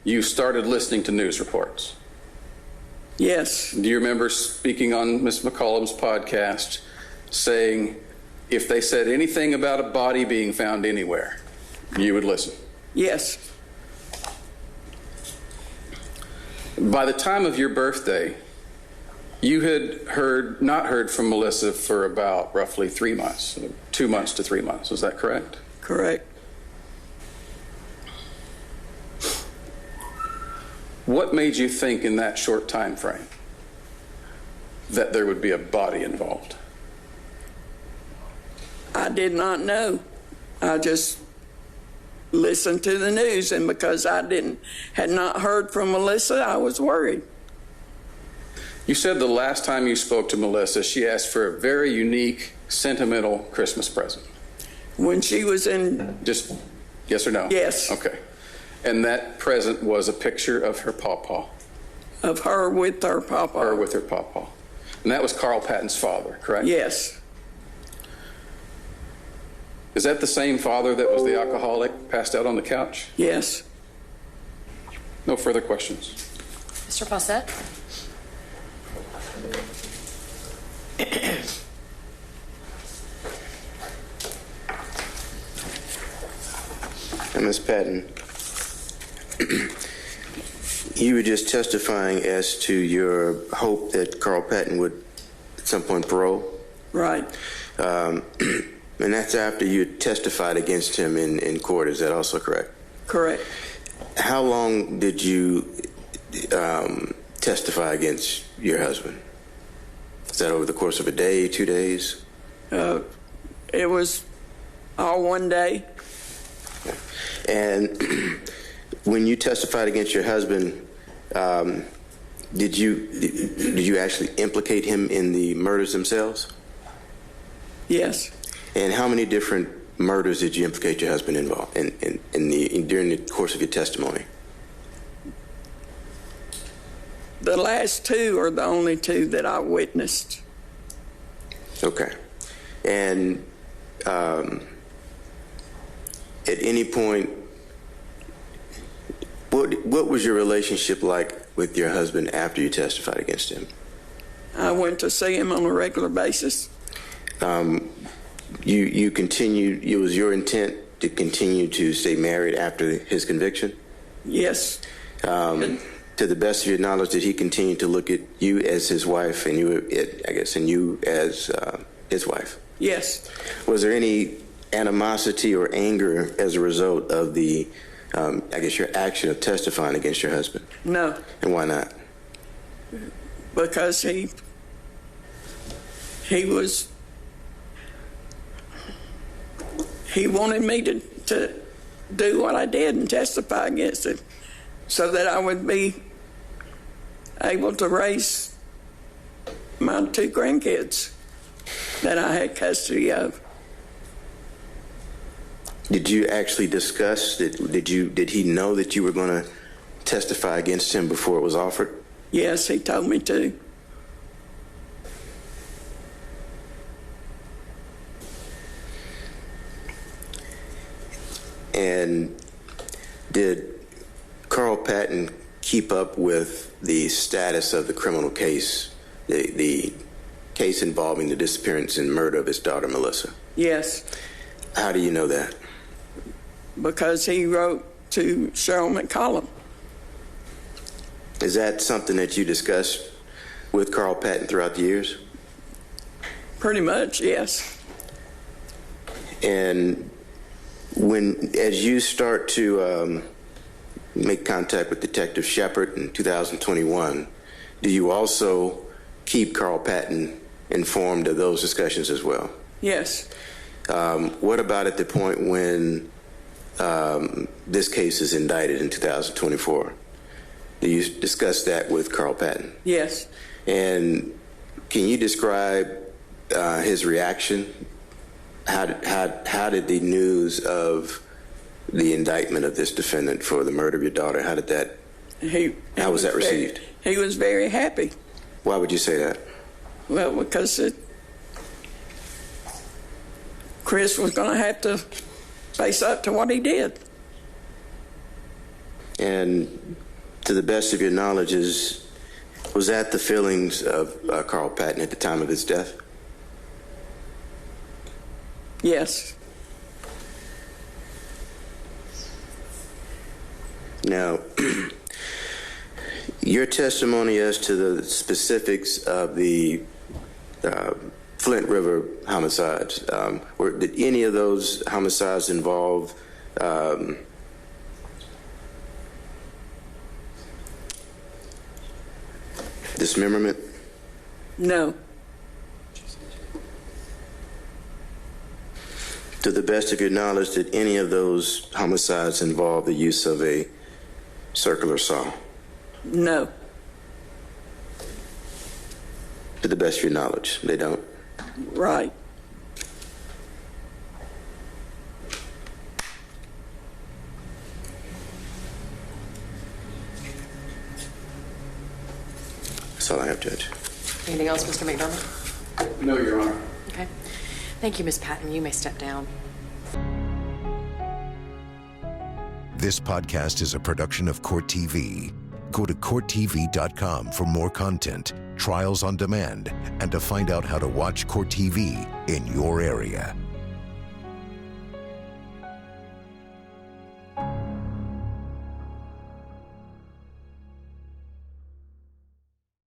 [SPEAKER 6] you started listening to news reports.
[SPEAKER 3] Yes.
[SPEAKER 6] Do you remember speaking on Ms. McCollum's podcast saying if they said anything about a body being found anywhere, you would listen?
[SPEAKER 3] Yes.
[SPEAKER 6] By the time of your birthday, you had not heard from Melissa for about roughly 3 months, 2 months to 3 months. Is that correct?
[SPEAKER 3] Correct.
[SPEAKER 6] What made you think in that short time frame that there would be a body involved?
[SPEAKER 3] I did not know. I just listened to the news, and because I had not heard from Melissa, I was worried.
[SPEAKER 6] You said the last time you spoke to Melissa, she asked for a very unique, sentimental Christmas present.
[SPEAKER 3] When she was in...
[SPEAKER 6] Just yes or no?
[SPEAKER 3] Yes.
[SPEAKER 6] Okay. And that present was a picture of her pawpaw.
[SPEAKER 3] Of her with her pawpaw.
[SPEAKER 6] Her with her pawpaw. And that was Carl Patton's father, correct?
[SPEAKER 3] Yes.
[SPEAKER 6] Is that the same father that was the alcoholic passed out on the couch?
[SPEAKER 3] Yes.
[SPEAKER 6] No further questions.
[SPEAKER 7] Mr. Fawcett?
[SPEAKER 5] Ms. Patton, you were just testifying as to your hope that Carl Patton would at some point parole.
[SPEAKER 3] Right.
[SPEAKER 5] And that's after you testified against him in court. Is that also correct?
[SPEAKER 3] Correct.
[SPEAKER 5] How long did you testify against your husband? Is that over the course of a day, 2 days?
[SPEAKER 3] It was all one day.
[SPEAKER 5] And when you testified against your husband, did you actually implicate him in the murders themselves?
[SPEAKER 3] Yes.
[SPEAKER 5] And how many different murders did you implicate your husband involved in during the course of your testimony?
[SPEAKER 3] The last two are the only two that I witnessed.
[SPEAKER 5] Okay. And at any point, what was your relationship like with your husband after you testified against him?
[SPEAKER 3] I went to see him on a regular basis.
[SPEAKER 5] You continued, it was your intent to continue to stay married after his conviction?
[SPEAKER 3] Yes.
[SPEAKER 5] To the best of your knowledge, did he continue to look at you as his wife and you, I guess, and you as his wife?
[SPEAKER 3] Yes.
[SPEAKER 5] Was there any animosity or anger as a result of the, I guess, your action of testifying against your husband?
[SPEAKER 3] No.
[SPEAKER 5] And why not?
[SPEAKER 3] Because he wanted me to do what I did and testify against it so that I would be able to raise my two grandkids that I had custody of.
[SPEAKER 5] Did you actually discuss it? Did he know that you were going to testify against him before it was offered?
[SPEAKER 3] Yes, he told me to.
[SPEAKER 5] And did Carl Patton keep up with the status of the criminal case, the case involving the disappearance and murder of his daughter, Melissa?
[SPEAKER 3] Yes.
[SPEAKER 5] How do you know that?
[SPEAKER 3] Because he wrote to Cheryl McCollum.
[SPEAKER 5] Is that something that you discussed with Carl Patton throughout the years?
[SPEAKER 3] Pretty much, yes.
[SPEAKER 5] And as you start to make contact with Detective Shepard in 2021, do you also keep Carl Patton informed of those discussions as well?
[SPEAKER 3] Yes.
[SPEAKER 5] What about at the point when this case is indicted in 2024? Do you discuss that with Carl Patton?
[SPEAKER 3] Yes.
[SPEAKER 5] And can you describe his reaction? How did the news of the indictment of this defendant for the murder of your daughter, how was that received?
[SPEAKER 3] He was very happy.
[SPEAKER 5] Why would you say that?
[SPEAKER 3] Well, because Chris was going to have to face up to what he did.
[SPEAKER 5] And to the best of your knowledge, was that the feelings of Carl Patton at the time of his death?
[SPEAKER 3] Yes.
[SPEAKER 5] Now, your testimony as to the specifics of the Flint River homicides, did any of those homicides involve dismemberment?
[SPEAKER 3] No.
[SPEAKER 5] To the best of your knowledge, did any of those homicides involve the use of a circular saw?
[SPEAKER 3] No.
[SPEAKER 5] To the best of your knowledge, they don't?
[SPEAKER 3] Right.
[SPEAKER 5] That's all I have, Judge.
[SPEAKER 7] Anything else, Mr. McDermott?
[SPEAKER 6] No, Your Honor.
[SPEAKER 7] Okay. Thank you, Ms. Patton. You may step down.
[SPEAKER 1] This podcast is a production of Court TV. Go to CourtTV.com for more content, trials on demand, and to find out how to watch Court TV in your area.